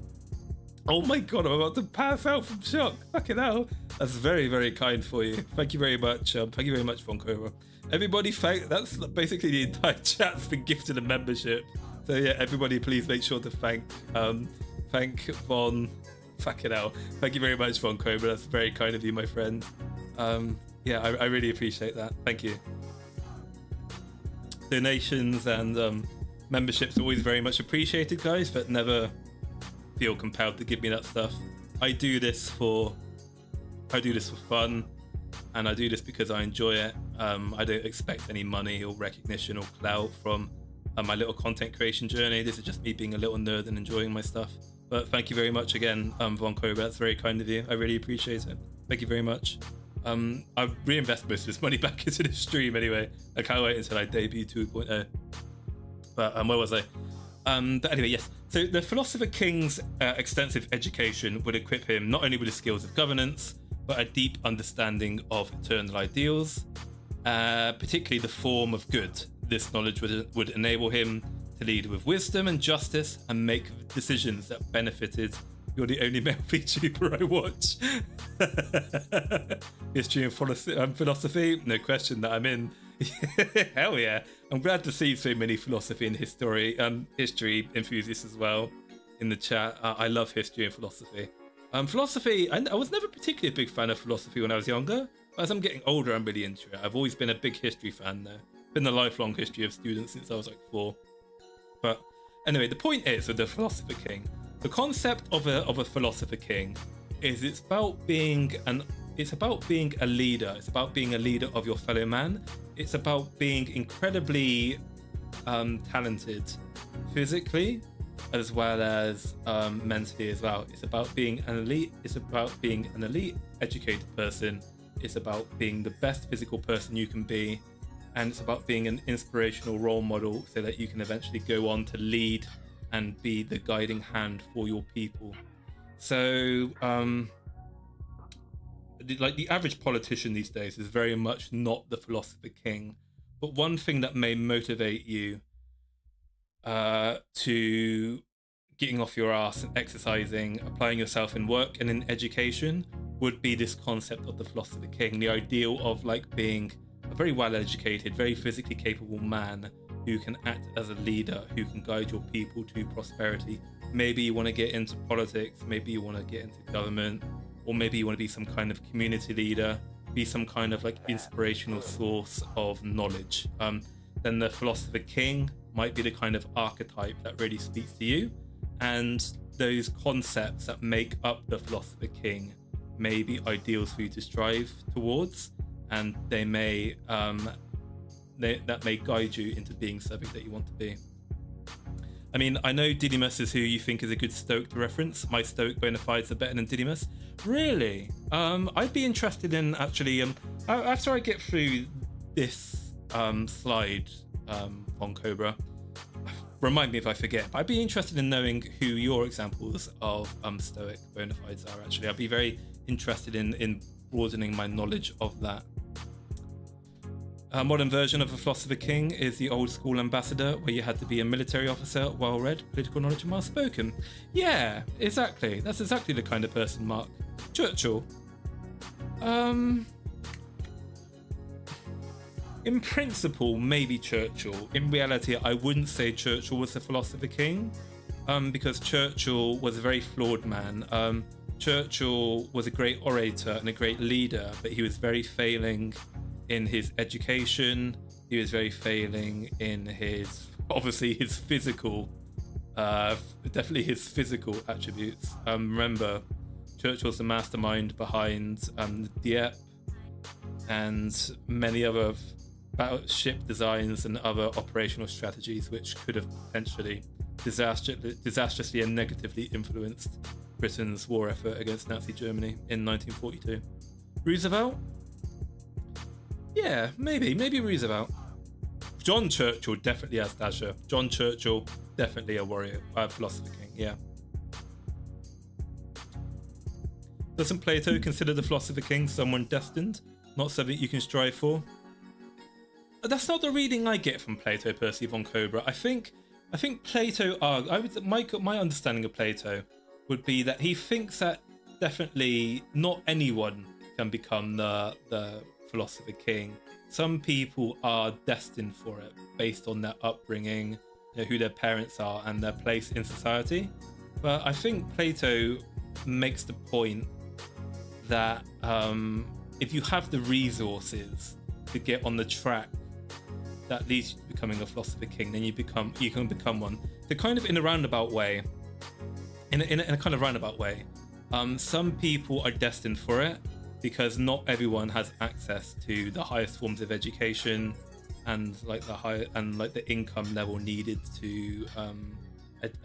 [SPEAKER 1] Oh my god, I'm about to pass out from shock. Fucking hell. That's very, very kind for you. Thank you very much. Thank you very much, Von Cobra. Everybody, that's basically the entire chat's been gifted a membership. So yeah, everybody, please make sure to thank Von. Fucking hell. Thank you very much, Von Cobra. That's very kind of you, my friend. Yeah, I really appreciate that. Thank you. Donations and memberships are always very much appreciated, guys, but never feel compelled to give me that stuff. I do this for fun, and I do this because I enjoy it. I don't expect any money or recognition or clout from my little content creation journey. This is just me being a little nerd and enjoying my stuff. But thank you very much again, Von Cobra. That's very kind of you. I really appreciate it. Thank you very much. I reinvest most of this money back into the stream anyway. I can't wait until I debut 2.0. But where was I? But anyway, yes. So the Philosopher King's extensive education would equip him not only with the skills of governance, but a deep understanding of eternal ideals, particularly the form of good. This knowledge would enable him to lead with wisdom and justice and make decisions that benefited. You're the only male VTuber I watch. History and philosophy, no question that I'm in. Hell yeah. I'm glad to see so many philosophy and history enthusiasts as well in the chat. I love history and philosophy. Philosophy, I was never particularly a big fan of philosophy when I was younger. As I'm getting older, I'm really into it. I've always been a big history fan though. Been the lifelong history of students since I was like 4. But anyway, the point is with the Philosopher King, the concept of a Philosopher King is it's about being a leader. It's about being a leader of your fellow man. It's about being incredibly talented physically as well as mentally as well. It's about being an elite. It's about being an elite educated person. It's about being the best physical person you can be. And it's about being an inspirational role model so that you can eventually go on to lead and be the guiding hand for your people. So, like the average politician these days is very much not the Philosopher King. But one thing that may motivate you to getting off your ass and exercising, applying yourself in work and in education would be this concept of the Philosopher King, the ideal of like being a very well-educated, very physically capable man who can act as a leader, who can guide your people to prosperity. Maybe you want to get into politics, maybe you want to get into government, or maybe you want to be some kind of community leader, be some kind of like inspirational source of knowledge. Then the Philosopher King might be the kind of archetype that really speaks to you, and those concepts that make up the Philosopher King may be ideals for you to strive towards, and they may that may guide you into being something that you want to be. I mean, I know Didymus is who you think is a good Stoic to reference. My Stoic bona fides are better than Didymus. Really? I'd be interested in actually, after I get through this slide on Cobra, remind me if I forget, but I'd be interested in knowing who your examples of Stoic bona fides are actually. I'd be very interested in broadening my knowledge of that. A modern version of a philosopher king is the old school ambassador, where you had to be a military officer, well-read, political knowledge, and well-spoken. Yeah, exactly. That's exactly the kind of person, Mark. Churchill. In principle, maybe Churchill. In reality, I wouldn't say Churchill was the philosopher king, because Churchill was a very flawed man. Churchill was a great orator and a great leader, but he was very failing in his education. He was very failing in his, obviously, his physical, definitely his physical attributes. Remember, Churchill's the mastermind behind the Dieppe and many other battleship designs and other operational strategies which could have potentially disastrously and negatively influenced Britain's war effort against Nazi Germany in 1942. Roosevelt? Yeah, maybe Roosevelt. John Churchill definitely has Dasher. John Churchill, definitely a warrior, philosopher king, yeah. Doesn't Plato consider the philosopher king someone destined, not something you can strive for? That's not the reading I get from Plato, Percy von Cobra. I think Plato, my understanding of Plato would be that he thinks that definitely not anyone can become the philosopher king. Some people are destined for it based on their upbringing, who their parents are and their place in society. But I think Plato makes the point that if you have the resources to get on the track that leads you to becoming a philosopher king, then you can become one. So kind of in a roundabout way, in a kind of roundabout way, some people are destined for it because not everyone has access to the highest forms of education and the income level needed to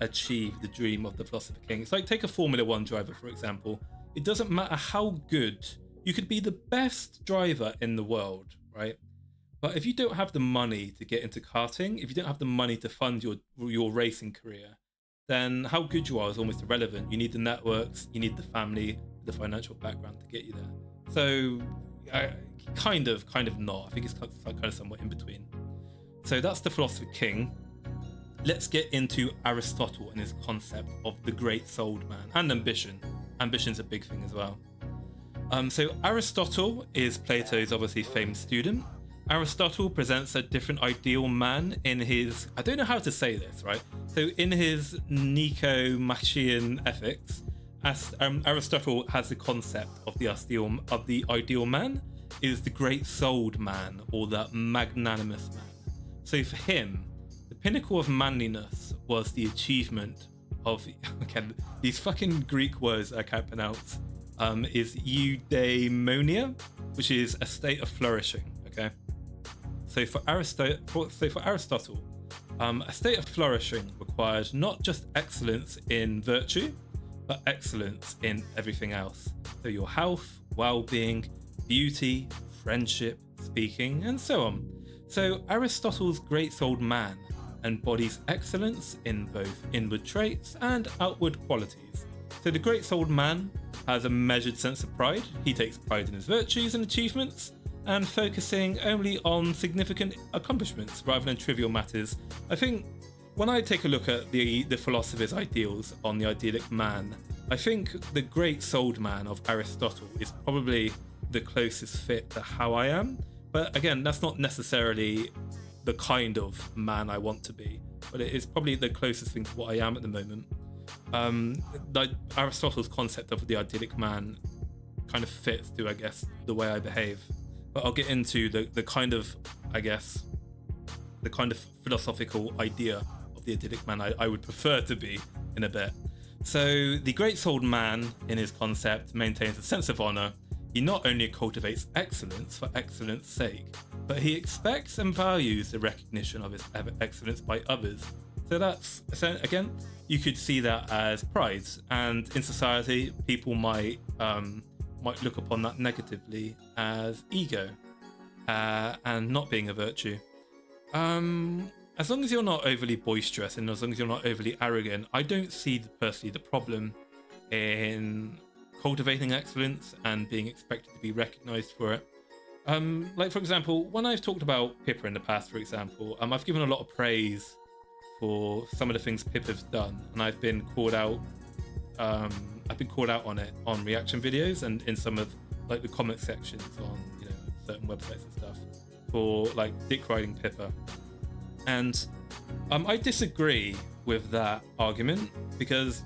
[SPEAKER 1] achieve the dream of the philosopher king. It's like, take a Formula One driver, for example. It doesn't matter how good, you could be the best driver in the world, right? But if you don't have the money to get into karting, if you don't have the money to fund your racing career, then how good you are is almost irrelevant. You need the networks, you need the family, the financial background to get you there. So, kind of not. I think it's kind of somewhat in between. So that's the philosopher king. Let's get into Aristotle and his concept of the great-souled man and ambition. Ambition's a big thing as well. So Aristotle is Plato's obviously famous student. Aristotle presents a different ideal man in his, I don't know how to say this, right? So in his Nicomachean Ethics, Aristotle has the concept of the ideal man is the great-souled man or the magnanimous man. So for him, the pinnacle of manliness was the achievement of, again, these fucking Greek words I can't pronounce, is eudaimonia, which is a state of flourishing, okay? So for Aristotle, a state of flourishing requires not just excellence in virtue, but excellence in everything else. So your health, well-being, beauty, friendship, speaking, and so on. So Aristotle's great-souled man embodies excellence in both inward traits and outward qualities. So the great-souled man has a measured sense of pride. He takes pride in his virtues and achievements, and focusing only on significant accomplishments rather than trivial matters. I think when I take a look at the philosopher's ideals on the idyllic man, I think the great-souled man of Aristotle is probably the closest fit to how I am. But again, that's not necessarily the kind of man I want to be, but it is probably the closest thing to what I am at the moment. Like Aristotle's concept of the idyllic man kind of fits to, I guess, the way I behave. But I'll get into the kind of, I guess, the kind of philosophical idea of the idyllic man I would prefer to be in a bit. So the great-souled man, in his concept, maintains a sense of honor. He not only cultivates excellence for excellence sake, but he expects and values the recognition of his excellence by others. So that's, again, you could see that as pride, and in society, people might look upon that negatively as ego and not being a virtue. As long as you're not overly boisterous and as long as you're not overly arrogant, I don't see personally the problem in cultivating excellence and being expected to be recognized for it. Like, for example, when I've talked about Pippa in the past, for example, I've given a lot of praise for some of the things Pippa's done, and I've been called out. I've been called out on it on reaction videos and in some of like the comment sections on, you know, certain websites and stuff for like dick riding Pippa, and I disagree with that argument, because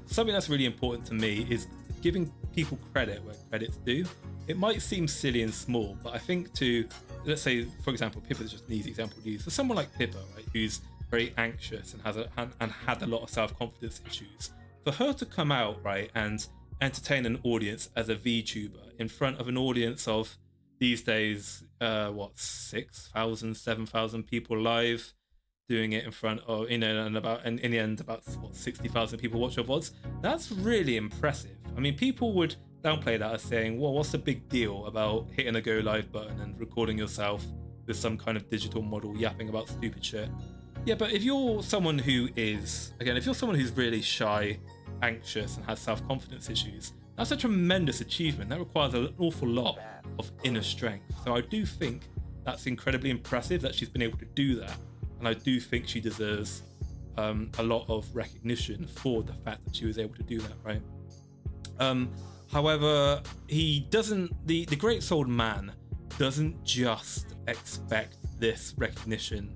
[SPEAKER 1] something that's really important to me is giving people credit where credit's due. It might seem silly and small, but I think to, let's say, for example, Pippa is just an easy example to use. For someone like Pippa, right, who's very anxious and had a lot of self-confidence issues, for her to come out, right, and entertain an audience as a VTuber in front of an audience of these days, 6,000, 7,000 people live, doing it in front of, you know, and in the end about 60,000 people watch her VODs. That's really impressive. I mean, people would downplay that as saying, well, what's the big deal about hitting a go live button and recording yourself with some kind of digital model yapping about stupid shit? Yeah, but if you're someone who is, again, if you're someone who's really shy, anxious, and has self-confidence issues, that's a tremendous achievement. That requires an awful lot of inner strength. So I do think that's incredibly impressive that she's been able to do that. And I do think she deserves a lot of recognition for the fact that she was able to do that, right? However, he doesn't, the great souled man doesn't just expect this recognition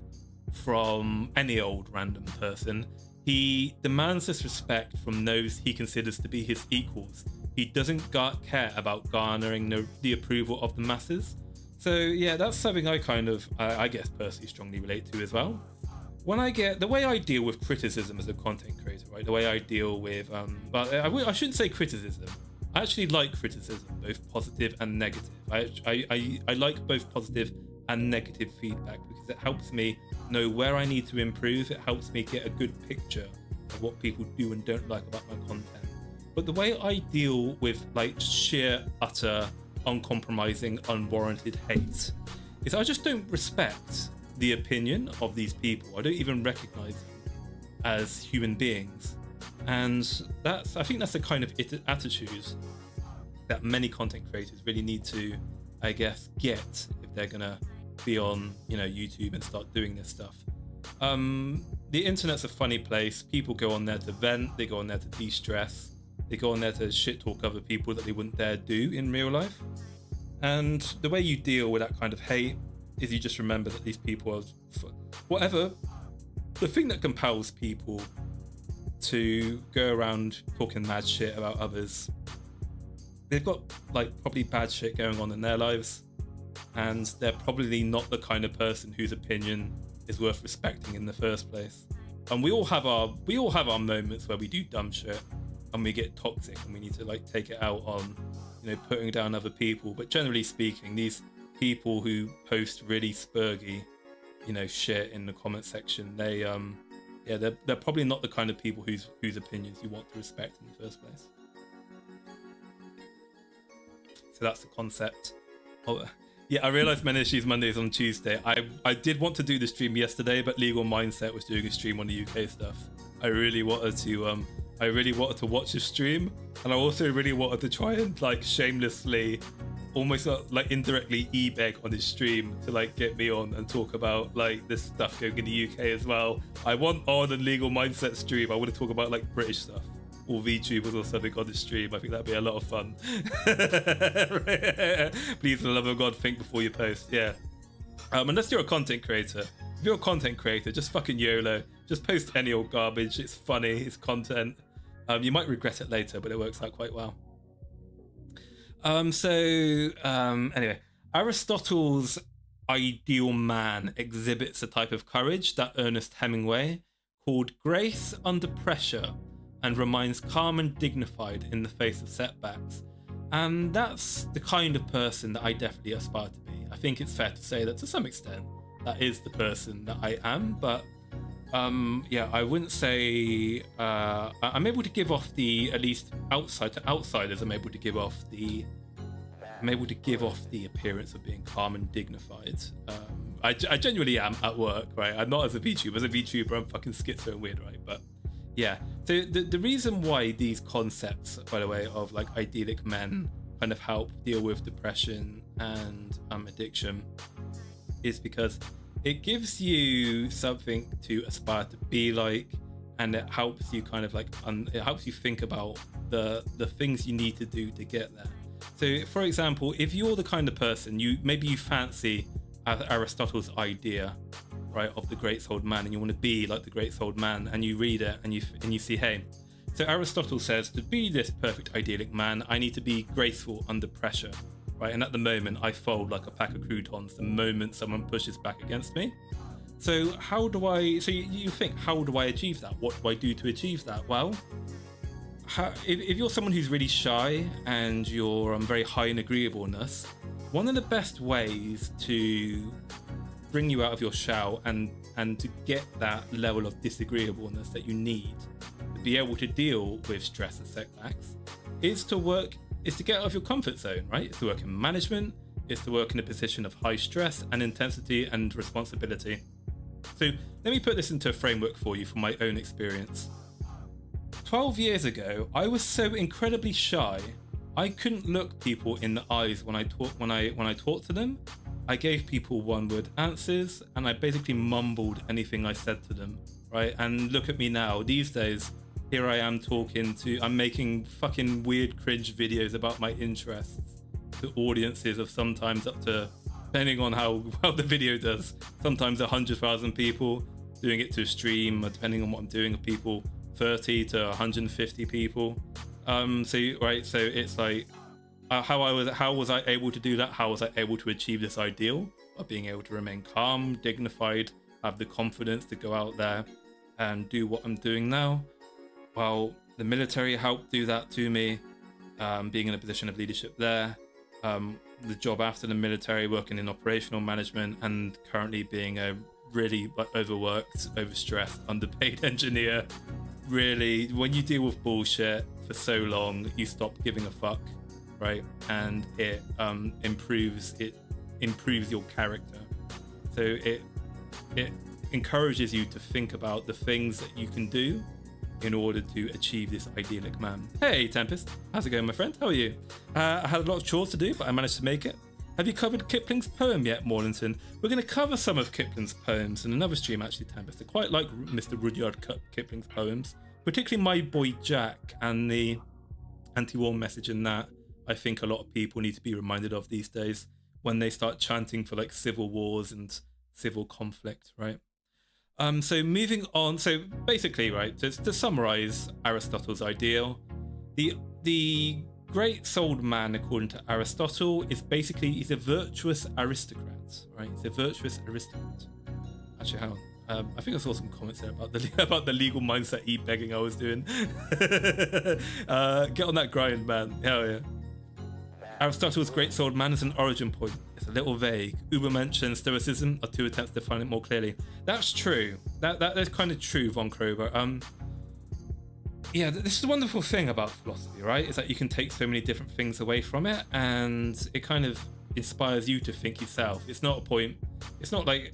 [SPEAKER 1] from any old random person. He demands this respect from those he considers to be his equals. He doesn't care about garnering the approval of the masses. So yeah, that's something I kind of, I guess personally strongly relate to as well. When I get, the way I deal with criticism as a content creator, right? The way I deal with, but I shouldn't say criticism. I actually like criticism, both positive and negative. I like both positive and negative feedback because it helps me know where I need to improve. It helps me get a good picture of what people do and don't like about my content. But the way I deal with like sheer, utter, uncompromising, unwarranted hate is I just don't respect the opinion of these people. I don't even recognize them as human beings. And I think that's the kind of attitude that many content creators really need to, I guess, get if they're gonna be on, you know, YouTube and start doing this stuff. The internet's a funny place. People go on there to vent, they go on there to de-stress, they go on there to shit talk other people that they wouldn't dare do in real life. And the way you deal with that kind of hate is you just remember that these people are whatever. The thing that compels people to go around talking mad shit about others, they've got like probably bad shit going on in their lives, and they're probably not the kind of person whose opinion is worth respecting in the first place. And we all have our moments where we do dumb shit and we get toxic and we need to like take it out on, you know, putting down other people. But generally speaking, these people who post really spurgy, you know, shit in the comment section, they're probably not the kind of people whose opinions you want to respect in the first place. So that's the concept. Oh, yeah, I realized Menish's Mondays on Tuesday. I did want to do the stream yesterday, but Legal Mindset was doing a stream on the UK stuff. I really wanted to watch the stream, and I also really wanted to try and like shamelessly, almost like indirectly e-beg on his stream to like get me on and talk about like this stuff going in the UK as well. I want on a Legal Mindset stream. I want to talk about like British stuff or VTubers or something on the stream. I think that'd be a lot of fun. Please, for the love of God, think before you post. Yeah. Unless you're a content creator. If you're a content creator, just fucking YOLO. Just post any old garbage. It's funny. It's content. You might regret it later, but it works out quite well. Anyway, Aristotle's ideal man exhibits a type of courage that Ernest Hemingway called grace under pressure and remains calm and dignified in the face of setbacks. And that's the kind of person that I definitely aspire to be. I think it's fair to say that to some extent that is the person that I am, but yeah, I wouldn't say I'm able to give off the, at least outside to outsiders, I'm able to give off the appearance of being calm and dignified. I genuinely am at work, right? I'm not as a VTuber. As a VTuber, I'm fucking schizo and weird, right? But yeah, so the reason why these concepts, by the way, of like idyllic men kind of help deal with depression and addiction is because it gives you something to aspire to be like, and it helps you kind of like it helps you think about the things you need to do to get there. So for example, if you're the kind of person, maybe you fancy Aristotle's idea, right, of the great souled man, and you want to be like the great souled man, and you read it and you see, hey, so Aristotle says to be this perfect idyllic man, I need to be graceful under pressure, right? And at the moment I fold like a pack of croutons the moment someone pushes back against me. So you think, how do I achieve that? What do I do to achieve that? Well, if you're someone who's really shy and you're very high in agreeableness, one of the best ways to bring you out of your shell and to get that level of disagreeableness that you need to be able to deal with stress and setbacks is to get out of your comfort zone, right? It's to work in management, it's to work in a position of high stress and intensity and responsibility. So let me put this into a framework for you from my own experience. 12 years ago, I was so incredibly shy, I couldn't look people in the eyes when I talked to them. I gave people one-word answers, and I basically mumbled anything I said to them, right? And look at me now. These days, here I am I'm making fucking weird cringe videos about my interests to audiences of sometimes up to, depending on how well the video does, sometimes 100,000 people, doing it to a stream, or depending on what I'm doing, of people 30 to 150 people. So it's like, how was I able to do that? How was I able to achieve this ideal of being able to remain calm, dignified, have the confidence to go out there and do what I'm doing now? Well, the military helped do that to me, being in a position of leadership there. The job after the military, working in operational management, and currently being a really overworked, overstressed, underpaid engineer. Really, when you deal with bullshit for so long, you stop giving a fuck, right? And it improves your character. So it encourages you to think about the things that you can do in order to achieve this idyllic man. Hey Tempest, how's it going, my friend? How are you? I had a lot of chores to do, but I managed to make it. Have you covered Kipling's poem yet, Maulington? We're going to cover some of Kipling's poems in another stream, actually, Tempest. I quite like Mr. Rudyard Kipling's poems, particularly My Boy Jack and the anti-war message in that. I think a lot of people need to be reminded of these days when they start chanting for like civil wars and civil conflict, right? So moving on, so basically, right, to summarize Aristotle's ideal, the great souled man, according to Aristotle, is basically, he's a virtuous aristocrat, right? He's a virtuous aristocrat. Actually, hang on. I think I saw some comments there about the legal mindset e-begging I was doing. Get on that grind, man. Hell yeah. Aristotle's great souled man is an origin point. It's a little vague. Ubermensch and Stoicism are two attempts to define it more clearly. That's true. That is kind of true, Von Krober. Yeah, this is the wonderful thing about philosophy, right? Is that you can take so many different things away from it, and it kind of inspires you to think yourself. It's not a point. It's not like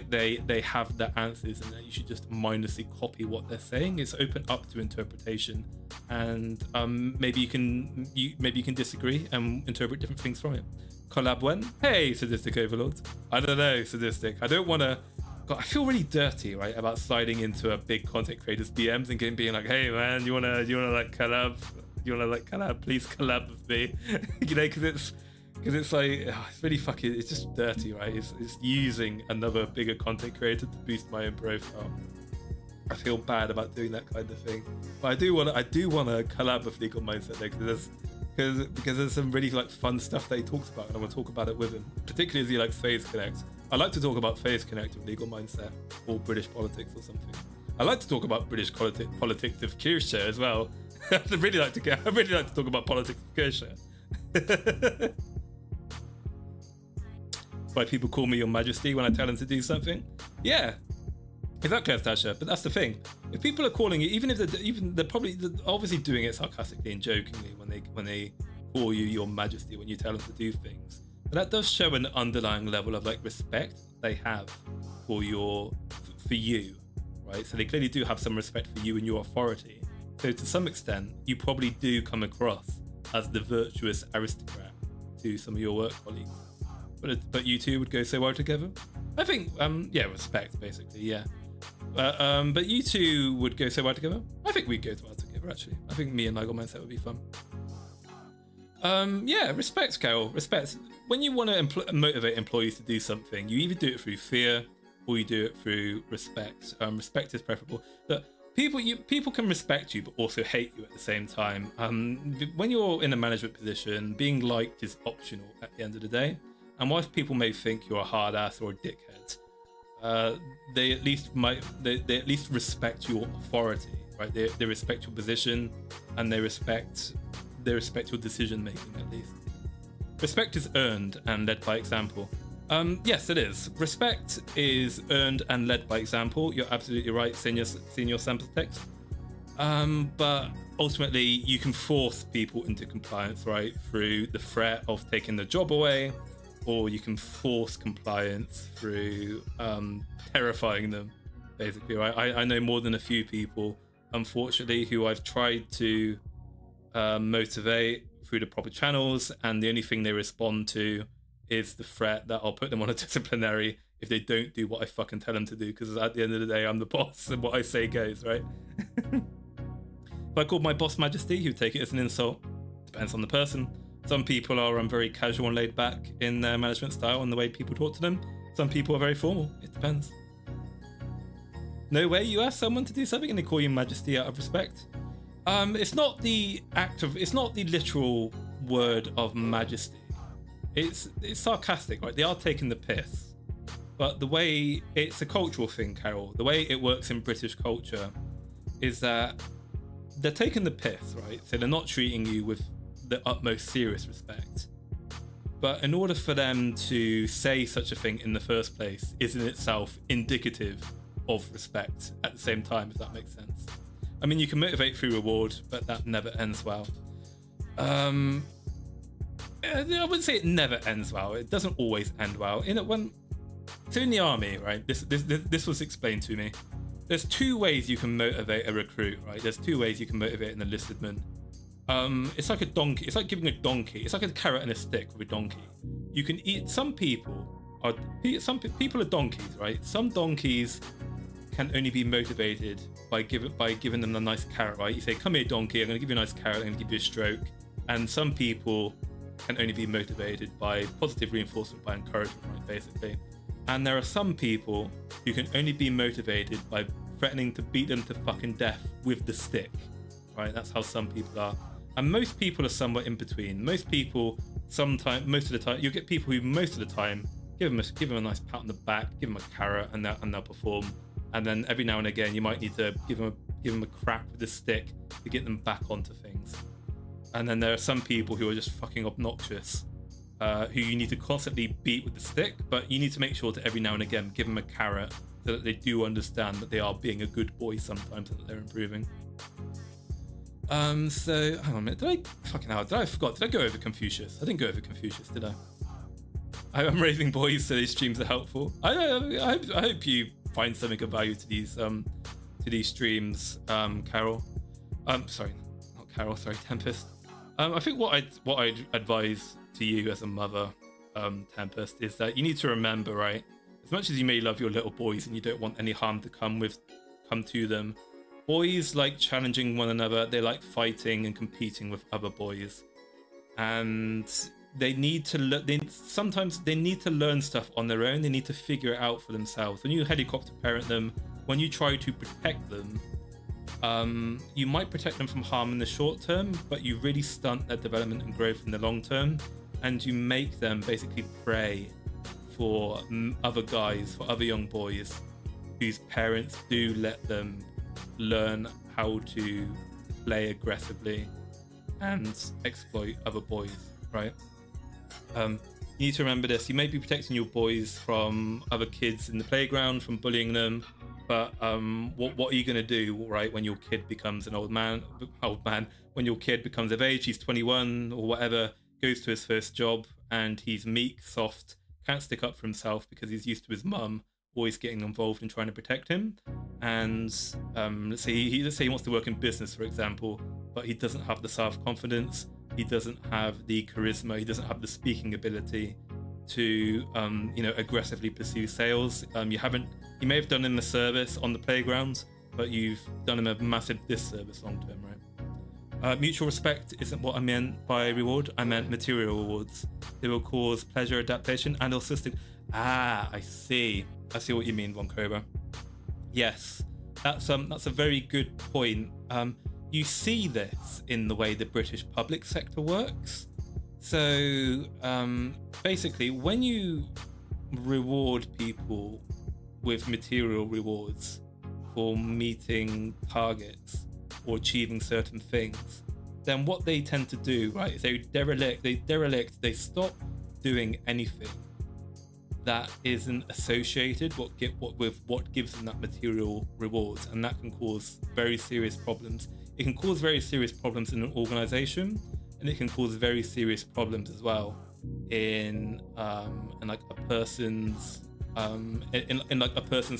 [SPEAKER 1] they have the answers and that you should just mindlessly copy what they're saying. It's open up to interpretation, and maybe you can disagree and interpret different things from it. Collab when? Hey, Sadistic Overlords. I don't know, Sadistic. I don't want to. God, I feel really dirty, right, about sliding into a big content creator's DMs and being like, hey man, you wanna like collab? You wanna like collab? Please collab with me. You know, because it's like, it's really fucking, it's just dirty, right? It's using another bigger content creator to boost my own profile. I feel bad about doing that kind of thing, but I do want to collab with Legal Mindset there, because there's some really like fun stuff that he talks about, and I want to talk about it with him, particularly as he likes Phase Connect. I like to talk about Phase Connect with Legal Mindset or British politics or something. I like to talk about British politics with Kirsche as well. I really like to talk about politics with Kirsche. Why people call me Your Majesty when I tell them to do something? Yeah, exactly, Tasha. But that's the thing. If people are calling you, even if they're obviously doing it sarcastically and jokingly when they call you Your Majesty when you tell them to do things. But that does show an underlying level of like respect they have for you, right? So they clearly do have some respect for you and your authority. So to some extent, you probably do come across as the virtuous aristocrat to some of your work colleagues. But you two would go so well together? I think, yeah, respect, basically, yeah. But you two would go so well together? I think we'd go well together, actually. I think me and Legal Mindset would be fun. Yeah, respect, Carol, respect. When you want to motivate employees to do something, you either do it through fear or you do it through respect. Respect is preferable. But people can respect you but also hate you at the same time. When you're in a management position, being liked is optional at the end of the day. And whilst people may think you're a hard ass or a dickhead, they at least respect your authority, right? They respect your position, and they respect your decision making at least. Respect is earned and led by example. Yes, it is. Respect is earned and led by example. You're absolutely right, senior sample text. But ultimately, you can force people into compliance, right, through the threat of taking the job away, or you can force compliance through terrifying them, basically, right? I know more than a few people, unfortunately, who I've tried to motivate through the proper channels, and the only thing they respond to is the threat that I'll put them on a disciplinary if they don't do what I fucking tell them to do, because at the end of the day, I'm the boss and what I say goes, right? If I called my boss Majesty, he would take it as an insult. Depends on the person. Some people are very casual and laid back in their management style and the way people talk to them. Some people are very formal. It depends. No way you ask someone to do something and they call you Majesty out of respect. It's not the literal word of majesty. It's sarcastic, right? They are taking the piss. But the way it's a cultural thing, Carol. The way it works in British culture is that they're taking the piss, right? So they're not treating you with the utmost serious respect. But in order for them to say such a thing in the first place is in itself indicative of respect at the same time, if that makes sense. I mean, you can motivate through reward, but that never ends well. I wouldn't say it never ends well. It doesn't always end well. In the army, right? This was explained to me. There's two ways you can motivate a recruit, right? There's two ways you can motivate an enlisted man. It's like a donkey. It's like giving a donkey. It's like a carrot and a stick with a donkey. You can eat. Some people are donkeys, right? Some donkeys can only be motivated by giving them a nice carrot, right? You say, "Come here, donkey. I'm going to give you a nice carrot. I'm going to give you a stroke." And some people can only be motivated by positive reinforcement, by encouragement, right? Basically. And there are some people who can only be motivated by threatening to beat them to fucking death with the stick, right? That's how some people are. And most people are somewhat in between. Most of the time, you get people who most of the time give them a nice pat on the back, give them a carrot, and they'll perform. And then every now and again, you might need to give them a crack with the stick to get them back onto things. And then there are some people who are just fucking obnoxious, who you need to constantly beat with the stick, but you need to make sure to every now and again give them a carrot so that they do understand that they are being a good boy sometimes and that they're improving. So hang on a minute. Did I go over Confucius? I didn't go over Confucius, did I? I'm raising boys so these streams are helpful. I hope you find something of value to these streams, Carol. Sorry, not Carol. Sorry, Tempest. I think what I'd advise to you as a mother, Tempest, is that you need to remember, right? As much as you may love your little boys and you don't want any harm to come to them, boys like challenging one another. They like fighting and competing with other boys, and they need to sometimes they need to learn stuff on their own. They need to figure it out for themselves. When you helicopter parent them, when you try to protect them, you might protect them from harm in the short term, but you really stunt their development and growth in the long term, and you make them basically prey for other guys, for other young boys whose parents do let them learn how to play aggressively and exploit other boys, right? You need to remember this. You may be protecting your boys from other kids in the playground, from bullying them, but what are you going to do, right, when your kid becomes an old man, when your kid becomes of age, he's 21 or whatever, goes to his first job, and he's meek, soft, can't stick up for himself because he's used to his mum always getting involved in trying to protect him. And let's say he wants to work in business, for example, but he doesn't have the self-confidence He doesn't have the charisma. He doesn't have the speaking ability to, aggressively pursue sales. You may have done him a service on the playground, but you've done him a massive disservice long term, right? Mutual respect isn't what I meant by reward. I meant material rewards. They will cause pleasure, adaptation, and also I see what you mean, Von Cobra. Yes, that's a very good point. You see this in the way the British public sector works. So basically, when you reward people with material rewards for meeting targets or achieving certain things, then what they tend to do, right, is they stop doing anything that isn't associated with what gives them that material rewards, and that can cause very serious problems. It can cause very serious problems in an organization, and it can cause very serious problems as well in like a person's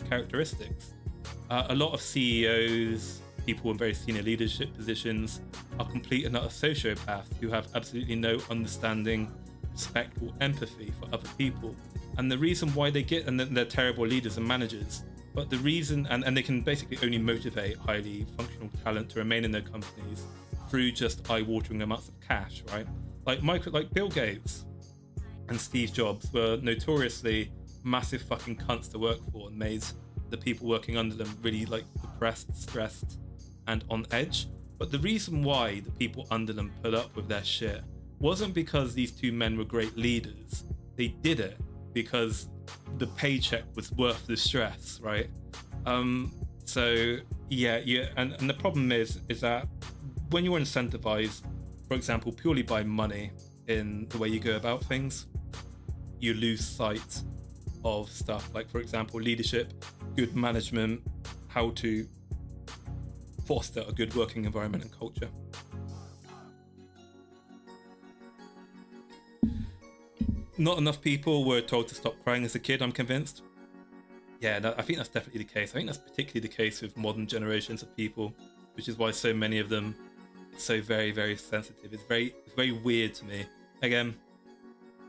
[SPEAKER 1] characteristics. A lot of CEOs, people in very senior leadership positions, are complete and utter sociopaths who have absolutely no understanding, respect, or empathy for other people. And the reason why they're terrible leaders and managers, but the reason, and they can basically only motivate highly functional talent to remain in their companies through just eye-watering amounts of cash, right? Like Bill Gates and Steve Jobs were notoriously massive fucking cunts to work for, and made the people working under them really like depressed, stressed, and on edge. But the reason why the people under them put up with their shit wasn't because these two men were great leaders. They did it because the paycheck was worth the stress, right? So yeah, and the problem is that when you're incentivized, for example, purely by money in the way you go about things, you lose sight of stuff like, for example, leadership, good management, how to foster a good working environment and culture. Not enough people were told to stop crying as a kid, I'm convinced. Yeah, I think that's definitely the case. I think that's particularly the case with modern generations of people, which is why so many of them are so very, very sensitive. It's very weird to me. Again,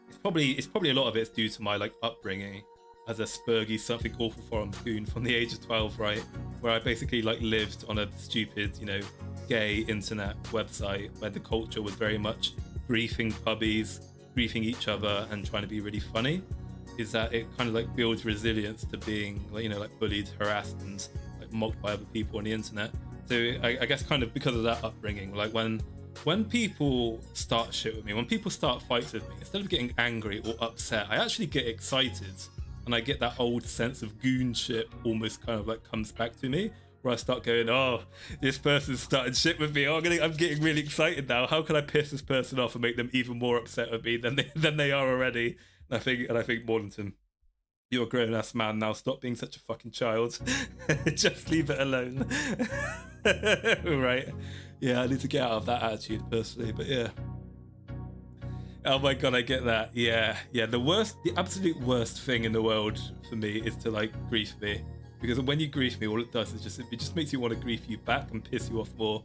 [SPEAKER 1] it's probably a lot of it's due to my like upbringing as a spurgy something awful foreign goon from the age of 12, right? Where I basically like lived on a stupid, gay internet website where the culture was very much griefing puppies, griefing each other, and trying to be really funny. Is that it kind of like builds resilience to being like bullied, harassed, and like mocked by other people on the internet. So I guess kind of because of that upbringing, like when people start shit with me, when people start fights with me, instead of getting angry or upset, I actually get excited, and I get that old sense of goonship almost kind of like comes back to me, where I start going, oh, this person's started shit with me. Oh, I'm getting really excited now. How can I piss this person off and make them even more upset with me than they are already? And I think Maulington, you're a grown ass man now. Stop being such a fucking child. Just leave it alone. Right? Yeah, I need to get out of that attitude personally, but yeah. Oh my god, I get that. Yeah. The absolute worst thing in the world for me is to like grief me. Because when you grief me, all it does is it just makes you want to grief you back and piss you off more.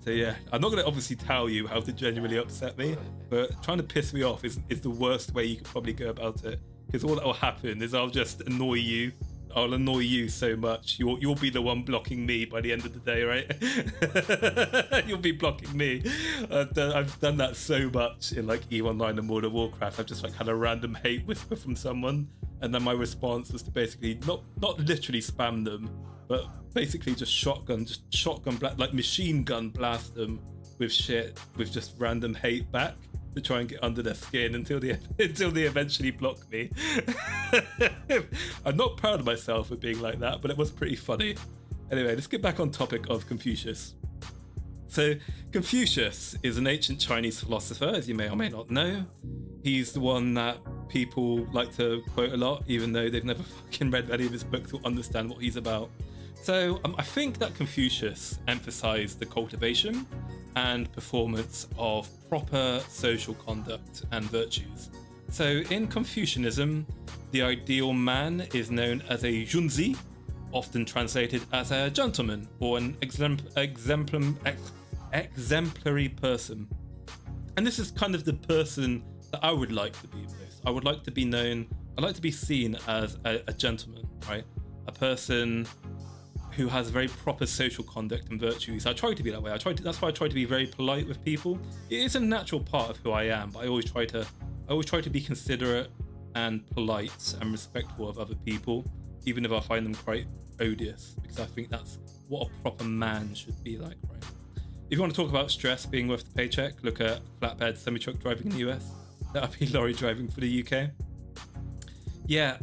[SPEAKER 1] So yeah, I'm not going to obviously tell you how to genuinely upset me, but trying to piss me off is the worst way you could probably go about it. Because all that will happen is I'll just annoy you. I'll annoy you so much. You'll be the one blocking me by the end of the day, right? You'll be blocking me. I've done that so much in like EVE Online and World of Warcraft. I've just like had a random hate whisper from someone, and then my response was to basically not literally spam them, but basically just shotgun like machine gun blast them with shit, with just random hate back, to try and get under their skin until they eventually block me. I'm not proud of myself for being like that, but it was pretty funny. Anyway, let's get back on topic of Confucius. So Confucius is an ancient Chinese philosopher, as you may or may not know. He's the one that people like to quote a lot, even though they've never fucking read any of his books or understand what he's about. So I think that Confucius emphasized the cultivation and performance of proper social conduct and virtues. So in Confucianism, the ideal man is known as a junzi, often translated as a gentleman or an exemplary person. And this is kind of the person that I would like to be most. I would like to be known, I'd like to be seen as a gentleman, right? A person who has very proper social conduct and virtues. I try to be that way. That's why I try to be very polite with people. It is a natural part of who I am, but I always try to be considerate and polite and respectful of other people, even if I find them quite odious, because I think that's what a proper man should be like, right? If you want to talk about stress being worth the paycheck, look at flatbed semi-truck driving in the US. That would be lorry driving for the UK. Yeah,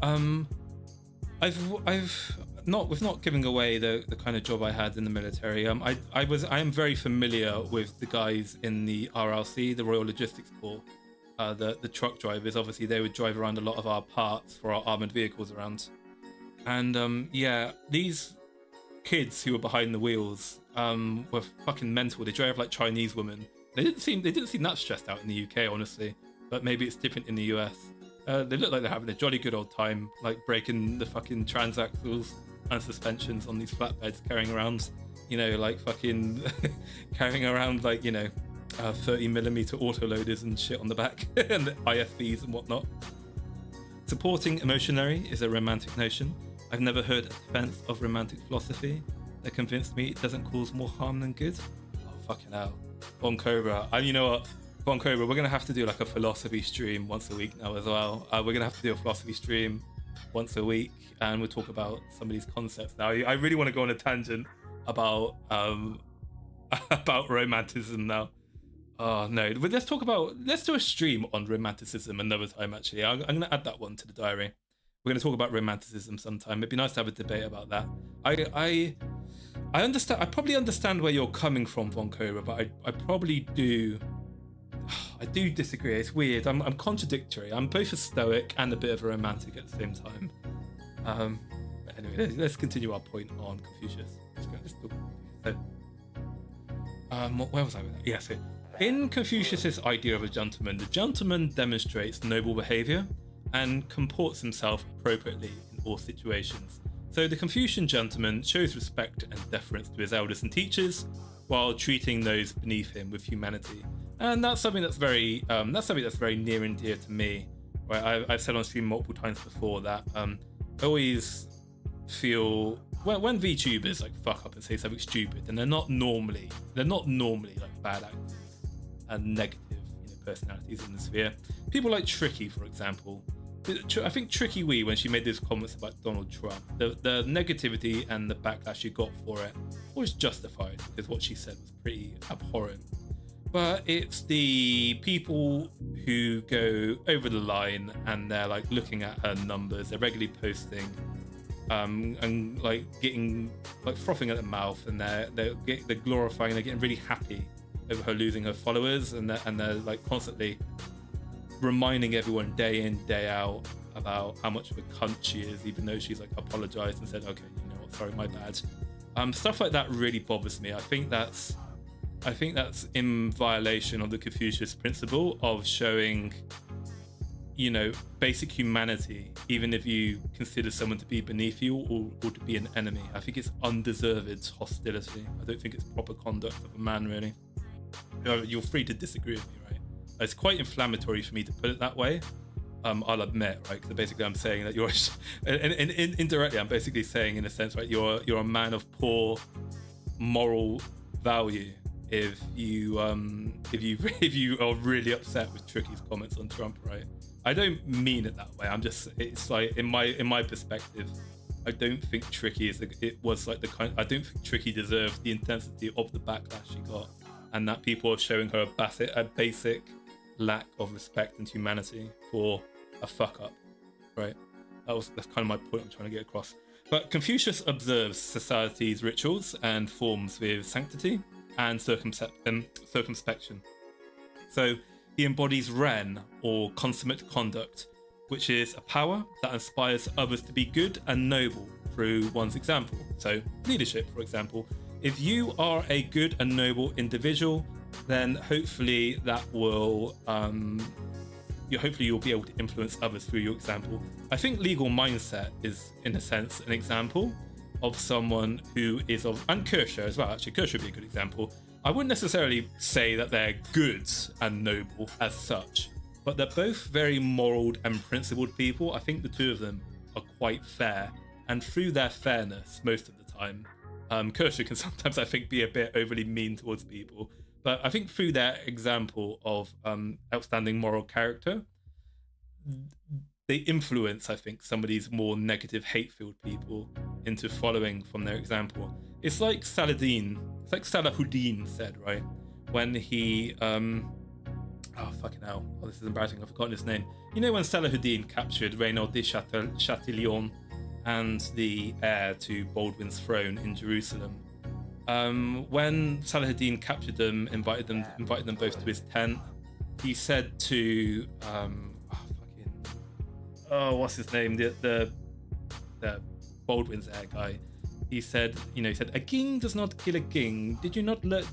[SPEAKER 1] with not giving away the kind of job I had in the military. I am very familiar with the guys in the RLC, the Royal Logistics Corps, the truck drivers. Obviously, they would drive around a lot of our parts for our armored vehicles around. And yeah, these kids who were behind the wheels were fucking mental. They drove like Chinese women. They didn't seem that stressed out in the UK, honestly, but maybe it's different in the US. They look like they're having a jolly good old time, like breaking the fucking transaxles and suspensions on these flatbeds, carrying around, like fucking carrying around like 30mm autoloaders and shit on the back and the IFVs and whatnot. Supporting emotionary is a romantic notion. I've never heard a defense of romantic philosophy that convinced me it doesn't cause more harm than good. Oh, fucking hell. Von Cobra. And you know what? Von Cobra, we're going to have to do like a philosophy stream once a week now as well. We're going to have to do a philosophy stream once a week, and we'll talk about some of these concepts now. I really want to go on a tangent about about romanticism now. Oh no, but let's do a stream on romanticism another time. Actually, I'm going to add that one to the diary. We're going to talk about romanticism sometime. It'd be nice to have a debate about that. I understand. I probably understand where you're coming from, Von Cobra, but I probably do. I do disagree. It's weird. I'm contradictory. I'm both a stoic and a bit of a romantic at the same time. Anyway, let's continue our point on Confucius. Where was I with that? Yeah, so in Confucius's idea of a gentleman, the gentleman demonstrates noble behavior and comports himself appropriately in all situations. So the Confucian gentleman shows respect and deference to his elders and teachers while treating those beneath him with humanity. And that's something that's very near and dear to me. Right? I've said on stream multiple times before that I always feel when VTubers like fuck up and say something stupid, and they're not normally like bad actors and negative personalities in the sphere. People like Tricky, for example. I think Tricky Wee, when she made those comments about Donald Trump, the negativity and the backlash she got for it was justified, because what she said was pretty abhorrent. But it's the people who go over the line and they're like looking at her numbers, they're regularly posting and like getting like frothing at the mouth, and they're glorifying, they're getting really happy over her losing her followers, and they're like constantly reminding everyone day in day out about how much of a cunt she is, even though she's like apologized and said, okay, you know what, sorry, my bad. Stuff like that really bothers me. I think that's in violation of the Confucius principle of showing, basic humanity, even if you consider someone to be beneath you or to be an enemy. I think it's undeserved hostility. I don't think it's proper conduct of a man, really. You're free to disagree with me, right? It's quite inflammatory for me to put it that way. I'll admit, right? Because basically, I'm saying that you're, indirectly, I'm basically saying, in a sense, right, you're a man of poor moral value if you are really upset with Tricky's comments on Trump, right? I don't mean it that way. It's like in my perspective, I don't think Tricky I don't think Tricky deserved the intensity of the backlash she got, and that people are showing her a basic lack of respect and humanity for a fuck up, right? That's kind of my point I'm trying to get across. But Confucius observes society's rituals and forms with sanctity and circumspection. So he embodies Ren, or consummate conduct, which is a power that inspires others to be good and noble through one's example. So leadership, for example. If you are a good and noble individual, then hopefully that will you'll be able to influence others through your example. I think legal mindset is, in a sense, an example of someone who is and Kershaw as well. Actually, Kershaw would be a good example I wouldn't necessarily say that they're good and noble as such, but they're both very moral and principled people. I think the two of them are quite fair, and through their fairness, most of the time, Kershaw can sometimes, I think, be a bit overly mean towards people, but I think through their example of outstanding moral character, they influence, I think, some of these more negative, hate-filled people into following from their example. It's like Saladin. It's like Salahuddin said, right? When he, oh fucking hell, oh, this is embarrassing. I've forgotten his name. You know when Salahuddin captured Renaud de Chatillon and the heir to Baldwin's throne in Jerusalem? When Salahuddin captured them, invited them both to his tent, he said to what's his name? The Baldwin's heir guy. He said, a king does not kill a king.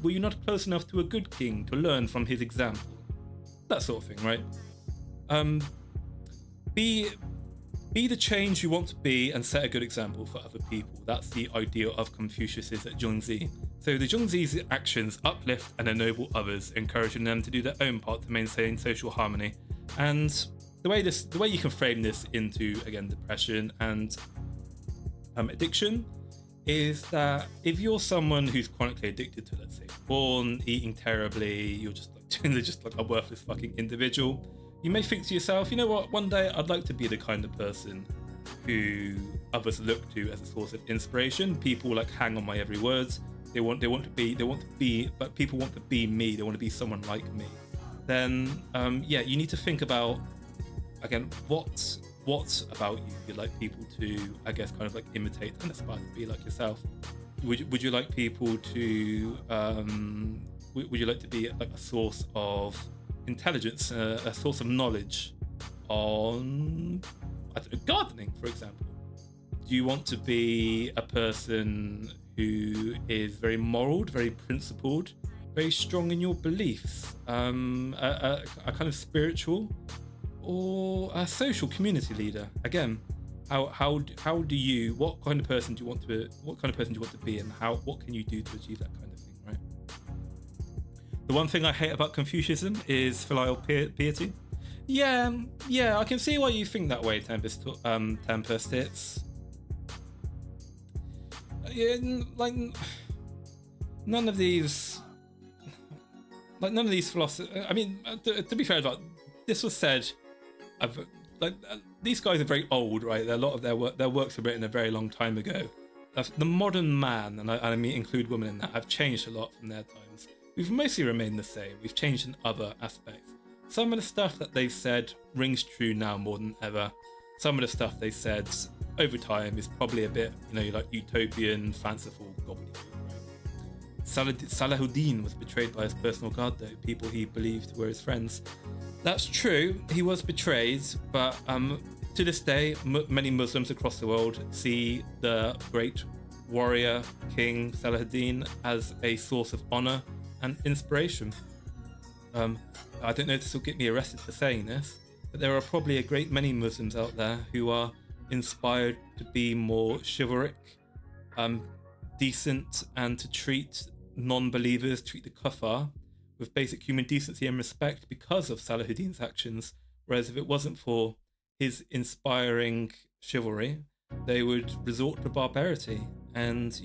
[SPEAKER 1] Were you not close enough to a good king to learn from his example? That sort of thing, right? Be the change you want to be and set a good example for other people. That's the ideal of Confucius's Zhongzi. So the Zhongzi's actions uplift and ennoble others, encouraging them to do their own part to maintain social harmony. And the way you can frame this into, again, depression and addiction is that if you're someone who's chronically addicted to, let's say, porn, eating terribly, you're just like a worthless fucking individual, you may think to yourself, you know what, one day I'd like to be the kind of person who others look to as a source of inspiration. People like hang on my every word. They want to be, but people want to be me. They want to be someone like me. Then, you need to think about, again, what about you you'd like people to, I guess, kind of like imitate and aspire to be like yourself? Would you like people to, would you like to be like a source of intelligence, a source of knowledge on gardening, for example? Do you want to be a person who is very moral, very principled, very strong in your beliefs, a kind of spiritual or a social community leader? Again, what kind of person do you want to be, and what can you do to achieve that kind of thing, right? The one thing I hate about Confucianism is filial piety. Yeah, I can see why you think that way, Tempest. It's like none of these philosophers. I mean, to be fair, this was said. These guys are very old, right? A lot of their works were written a very long time ago. The modern man, and I mean include women in that, have changed a lot from their times. We've mostly remained the same. We've changed in other aspects. Some of the stuff that they said rings true now more than ever. Some of the stuff they said over time is probably a bit, like utopian, fanciful gobbledygook. Salahuddin was betrayed by his personal guard, though, people he believed were his friends. That's true, he was betrayed, but to this day, many Muslims across the world see the great warrior King Salahuddin as a source of honor and inspiration. I don't know if this will get me arrested for saying this, but there are probably a great many Muslims out there who are inspired to be more chivalric, decent, and to treat non-believers, treat the kuffar with basic human decency and respect because of Salahuddin's actions. Whereas if it wasn't for his inspiring chivalry, they would resort to barbarity and,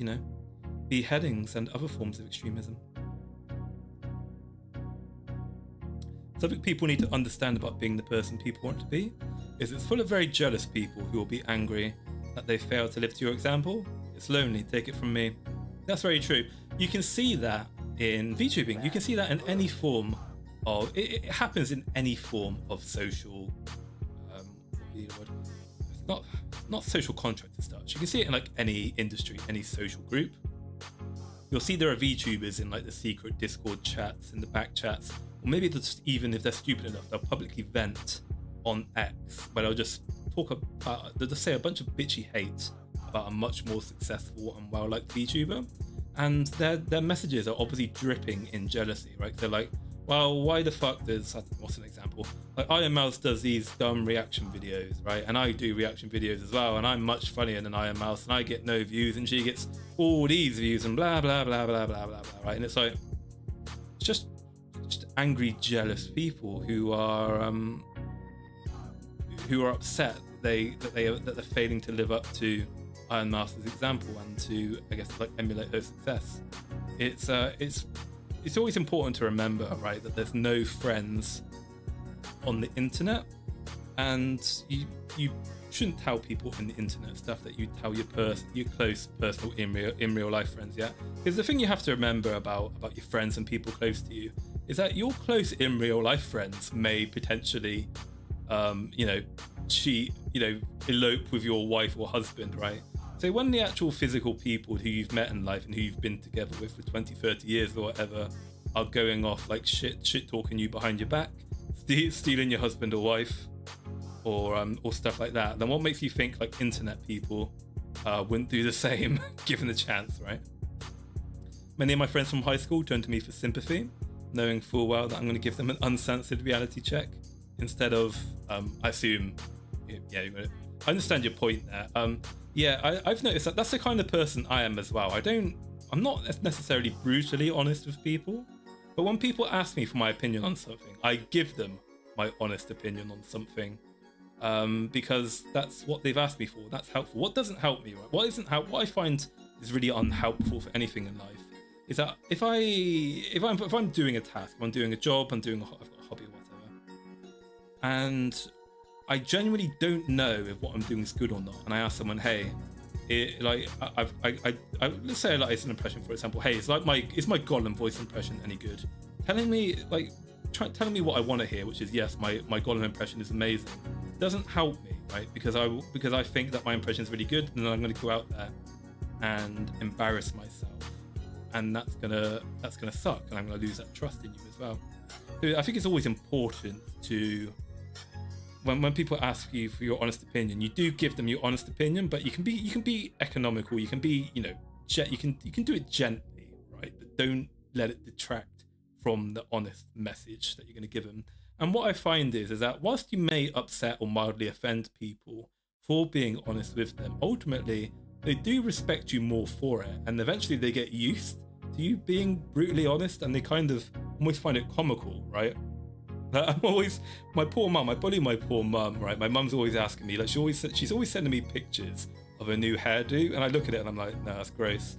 [SPEAKER 1] beheadings and other forms of extremism. Something people need to understand about being the person people want to be is it's full of very jealous people who will be angry that they failed to live to your example. It's lonely, take it from me. That's very true. You can see that in VTubing. You can see that in any form of... It happens in any form of social... not social contract as such. You can see it in like any industry, any social group. You'll see there are VTubers in like the secret Discord chats, in the back chats, or maybe just even if they're stupid enough, they'll publicly vent on X, where they'll just they'll just say a bunch of bitchy hate about a much more successful and well-liked VTuber, and their messages are obviously dripping in jealousy, right? They're like, well, why the fuck does, what's an example? Like Iron Mouse does these dumb reaction videos, right? And I do reaction videos as well, and I'm much funnier than Iron Mouse, and I get no views, and she gets all these views, and blah, blah, blah, blah, blah, blah, blah, right? And it's like, just angry, jealous people who are upset that they're failing to live up to Iron Master's example and to, I guess, like emulate her success. It's always important to remember, right, that there's no friends on the internet, and you shouldn't tell people in the internet stuff that you tell your close personal in real life friends. Yeah, because the thing you have to remember about your friends and people close to you is that your close in real life friends may potentially cheat, elope with your wife or husband, right? So when the actual physical people who you've met in life and who you've been together with for 20-30 years or whatever are going off like shit talking you behind your back, stealing your husband or wife, or stuff like that, then what makes you think like internet people wouldn't do the same given the chance, right? Many of my friends from high school turn to me for sympathy, knowing full well that I'm going to give them an uncensored reality check instead of I assume, I understand your point there. I've noticed that that's the kind of person I am as well. I'm not necessarily brutally honest with people, but when people ask me for my opinion on something, I give them my honest opinion on something, because that's what they've asked me for. That's helpful. What doesn't help me, right? What I find is really unhelpful for anything in life is that if I'm doing a task, I'm doing a job, I've got a hobby or whatever, and I genuinely don't know if what I'm doing is good or not, and I ask someone, hey, let's say like it's an impression, for example, hey, is my Gollum voice impression any good? Telling me what I want to hear, which is yes, my Gollum impression is amazing, doesn't help me, right? Because I think that my impression is really good, and then I'm going to go out there and embarrass myself, and that's gonna suck, and I'm going to lose that trust in you as well. So I think it's always important to, when people ask you for your honest opinion, you do give them your honest opinion, but you can be economical, you can be, you can do it gently, right? But don't let it detract from the honest message that you're going to give them. And what I find is that whilst you may upset or mildly offend people for being honest with them, ultimately they do respect you more for it, and eventually they get used to you being brutally honest, and they kind of almost find it comical, right? I'm always, my poor mum, I bully my poor mum, right? My mum's always asking me, like she's always sending me pictures of a new hairdo, and I look at it and I'm like, no, that's gross.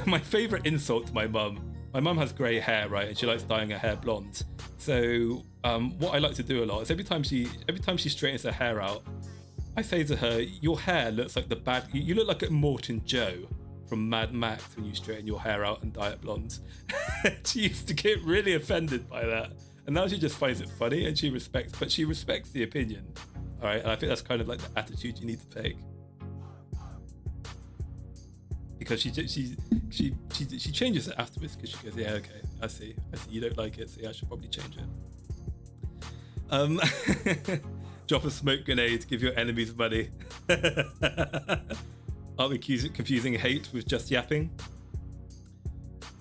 [SPEAKER 1] My favorite insult to my mum has grey hair, right? And she likes dyeing her hair blonde. So what I like to do a lot is every time she straightens her hair out, I say to her, your hair looks like you look like a Morton Joe from Mad Max when you straighten your hair out and dye it blonde. She used to get really offended by that. And now she just finds it funny, and she respects the opinion. All right, and I think that's kind of like the attitude you need to take, because she changes it afterwards, because she goes, yeah, okay, I see, you don't like it, so yeah, I should probably change it. Drop a smoke grenade, give your enemies money. Are we confusing hate with just yapping?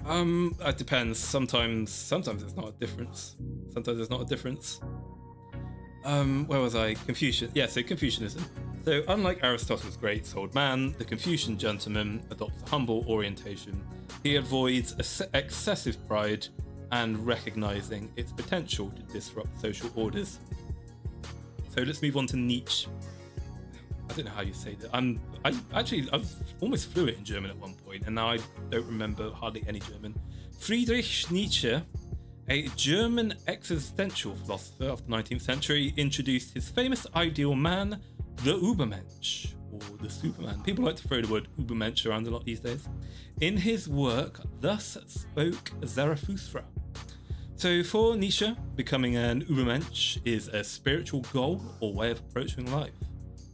[SPEAKER 1] It depends. Sometimes there's not a difference. Where was I? Confucian. Yeah, so Confucianism. So unlike Aristotle's great old man, the Confucian gentleman adopts a humble orientation. He avoids excessive pride and recognizing its potential to disrupt social orders. So let's move on to Nietzsche. I don't know how you say that. I was almost fluent in German at one point, and now I don't remember hardly any German. Friedrich Nietzsche, a German existential philosopher of the 19th century, introduced his famous ideal man, the Übermensch, or the Superman. People like to throw the word Übermensch around a lot these days. In his work, Thus Spoke Zarathustra. So for Nietzsche, becoming an Übermensch is a spiritual goal or way of approaching life.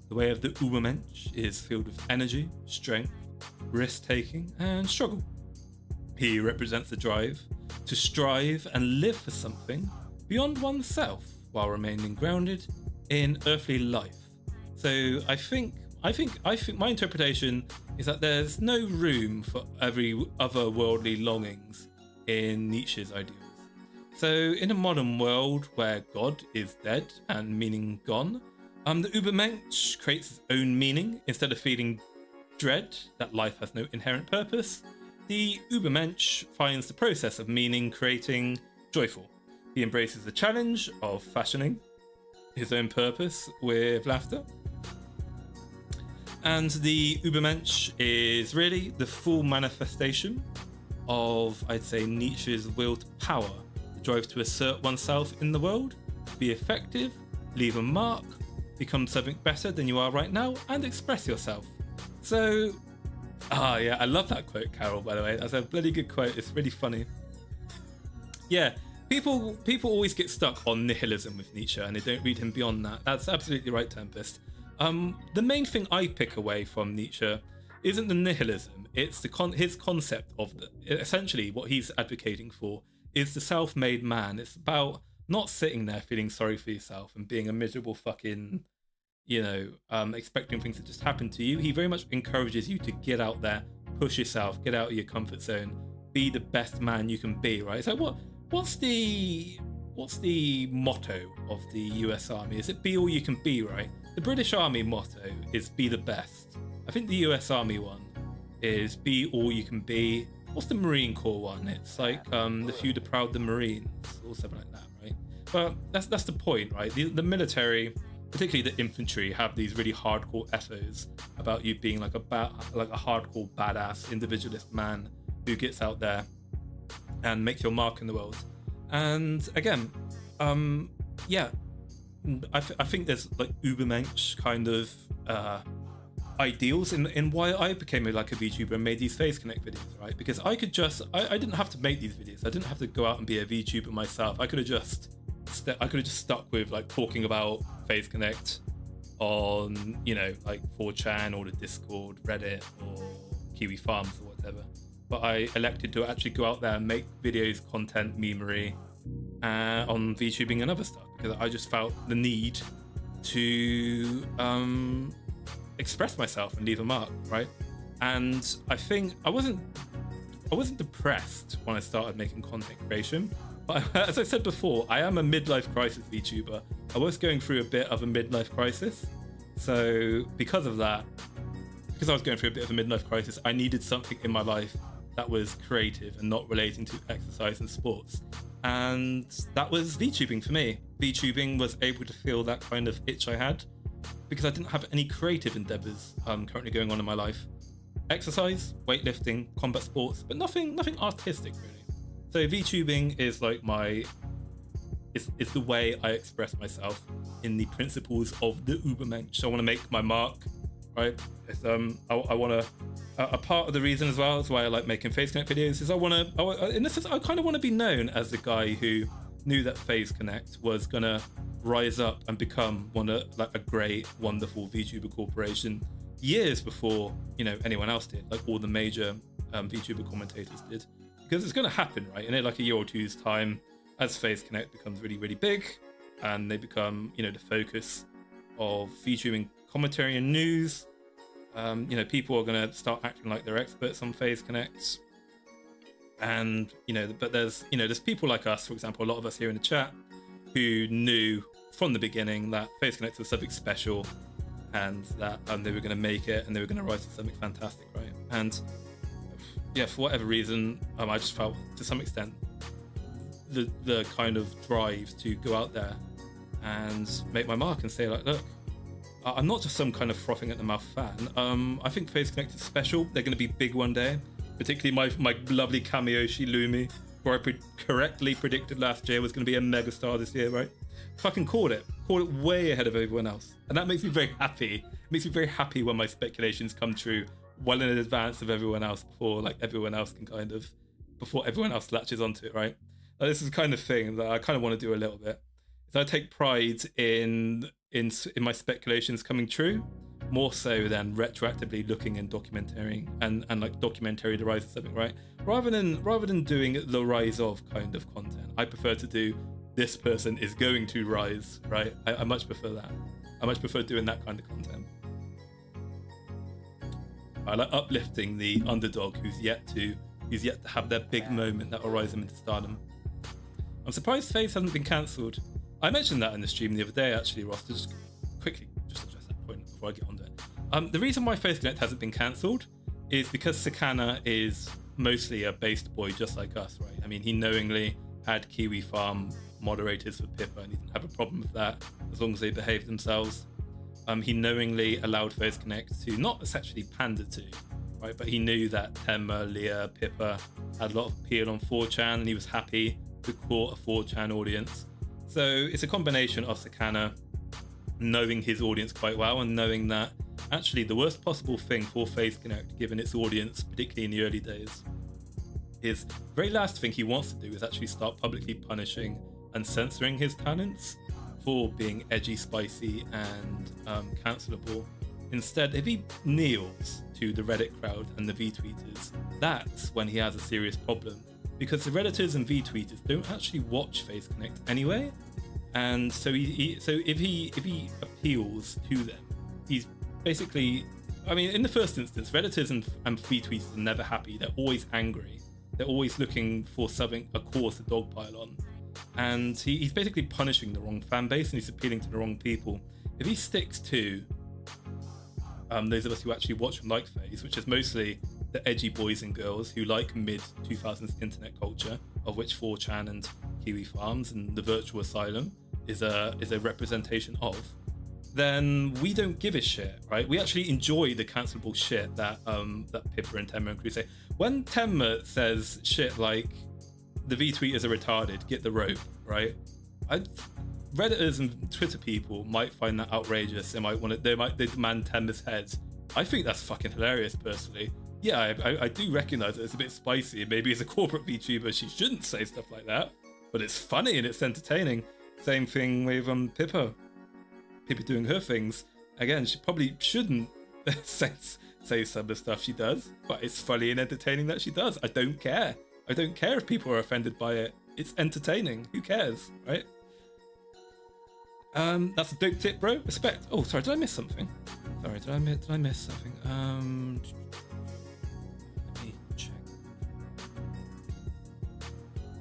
[SPEAKER 1] The way of the Übermensch is filled with energy, strength, risk-taking, and struggle. He represents the drive to strive and live for something beyond oneself while remaining grounded in earthly life. So I think my interpretation is that there's no room for every other worldly longings in Nietzsche's ideals. So in a modern world where God is dead and meaning gone, the Übermensch creates its own meaning. Instead of feeling dread that life has no inherent purpose, the Übermensch finds the process of meaning creating joyful. He embraces the challenge of fashioning his own purpose with laughter. And the Übermensch is really the full manifestation of, I'd say, Nietzsche's will to power, the drive to assert oneself in the world, be effective, leave a mark, become something better than you are right now, and express yourself. So, yeah, I love that quote, Carol, by the way. That's a bloody good quote. It's really funny. Yeah, people always get stuck on nihilism with Nietzsche, and they don't read him beyond that. That's absolutely right, Tempest. The main thing I pick away from Nietzsche isn't the nihilism. It's his concept of essentially what he's advocating for is the self-made man. It's about not sitting there feeling sorry for yourself and being a miserable fucking, expecting things to just happen to you. He very much encourages you to get out there, push yourself, get out of your comfort zone, be the best man you can be, right? So what's the motto of the US Army? Is it be all you can be, right? The British Army motto is be the best. I think the US Army one is be all you can be. What's the Marine Corps one? It's like the few, the proud, the Marines, or something like that, right? But that's the point, right? The military, particularly the infantry, have these really hardcore ethos about you being like a hardcore badass individualist man who gets out there and makes your mark in the world. And again, I think there's like Übermensch kind of ideals in why I became a VTuber and made these Phase Connect videos, right? Because I could just, I didn't have to make these videos. I didn't have to go out and be a VTuber myself. I could have just stuck with like talking about Phase Connect on, 4chan or the Discord, Reddit or Kiwi Farms or whatever. But I elected to actually go out there and make videos, content, memery on VTubing and other stuff, because I just felt the need to express myself and leave a mark, right? And I think I wasn't depressed when I started making content creation, but as I said before, I am a midlife crisis VTuber. I was going through a bit of a midlife crisis, so because I was going through a bit of a midlife crisis, I needed something in my life that was creative and not relating to exercise and sports. And that was VTubing for me. VTubing was able to feel that kind of itch I had, because I didn't have any creative endeavors currently going on in my life. Exercise, weightlifting, combat sports, but nothing artistic really. So VTubing is like it's the way I express myself in the principles of the Übermensch. So I want to make my mark, right? It's, I want to. A part of the reason as well is why I like making Phase Connect videos is in this sense, I kind of want to be known as the guy who knew that Phase Connect was gonna rise up and become a great, wonderful VTuber corporation years before anyone else did, like all the major VTuber commentators did, because it's gonna happen, right? In like a year or two's time, as Phase Connect becomes really, really big, and they become the focus of VTubing commentary and news. People are going to start acting like they're experts on Phase Connect, and but there's people like us, for example, a lot of us here in the chat, who knew from the beginning that Phase Connect was something special, and that they were going to make it, and they were going to rise to something fantastic, right? And yeah, for whatever reason, I just felt to some extent the kind of drive to go out there and make my mark and say, like, look, I'm not just some kind of frothing at the mouth fan. I think Phase Connect is special. They're going to be big one day, particularly my lovely Kamiyoshi Lumi, who I correctly predicted last year was going to be a megastar this year, right? Fucking called it way ahead of everyone else, and that makes me very happy. It makes me very happy when my speculations come true well in advance of everyone else, before everyone else latches onto it, right? This is the kind of thing that I kind of want to do a little bit. So I take pride in my speculations coming true, more so than retroactively looking and documenting and like documentary the rise of something, right? Rather than doing the rise of kind of content, I prefer to do this person is going to rise, right? I much prefer that. I much prefer doing that kind of content. I like uplifting the underdog who's yet to have their big moment that will rise them into stardom. I'm surprised Phase hasn't been cancelled. I mentioned that in the stream the other day, actually, Ross, to just quickly address that point before I get onto it. The reason why Phase Connect hasn't been cancelled is because Sakana is mostly a based boy just like us, right? I mean, he knowingly had Kiwi Farm moderators for Pippa, and he didn't have a problem with that as long as they behaved themselves. He knowingly allowed Phase Connect to not essentially pander to, right? But he knew that Tenma, Leah, Pippa had a lot of appeal on 4chan, and he was happy to court a 4chan audience. So it's a combination of Sakana knowing his audience quite well and knowing that actually the worst possible thing for Phase Connect, given its audience, particularly in the early days, is the very last thing he wants to do is actually start publicly punishing and censoring his talents for being edgy, spicy, and cancelable. Instead, if he kneels to the Reddit crowd and the V-tweeters, that's when he has a serious problem, because the Redditors and V-tweeters don't actually watch Phase Connect anyway, and so if he appeals to them, he's basically, I mean, in the first instance, Redditors and V-tweeters are never happy. They're always angry. They're always looking for something, a cause to dogpile on. And he's basically punishing the wrong fan base, and he's appealing to the wrong people. If he sticks to those of us who actually watch and like Phase, which is mostly the edgy boys and girls who like mid-2000s internet culture, of which 4chan and Kiwi Farms and the Virtual Asylum is a representation of, then we don't give a shit, right? We actually enjoy the cancelable shit that Pippa and Tenma and Crew say. When Tenma says shit like, the V-tweeters are retarded, get the rope, right? Redditors and Twitter people might find that outrageous. They demand Tenma's head. I think that's fucking hilarious, personally. Yeah, I do recognize that it's a bit spicy. Maybe as a corporate VTuber, she shouldn't say stuff like that, but it's funny and it's entertaining. Same thing with Pippa. Pippa doing her things. Again, she probably shouldn't say some of the stuff she does, but it's funny and entertaining that she does. I don't care. I don't care if people are offended by it. It's entertaining. Who cares, right? That's a dope tip, bro. Respect. Oh, sorry, did I miss something? Sorry, did I miss something? Let me check.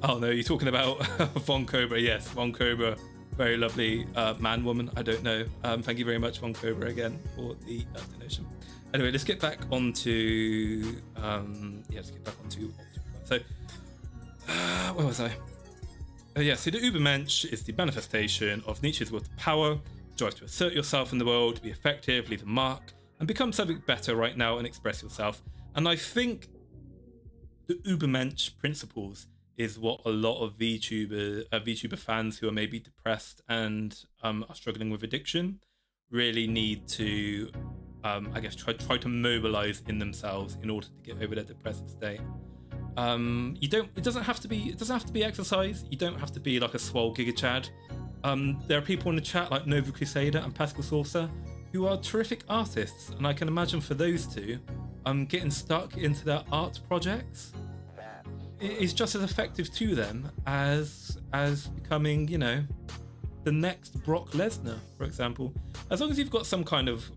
[SPEAKER 1] Oh no, you're talking about Von Cobra. Yes, Von Cobra, very lovely man, woman. I don't know. Thank you very much, Von Cobra, again for the donation. Anyway, let's get back onto So, where was I? So the Übermensch is the manifestation of Nietzsche's will to power, drive to assert yourself in the world, to be effective, leave a mark, and become something better right now and express yourself. And I think the Übermensch principles is what a lot of VTuber fans who are maybe depressed and are struggling with addiction really need to, try to mobilize in themselves in order to get over their depressive state. It doesn't have to be exercise. You don't have to be like a swole Giga Chad. There are people in the chat like Nova Crusader and Pascal Saucer who are terrific artists, and I can imagine for those two, getting stuck into their art projects is just as effective to them as becoming, the next Brock Lesnar, for example. As long as you've got some kind of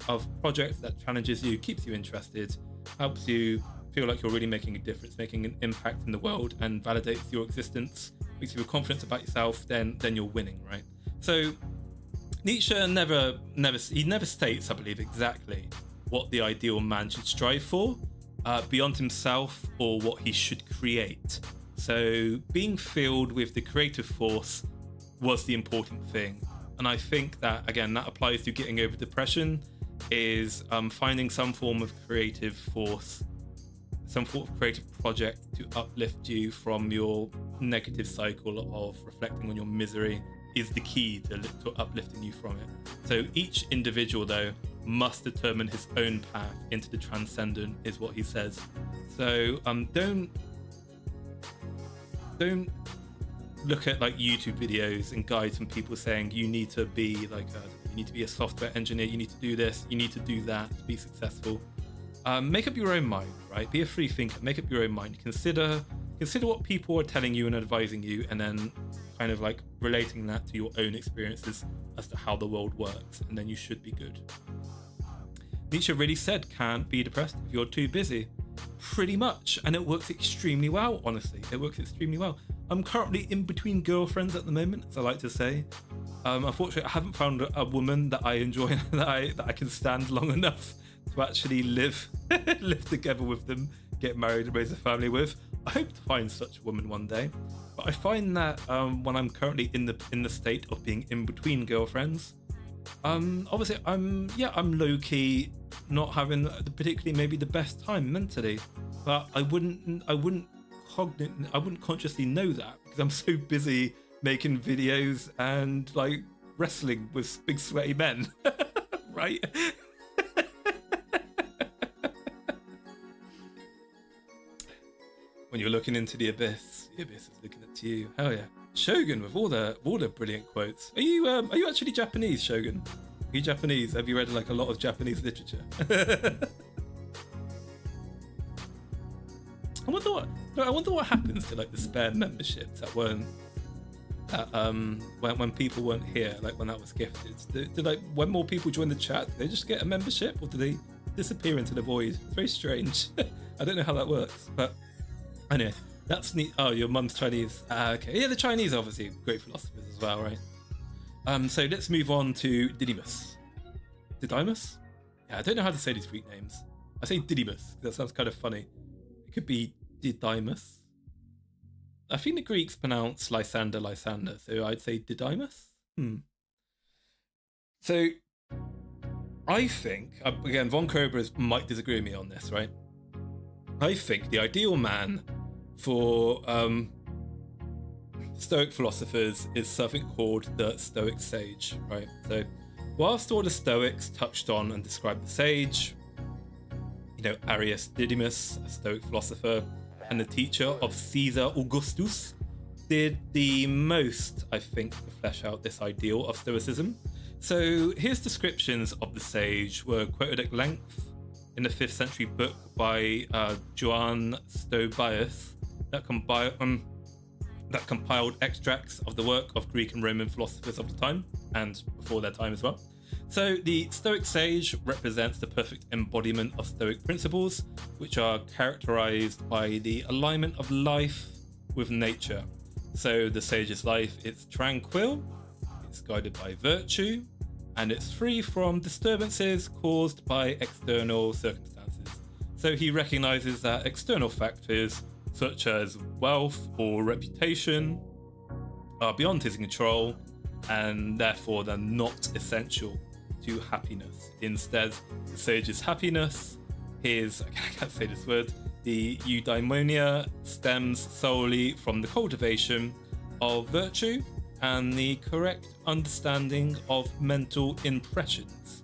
[SPEAKER 1] project that challenges you, keeps you interested, helps you feel like you're really making a difference, making an impact in the world, and validates your existence, makes you feel confident about yourself, then you're winning, right? So Nietzsche never states, I believe, exactly what the ideal man should strive for, beyond himself or what he should create. So being filled with the creative force was the important thing. And I think that, again, that applies to getting over depression, is finding some form of creative force, some sort of creative project to uplift you from your negative cycle of reflecting on your misery is the key to uplifting you from it. So each individual, though, must determine his own path into the transcendent, is what he says. So don't look at like YouTube videos and guides from people saying you need to be you need to be a software engineer, you need to do this, you need to do that to be successful. Make up your own mind, right? Be a free thinker. Make up your own mind. Consider what people are telling you and advising you, and then kind of like relating that to your own experiences as to how the world works, and then you should be good. Nietzsche really said, can't be depressed if you're too busy. Pretty much, and it works extremely well, honestly. It works extremely well. I'm currently in between girlfriends at the moment, as I like to say. Unfortunately, I haven't found a woman that I enjoy, that I can stand long enough to actually live together with them get married and raise a family with. I hope to find such a woman one day. But I find that when I'm currently in the state of being in between girlfriends, obviously I'm low-key not having particularly maybe the best time mentally, but I wouldn't consciously know that because I'm so busy making videos and like wrestling with big sweaty men. Right? When you're looking into the abyss is looking at you. Hell yeah. Shogun with all the brilliant quotes. Are you actually Japanese, Shogun? Are you Japanese? Have you read like a lot of Japanese literature? I wonder what happens to like the spare memberships that weren't when people weren't here, like when that was gifted. Did like when more people join the chat, did they just get a membership or do they disappear into the void? It's very strange. I don't know how that works, but anyway. That's neat. Oh, your mum's Chinese. Okay. Yeah, the Chinese are obviously great philosophers as well, right? So let's move on to Didymus. Didymus? Yeah, I don't know how to say these Greek names. I say Didymus. That sounds kind of funny. It could be Didymus. I think the Greeks pronounce Lysander, so I'd say Didymus. So I think, again, Von Cobras might disagree with me on this, right? I think the ideal man for Stoic philosophers is something called the Stoic sage, right? So whilst all the Stoics touched on and described the sage, you know, Arius Didymus, a Stoic philosopher and the teacher of Caesar Augustus, did the most, I think, to flesh out this ideal of Stoicism. So his descriptions of the sage were quoted at length in the 5th century book by Johann Stobaeus that compiled extracts of the work of Greek and Roman philosophers of the time and before their time as well. So the Stoic sage represents the perfect embodiment of Stoic principles, which are characterized by the alignment of life with nature. So the sage's life is tranquil, it's guided by virtue, and it's free from disturbances caused by external circumstances. So he recognizes that external factors such as wealth or reputation are beyond his control and therefore they're not essential to happiness. Instead, the sage's happiness, I can't say this word, the eudaimonia, stems solely from the cultivation of virtue and the correct understanding of mental impressions.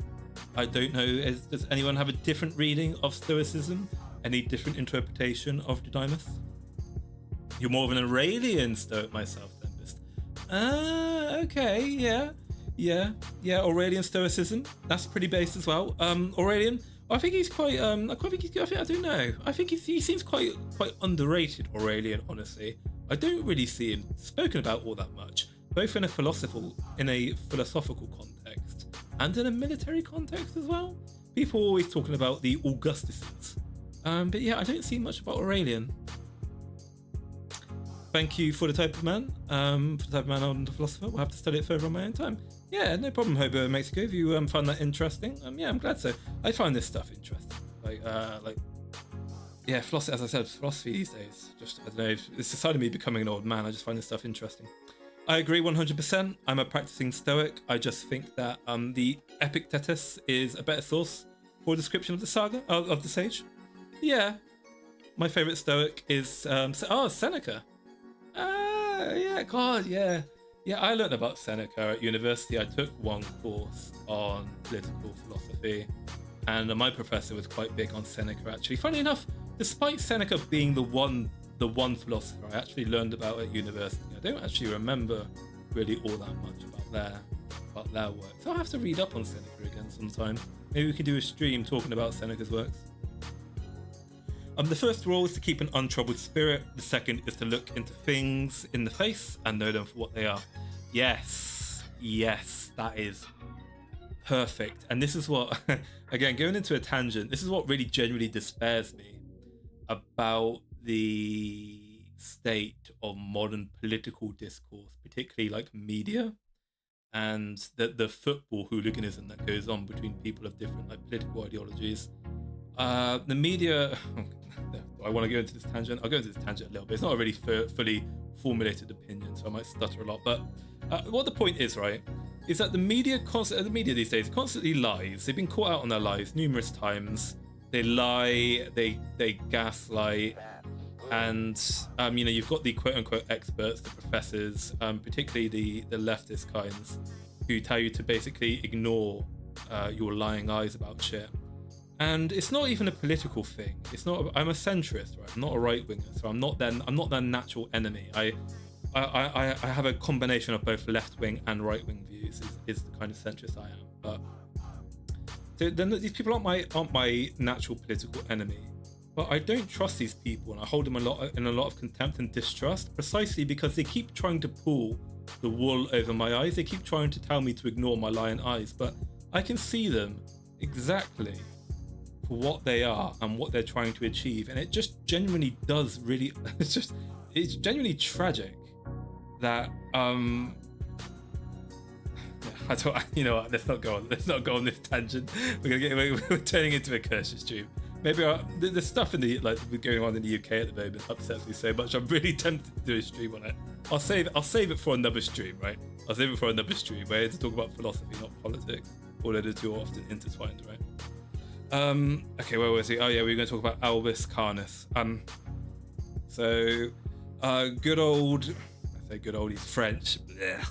[SPEAKER 1] I don't know, does anyone have a different reading of Stoicism? Any different interpretation of Didymus? You're more of an Aurelian Stoic myself, Tempest. Okay, yeah, Aurelian Stoicism. That's pretty based as well. Aurelian, I think he's quite, I don't know. I think he seems quite underrated, Aurelian, honestly. I don't really see him spoken about all that much, both in a philosophical context and in a military context as well. People are always talking about the Augustusans. But yeah, I don't see much about Aurelian. Thank you for the type of man. For the type of man on the philosopher. We'll have to study it further on my own time. Yeah, no problem, Hobo in Mexico. If you find that interesting, yeah, I'm glad so. I find this stuff interesting. Yeah, philosophy. As I said, philosophy these days. Just I don't know. It's decided me becoming an old man. I just find this stuff interesting. I agree 100%. I'm a practicing Stoic. I just think that the Epictetus is a better source for a description of the saga of the sage. Yeah, my favorite Stoic is Seneca. Yeah, God, yeah. I learned about Seneca at university. I took one course on political philosophy, and my professor was quite big on Seneca. Actually, funny enough, despite Seneca being the one philosopher I actually learned about at university, I don't actually remember really all that much about their work. So I'll have to read up on Seneca again sometime. Maybe we can do a stream talking about Seneca's works. The first rule is to keep an untroubled spirit. The second is to look into things in the face and know them for what they are. Yes, that is perfect. And this is what, again, going into a tangent, this is what really genuinely despairs me about the state of modern political discourse, particularly like media and the football hooliganism that goes on between people of different like political ideologies. The media, Do I want to go into this tangent? I'll go into this tangent a little bit. It's not a really fully formulated opinion, so I might stutter a lot. But what the point is, right, is that the media these days constantly lies. They've been caught out on their lies numerous times. They lie, they gaslight, and you know, you've got the quote-unquote experts, the professors, particularly the leftist kinds, who tell you to basically ignore your lying eyes about shit. And it's not even a political thing. It's not. I'm a centrist, right? I'm not a right winger, so I'm not their natural enemy. I have a combination of both left wing and right wing views. Is the kind of centrist I am. But so then these people aren't my natural political enemy. But I don't trust these people, and I hold them in a lot of contempt and distrust, precisely because they keep trying to pull the wool over my eyes. They keep trying to tell me to ignore my lying eyes, but I can see them exactly for what they are and what they're trying to achieve, and it just genuinely does really. It's genuinely tragic that I don't. You know what? Let's not go on this tangent. We're turning into a curse stream. Maybe the stuff in the going on in the UK at the moment upsets me so much. I'm really tempted to do a stream on it. I'll save it for another stream, right? I'll save it for another stream where to talk about philosophy, not politics, although they're too often intertwined, right? Okay, where was he? Oh yeah, we were going to talk about Albus Canis. Good old, he's French. Blech.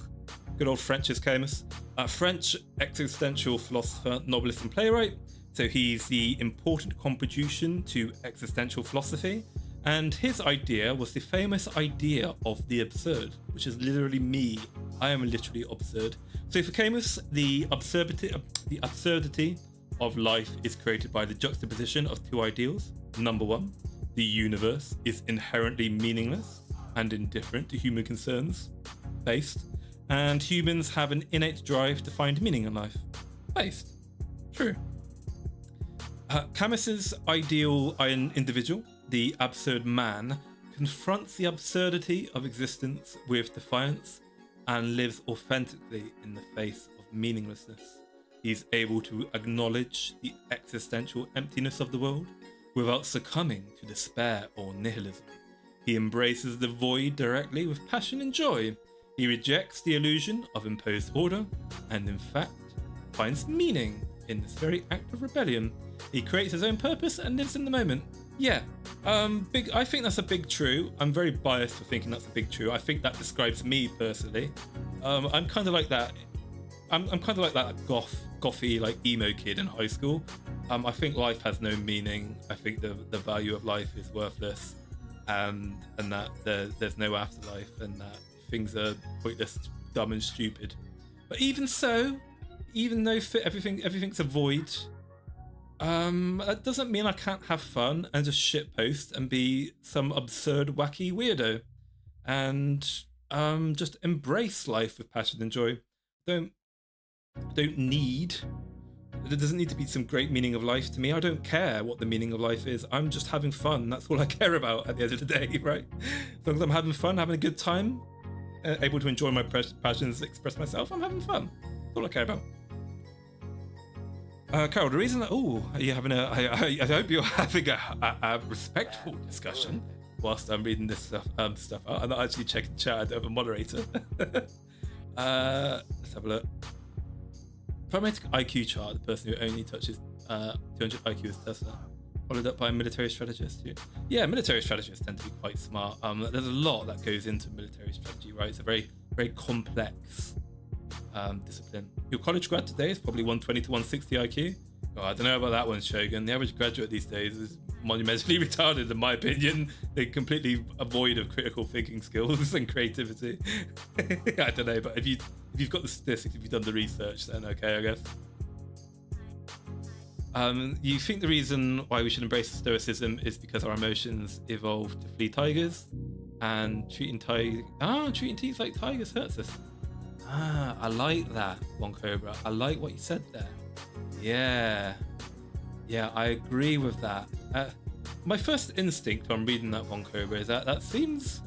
[SPEAKER 1] Good old Francis Camus, French existential philosopher, novelist, and playwright. So he's the important contribution to existential philosophy, and his idea was the famous idea of the absurd, which is literally me. I am literally absurd. So for Camus, the absurdity of life is created by the juxtaposition of two ideals. Number one, the universe is inherently meaningless and indifferent to human concerns, based, and humans have an innate drive to find meaning in life, based. True. Camus's ideal individual, the absurd man, confronts the absurdity of existence with defiance and lives authentically in the face of meaninglessness. He's able to acknowledge the existential emptiness of the world without succumbing to despair or nihilism. He embraces the void directly with passion and joy. He rejects the illusion of imposed order and, in fact, finds meaning in this very act of rebellion. He creates his own purpose and lives in the moment. Yeah, I think that's a big true. I'm very biased for thinking that's a big true. I think that describes me personally. I'm kind of like that. I'm kind of like that gothy, like emo kid in high school. I think life has no meaning. I think the value of life is worthless, and that there's no afterlife, and that things are pointless, dumb, and stupid. But even so, even though everything's a void, that doesn't mean I can't have fun and just shitpost and be some absurd, wacky weirdo, and just embrace life with passion and joy. There doesn't need to be some great meaning of life to me. I don't care what the meaning of life is. I'm just having fun. That's all I care about at the end of the day, right? As long as I'm having fun, having a good time, able to enjoy my passions, express myself, I'm having fun. That's all I care about. Carol, the reason that I hope you're having a respectful discussion whilst I'm reading this stuff out. I'm not actually checking chat. I don't have a moderator. Let's have a look. Parametric IQ chart, the person who only touches 200 IQ is Tesla. Followed up by a military strategist. Yeah, military strategists tend to be quite smart. There's a lot that goes into military strategy, right? It's a very, very complex discipline. Your college grad today is probably 120 to 160 IQ. Oh, I don't know about that one, Shogun. The average graduate these days is monumentally retarded, in my opinion. They're completely void of critical thinking skills and creativity. I don't know, but if you've got the statistics, if you've done the research, then okay, I guess. You think the reason why we should embrace stoicism is because our emotions evolved to flee tigers, and treating teeth like tigers hurts us. I like that, One Cobra. I like what you said there. Yeah, I agree with that. My first instinct when reading that, One Cobra, is that seems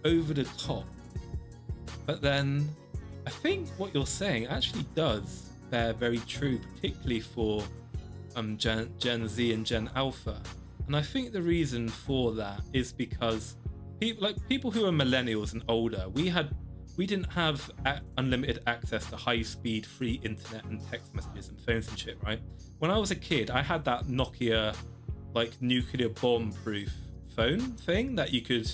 [SPEAKER 1] over the top. But then I think what you're saying actually does bear very true, particularly for Gen Z and Gen Alpha. And I think the reason for that is because people who are millennials and older, we didn't have unlimited access to high-speed free internet and text messages and phones and shit, right? When I was a kid, I had that Nokia like nuclear bomb-proof phone thing that you could,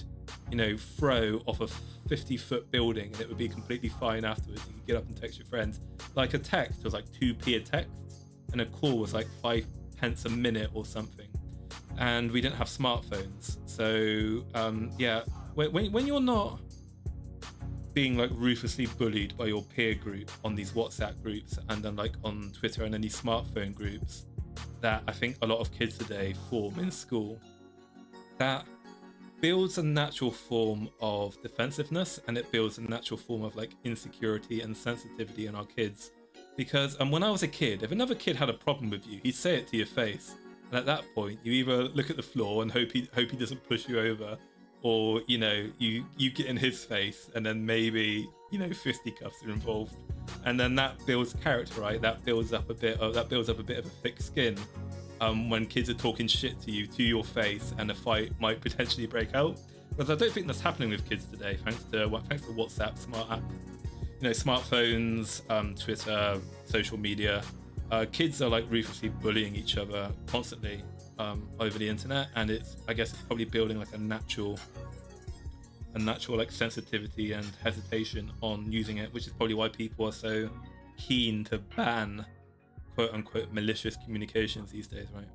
[SPEAKER 1] you know, throw off a 50-foot building and it would be completely fine afterwards. You could get up and text your friends. Like a text was like 2p a text, and a call was like 5 pence a minute or something. And we didn't have smartphones, so yeah. When you're not being like ruthlessly bullied by your peer group on these WhatsApp groups and then like on Twitter and any smartphone groups that I think a lot of kids today form in school, that builds a natural form of defensiveness, and it builds a natural form of like insecurity and sensitivity in our kids. Because when I was a kid, if another kid had a problem with you, he'd say it to your face, and at that point you either look at the floor and hope he doesn't push you over, or you know, you get in his face, and then maybe, you know, fisticuffs are involved, and then that builds character, right? That builds up a bit of a thick skin when kids are talking shit to you to your face, and a fight might potentially break out. But I don't think that's happening with kids today, thanks to WhatsApp, smartphones, Twitter, social media. Kids are like ruthlessly bullying each other constantly over the internet, and I guess it's probably building like a natural like sensitivity and hesitation on using it, which is probably why people are so keen to ban quote unquote malicious communications these days, right?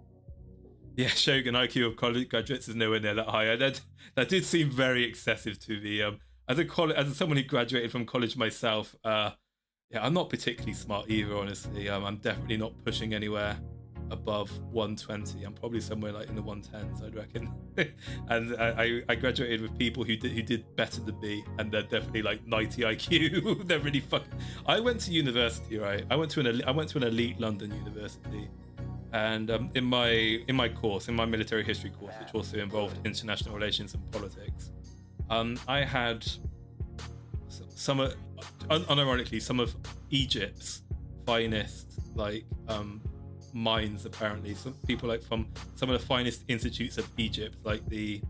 [SPEAKER 1] Yeah, Shogun, IQ of college graduates is nowhere near that high. That did seem very excessive to me. As someone who graduated from college myself, yeah, I'm not particularly smart either, honestly. I'm definitely not pushing anywhere above 120. I'm probably somewhere like in the 110s, I'd reckon. And I graduated with people who did better than me, and they're definitely like 90 IQ. They're really fucking. I went to university, right? I went to an elite London university, and in my military history course, which also involved international relations and politics, I had unironically some of Egypt's finest like minds, apparently. Some people like from some of the finest institutes of Egypt, like I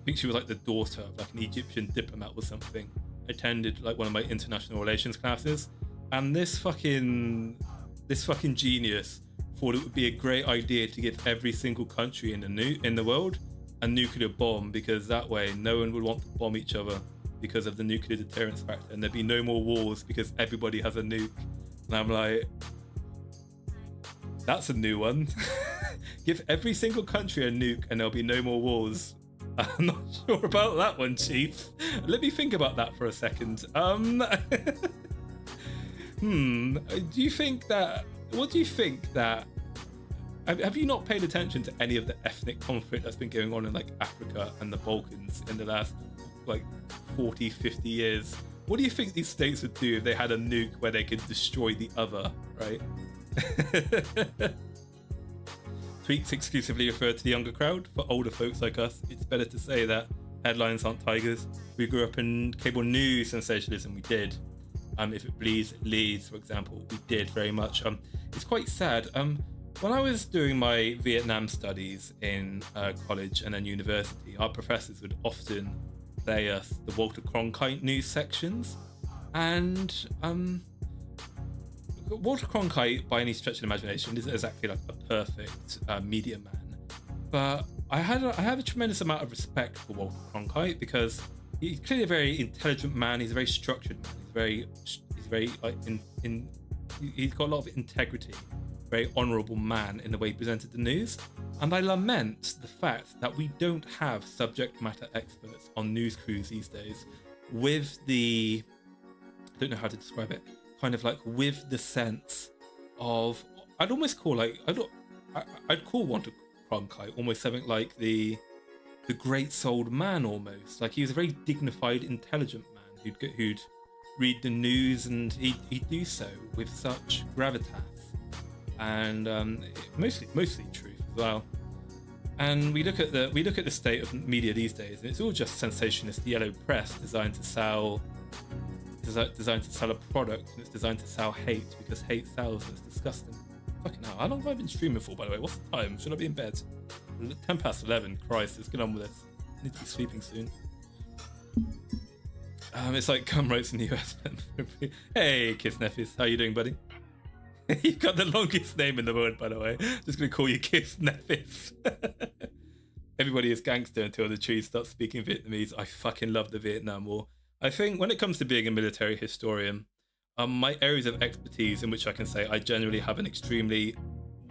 [SPEAKER 1] think she was like the daughter of like an Egyptian diplomat or something, attended like one of my international relations classes, and this fucking genius thought it would be a great idea to give every single country in the world a nuclear bomb, because that way no one would want to bomb each other because of the nuclear deterrence factor, and there'd be no more wars because everybody has a nuke. And I'm like, that's a new one. Give every single country a nuke and there'll be no more wars. I'm not sure about that one, Chief. Let me think about that for a second. What do you think that... Have you not paid attention to any of the ethnic conflict that's been going on in like Africa and the Balkans in the last like 40, 50 years? What do you think these states would do if they had a nuke where they could destroy the other, right? Tweets exclusively refer to the younger crowd. For older folks like us, it's better to say that headlines aren't tigers. We grew up in cable news sensationalism. We did. If it bleeds, it leads, for example. We did very much. It's quite sad. When I was doing my Vietnam studies in college and then university, our professors would often play us the Walter Cronkite news sections, and Walter Cronkite, by any stretch of the imagination, isn't exactly like a perfect media man, but I have a tremendous amount of respect for Walter Cronkite, because he's clearly a very intelligent man. He's a very structured man. He's very like he's got a lot of integrity. Very honourable man in the way he presented the news, and I lament the fact that we don't have subject matter experts on news crews these days with the, I don't know how to describe it, kind of like with the sense of, I'd call Walter Cronkite almost something like the great souled man almost. Like he was a very dignified, intelligent man who'd read the news, and he'd do so with such gravitas. And mostly truth as well. And we look at the state of media these days, and it's all just sensationalist yellow press designed to sell a product, and it's designed to sell hate, because hate sells, and it's disgusting. Fucking hell, how long have I been streaming for, by the way? What's the time? Should I be in bed? 11. Christ, let's get on with this. I need to be sleeping soon. It's like cum rights in the US. Hey, Kiss Neffis, how you doing, buddy? You've got the longest name in the world, by the way. Just gonna call you Kiss Neffis. Everybody is gangster until the trees start speaking Vietnamese. I fucking love the Vietnam War. I think when it comes to being a military historian, my areas of expertise in which I can say I generally have an extremely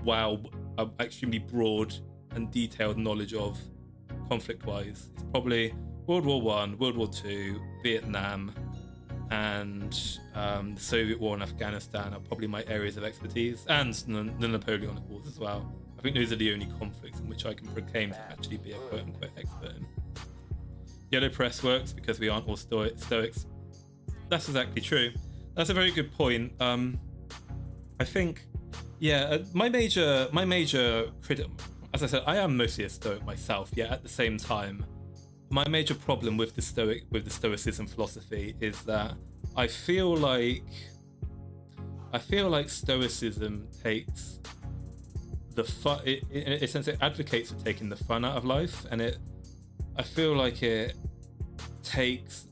[SPEAKER 1] broad and detailed knowledge of conflict-wise. It's probably World War One, World War Two, Vietnam, and the Soviet War in Afghanistan are probably my areas of expertise, and the Napoleonic Wars as well. I think those are the only conflicts in which I can proclaim to actually be a quote-unquote expert in. Yellow Press works because we aren't all stoics. That's exactly true. That's a very good point. I think, yeah, my major critic, as I said, I am mostly a stoic myself. Yet at the same time, my major problem with the stoicism philosophy is that I feel like stoicism takes the fun. In a sense, it advocates for taking the fun out of life, and I feel like it takes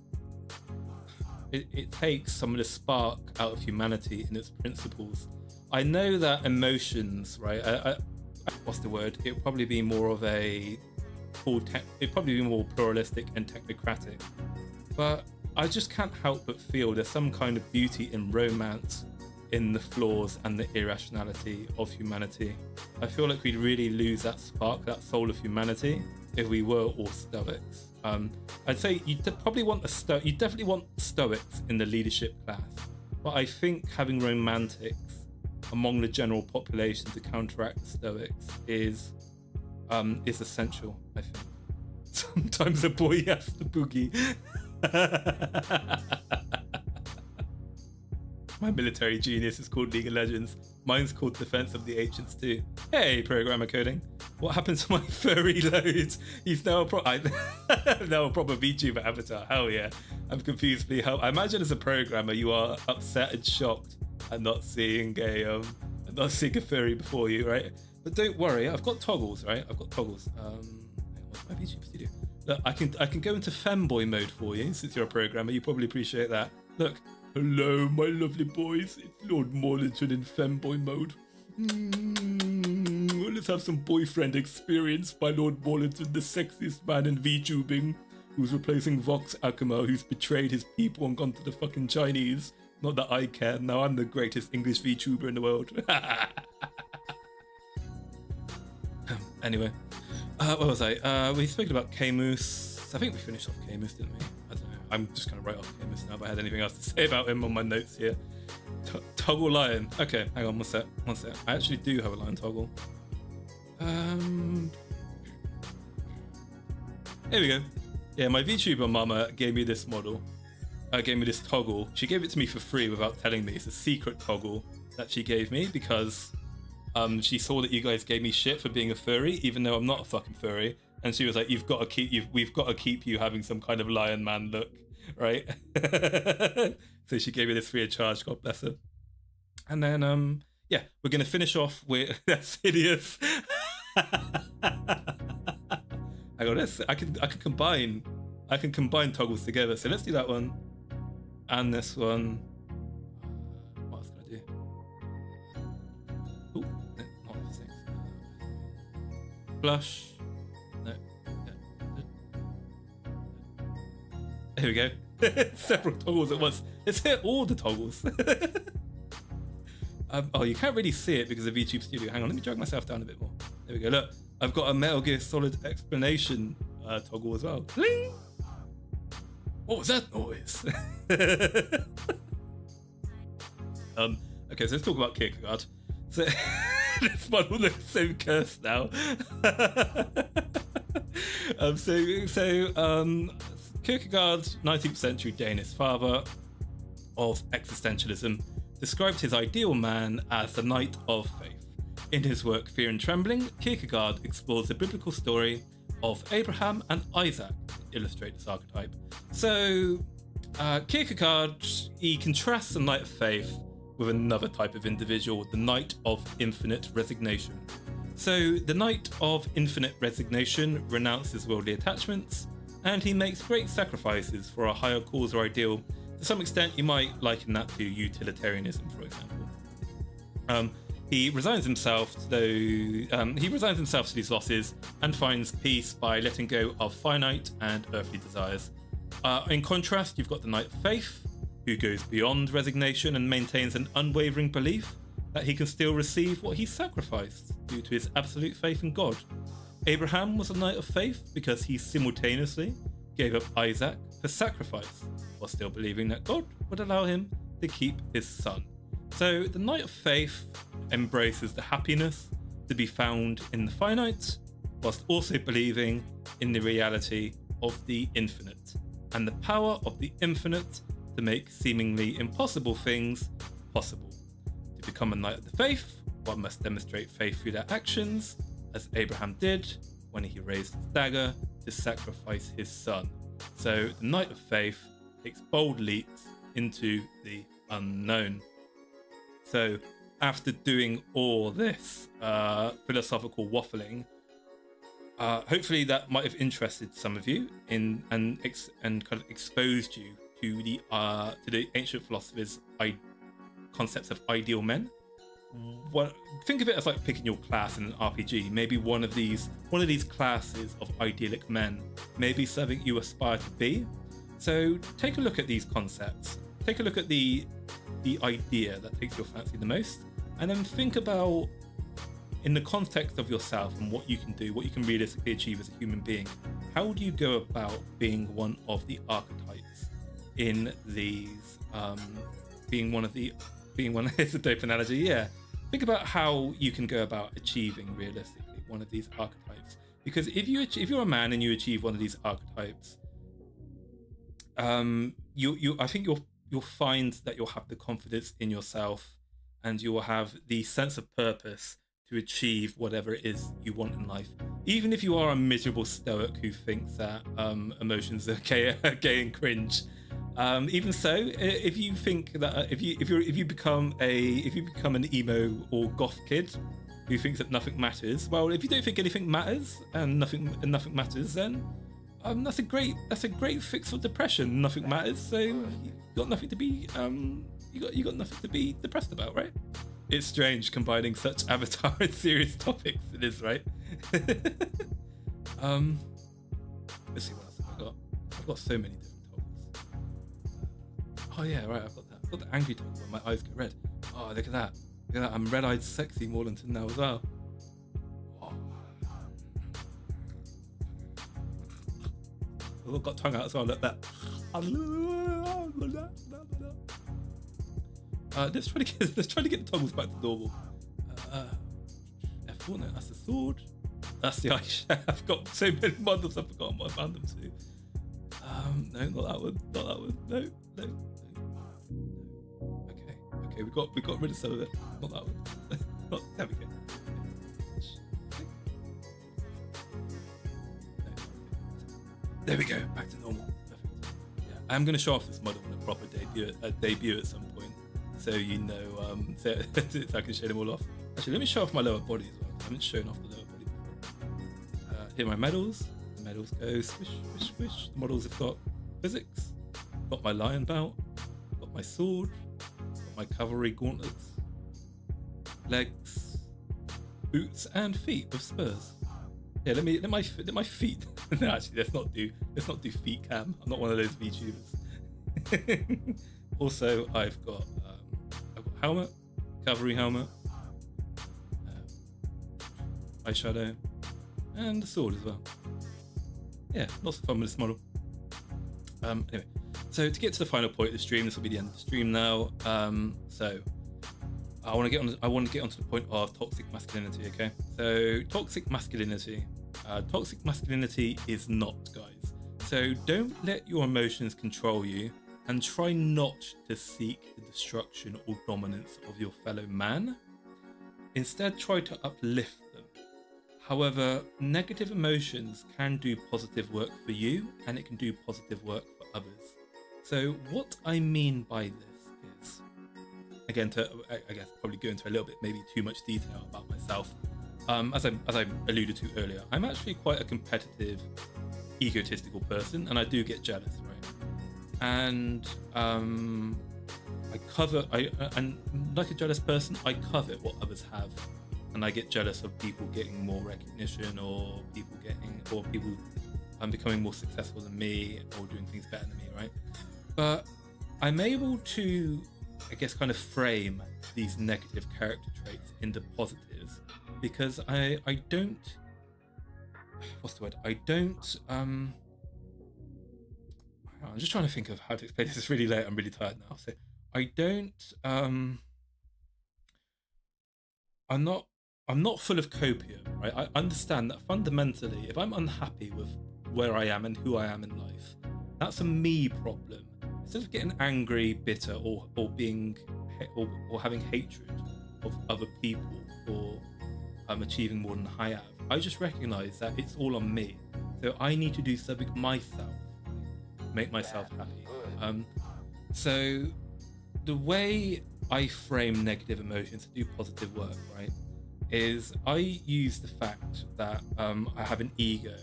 [SPEAKER 1] some of the spark out of humanity in its principles. I know that emotions, right? What's the word? It'd probably be more of it'd probably be more pluralistic and technocratic. But I just can't help but feel there's some kind of beauty in romance, in the flaws and the irrationality of humanity. I feel like we'd really lose that spark, that soul of humanity, if we were all stoics. I'd say you definitely want stoics in the leadership class, but I think having romantics among the general population to counteract the stoics is essential, I think. Sometimes a boy has to boogie. My military genius is called League of Legends. Mine's called Defense of the Ancients too. Hey, programmer coding. What happened to my furry loads? He's now a proper VTuber avatar. Hell yeah. I'm confused. I imagine as a programmer, you are upset and shocked at not seeing a furry before you, right? But don't worry, I've got toggles, right? I've got toggles. What's my VTuber studio? Look, I can go into femboy mode for you since you're a programmer. You probably appreciate that. Look. Hello, my lovely boys. It's Lord Maulington in femboy mode. Let's have some boyfriend experience by Lord Maulington, the sexiest man in VTubing, who's replacing Vox Akuma, who's betrayed his people and gone to the fucking Chinese. Not that I care. Now I'm the greatest English VTuber in the world. Anyway, what was I? We spoke about K-Moose. I think we finished off K-Moose, didn't we? I don't know. I'm just going to write off K-Moose now if I had anything else to say about him on my notes here. Toggle lion. Okay, hang on, one sec. I actually do have a lion toggle. Here we go. Yeah, my VTuber mama gave me this model. Gave me this toggle. She gave it to me for free without telling me. It's a secret toggle that she gave me because she saw that you guys gave me shit for being a furry, even though I'm not a fucking furry. And she was like, we've got to keep you having some kind of lion man look, right? So she gave me this free of charge, God bless her. And then, yeah, we're going to finish off with, that's hideous. Hang on, I can combine toggles together. So let's do that one. And this one. What else can I do? Oh, not everything. Blush. No. There we go. Several toggles at once. Let's hit all the toggles. Oh, you can't really see it because of VTube Studio. Hang on, let me drag myself down a bit more. There we go. Look, I've got a Metal Gear Solid explanation toggle as well. Bling! What was that noise? Okay, so let's talk about Kierkegaard. So this model looks so cursed now. Kierkegaard, 19th century Danish father of existentialism, described his ideal man as the knight of faith. In his work Fear and Trembling, Kierkegaard explores the biblical story of Abraham and Isaac to illustrate this archetype. So Kierkegaard, he contrasts the knight of faith with another type of individual, the knight of infinite resignation. So the Knight of Infinite Resignation renounces worldly attachments, and he makes great sacrifices for a higher cause or ideal. To some extent, you might liken that to utilitarianism, for example. He resigns himself to these losses and finds peace by letting go of finite and earthly desires. In contrast, you've got the Knight of Faith, who goes beyond resignation and maintains an unwavering belief that he can still receive what he sacrificed due to his absolute faith in God. Abraham was a Knight of Faith because he simultaneously gave up Isaac for sacrifice, while still believing that God would allow him to keep his son. So the Knight of Faith embraces the happiness to be found in the finite, whilst also believing in the reality of the infinite, and the power of the infinite to make seemingly impossible things possible. To become a Knight of the Faith, one must demonstrate faith through their actions, as Abraham did when he raised his dagger to sacrifice his son. So the Knight of Faith takes bold leaps into the unknown. So after doing all this philosophical waffling, hopefully that might have interested some of you and kind of exposed you to the ancient philosophers' concepts of ideal men. Well, think of it as like picking your class in an RPG. Maybe one of these classes of idyllic men may be something you aspire to be. So take a look at these concepts. Take a look at the idea that takes your fancy the most, and then think about, in the context of yourself and what you can do, what you can realistically achieve as a human being, how do you go about being one of the archetypes in these, it's a dope analogy, yeah. Think about how you can go about achieving realistically one of these archetypes. Because if you're a man and you achieve one of these archetypes, I think you'll find that you'll have the confidence in yourself, and you will have the sense of purpose to achieve whatever it is you want in life. Even if you are a miserable stoic who thinks that emotions are gay and cringe, even so, if you think that if you become an emo or goth kid who thinks that nothing matters, well, if you don't think anything matters and nothing matters, then that's a great fix for depression. Nothing matters, so you got nothing to be you got nothing to be depressed about, right? It's strange combining such Avatar and serious topics. It is, right? Let's see what else have I got. I've got so many different toggles. Oh yeah, right. I've got the angry toggle where my eyes get red. Oh, look at that. Look at that. I'm red-eyed, sexy Maulington now as well. Oh. I've got tongue out as well. Look at that. Let's try to get the toggles back to normal. F4, no, that's the sword. That's the eye shell. I've got so many models, I've forgotten what I found them to. No, not that one. Not that one. No. Okay, we got rid of some of it. Not that one. There we go. There we go. Back to normal. Perfect. Yeah, I'm going to show off this model in a proper debut at some point, so you know, so I can show them all off. Actually, let me show off my lower body as well. I haven't shown off the lower body before. Here are my medals. The medals go swish, swish, swish. The models have got physics. Got my lion belt. Got my sword. Got my cavalry gauntlets. Legs, boots, and feet with spurs. Yeah, let my feet. No, actually, let's not do feet cam. I'm not one of those VTubers. Also, I've got helmet, cavalry helmet, eyeshadow, and a sword as well. Yeah, lots of fun with this model. Anyway, so to get to the final point of the stream, this will be the end of the stream now. So I want to get onto the point of toxic masculinity. Okay, so toxic masculinity. Toxic masculinity is not, guys. So don't let your emotions control you, and try not to seek the destruction or dominance of your fellow man. Instead, try to uplift them. However, negative emotions can do positive work for you, and it can do positive work for others. So what I mean by this is, again, I guess probably go into a little bit, maybe too much detail about myself. as I alluded to earlier, I'm actually quite a competitive, egotistical person, and I do get jealous, right? And and like a jealous person, I covet what others have, and I get jealous of people getting more recognition, or people becoming more successful than me, or doing things better than me, right? But I'm able to, I guess, kind of frame these negative character traits into positives, because I don't, what's the word? I'm just trying to think of how to explain this. It's really late. I'm really tired now. So I'm not full of copium, right? I understand that fundamentally, if I'm unhappy with where I am and who I am in life, that's a me problem. Instead of getting angry, bitter, or having hatred of other people for achieving more than I have, I just recognize that it's all on me. So I need to do something myself, make myself happy. So the way I frame negative emotions to do positive work, right, is I use the fact that I have an ego,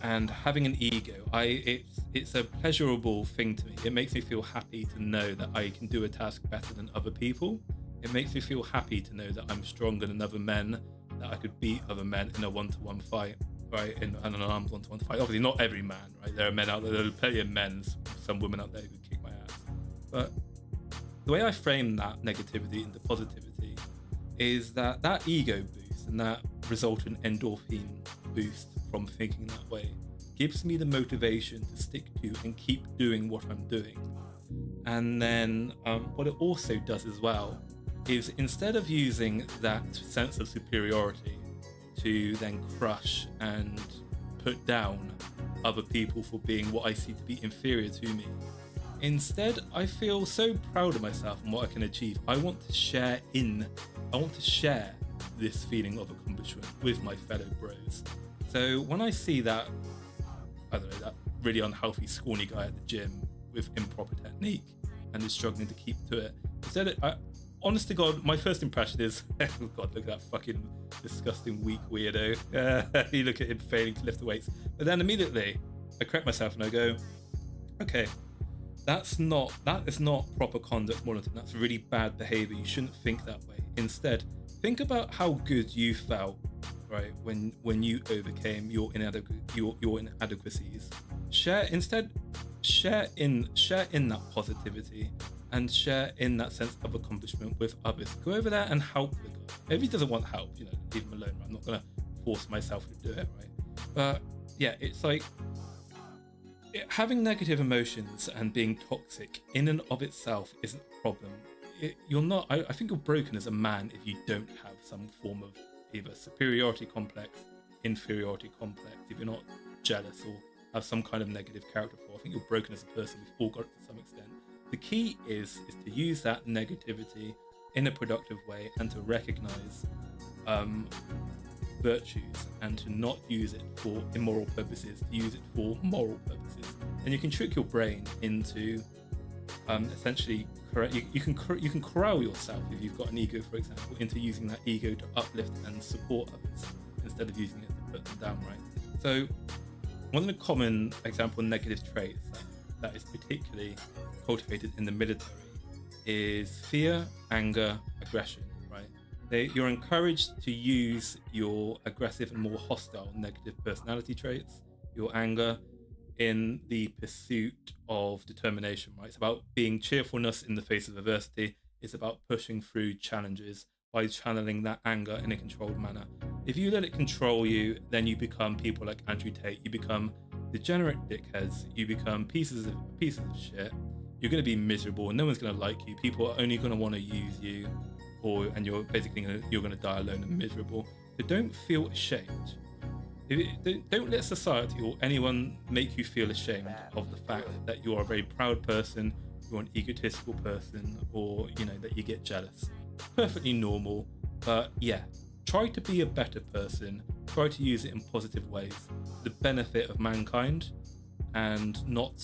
[SPEAKER 1] and having an ego, it's a pleasurable thing to me. It makes me feel happy to know that I can do a task better than other people. It makes me feel happy to know that I'm stronger than other men, that I could beat other men in a one-to-one fight, right? In an unarmed one-to-one fight. Obviously, not every man, right? There are men out there, there are plenty of men, some women out there who could kick my ass. But the way I frame that negativity into positivity is that ego boost and that resultant endorphin boost from thinking that way gives me the motivation to stick to and keep doing what I'm doing. And then what it also does as well is, instead of using that sense of superiority to then crush and put down other people for being what I see to be inferior to me, instead I feel so proud of myself and what I can achieve. I want to share this feeling of accomplishment with my fellow bros. So when I see that, I don't know, that really unhealthy, scrawny guy at the gym with improper technique and is struggling to keep to it, honest to God, my first impression is, oh God, look at that fucking disgusting, weak weirdo. You look at him failing to lift the weights. But then immediately I correct myself and I go, okay, that is not proper conduct, Maulington. That's really bad behavior. You shouldn't think that way. Instead, think about how good you felt, right, when you overcame your inadequacies. Share in that positivity, and share in that sense of accomplishment with others. Go over there and help the guy. If he doesn't want help, leave him alone. Right? I'm not gonna force myself to do it, right? But yeah, it's like having negative emotions and being toxic in and of itself isn't a problem. I think you're broken as a man if you don't have some form of either superiority complex, inferiority complex, if you're not jealous or have some kind of negative character flaw. I think you're broken as a person. We've all got it to some extent. The key is to use that negativity in a productive way, and to recognize virtues, and to not use it for immoral purposes, to use it for moral purposes. And you can trick your brain into essentially you can corral yourself, if you've got an ego, for example, into using that ego to uplift and support others instead of using it to put them down, right? So one of the common example negative traits that is particularly cultivated in the military is fear, anger, aggression, right? You're encouraged to use your aggressive and more hostile negative personality traits, your anger, in the pursuit of determination, right? It's about being cheerfulness in the face of adversity. It's about pushing through challenges by channeling that anger in a controlled manner. If you let it control you, then you become people like Andrew Tate. You become degenerate dickheads. You become pieces of shit. You're going to be miserable, and no one's going to like you. People are only going to want to use you, and you're basically you're going to die alone and miserable. So don't feel ashamed. Don't let society or anyone make you feel ashamed of the fact that you are a very proud person, you're an egotistical person, or that you get jealous. Perfectly normal, but yeah, try to be a better person. Try to use it in positive ways for the benefit of mankind, and not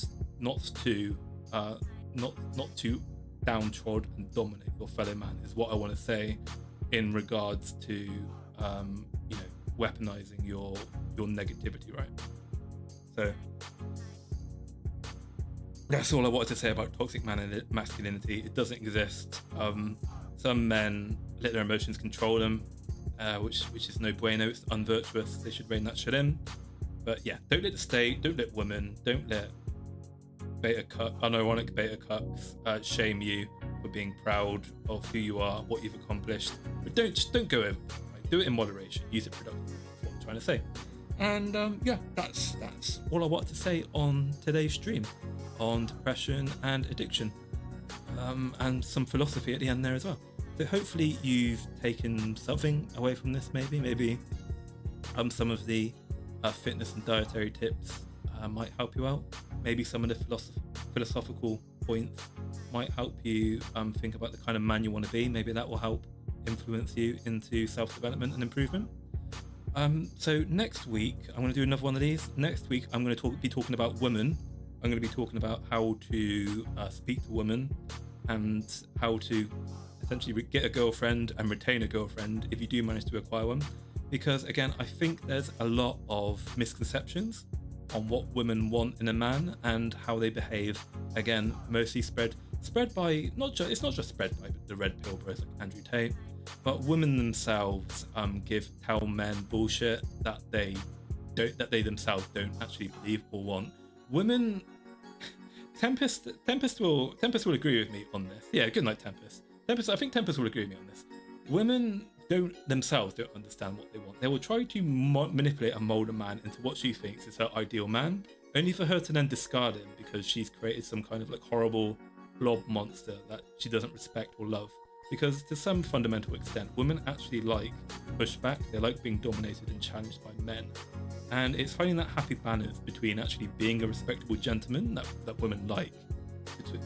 [SPEAKER 1] to downtrod and dominate your fellow man, is what I want to say in regards to you know, weaponizing your negativity, right? So that's all I wanted to say about toxic masculinity. It doesn't exist. Some men let their emotions control them, which is no bueno. It's unvirtuous. They should rein that shit in. But yeah, don't let the state, don't let women, don't let unironic beta cucks shame you for being proud of who you are, what you've accomplished. But don't go over. Right? Do it in moderation. Use it productively. That's what I'm trying to say. And yeah, that's all I wanted to say on today's stream on depression and addiction, and some philosophy at the end there as well. So hopefully you've taken something away from this. Maybe some of the fitness and dietary tips might help you out. Maybe some of the philosophical points might help you think about the kind of man you want to be. Maybe that will help influence you into self-development and improvement. So next week I'm going to do another one of these. Next week I'm going to be talking about women. I'm going to be talking about how to speak to women and how to essentially get a girlfriend and retain a girlfriend if you do manage to acquire one. Because again, I think there's a lot of misconceptions on what women want in a man and how they behave. Again, mostly spread by it's not just spread by the red pill bros like Andrew Tate, but women themselves tell men bullshit that they themselves don't actually believe or want. Women, Tempest will agree with me on this. Yeah, good night, Tempest. I think Tempest will agree with me on this. Women don't understand what they want. They will try to manipulate and mold a man into what she thinks is her ideal man, only for her to then discard him because she's created some kind of like horrible blob monster that she doesn't respect or love. Because to some fundamental extent, women actually like pushback. They like being dominated and challenged by men. And it's finding that happy balance between actually being a respectable gentleman that women like,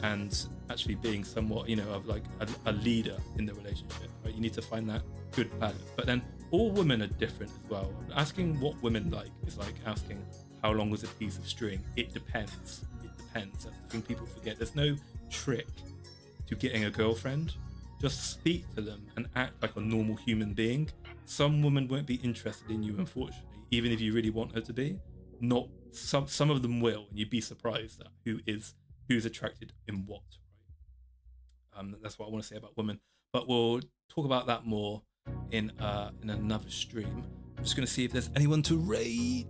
[SPEAKER 1] and actually being somewhat, you know, of like a leader in the relationship. Right? You need to find that good balance. But then all women are different as well. Asking what women like is like asking how long was a piece of string. It depends. That's the thing people forget. There's no trick to getting a girlfriend. Just speak to them and act like a normal human being. Some women won't be interested in you, unfortunately, even if you really want her to be. Not some of them will, and you'd be surprised at who's attracted in what. Right? That's what I want to say about women. But we'll talk about that more in another stream. I'm just going to see if there's anyone to raid.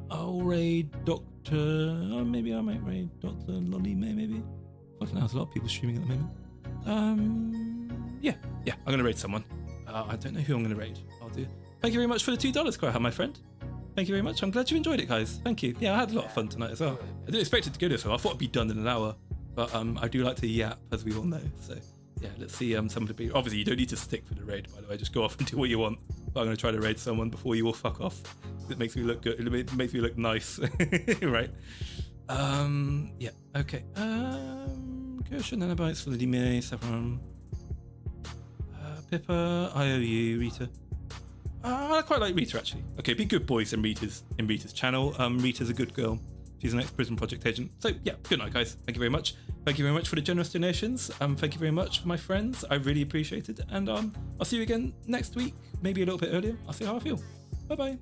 [SPEAKER 1] I'll raid Dr. Maybe I might raid Dr. Lolly May. Maybe. Fucking hell, there's a lot of people streaming at the moment. Yeah, I'm gonna raid someone. I don't know who I'm gonna raid. I'll do. Thank you very much for the $2, Cry, my friend. Thank you very much. I'm glad you enjoyed it, guys. Thank you. Yeah, I had a lot of fun tonight as well. I didn't expect it to go this well. I thought it'd be done in an hour, but I do like to yap, as we all know. So yeah, let's see. Somebody. Obviously, you don't need to stick for the raid, by the way. Just go off and do what you want. But I'm gonna try to raid someone before you all fuck off. It makes me look good. It makes me look nice, right? Yeah. Okay. Gershon, Nanobites, Lady May, Saffron, Pippa, IOU, Rita. I quite like Rita actually. Okay, be good boys in Rita's channel. Rita's a good girl. She's an ex-Prison Project agent. So yeah, good night, guys. Thank you very much. Thank you very much for the generous donations. Thank you very much, my friends. I really appreciate it. And I'll see you again next week, maybe a little bit earlier. I'll see how I feel. Bye bye.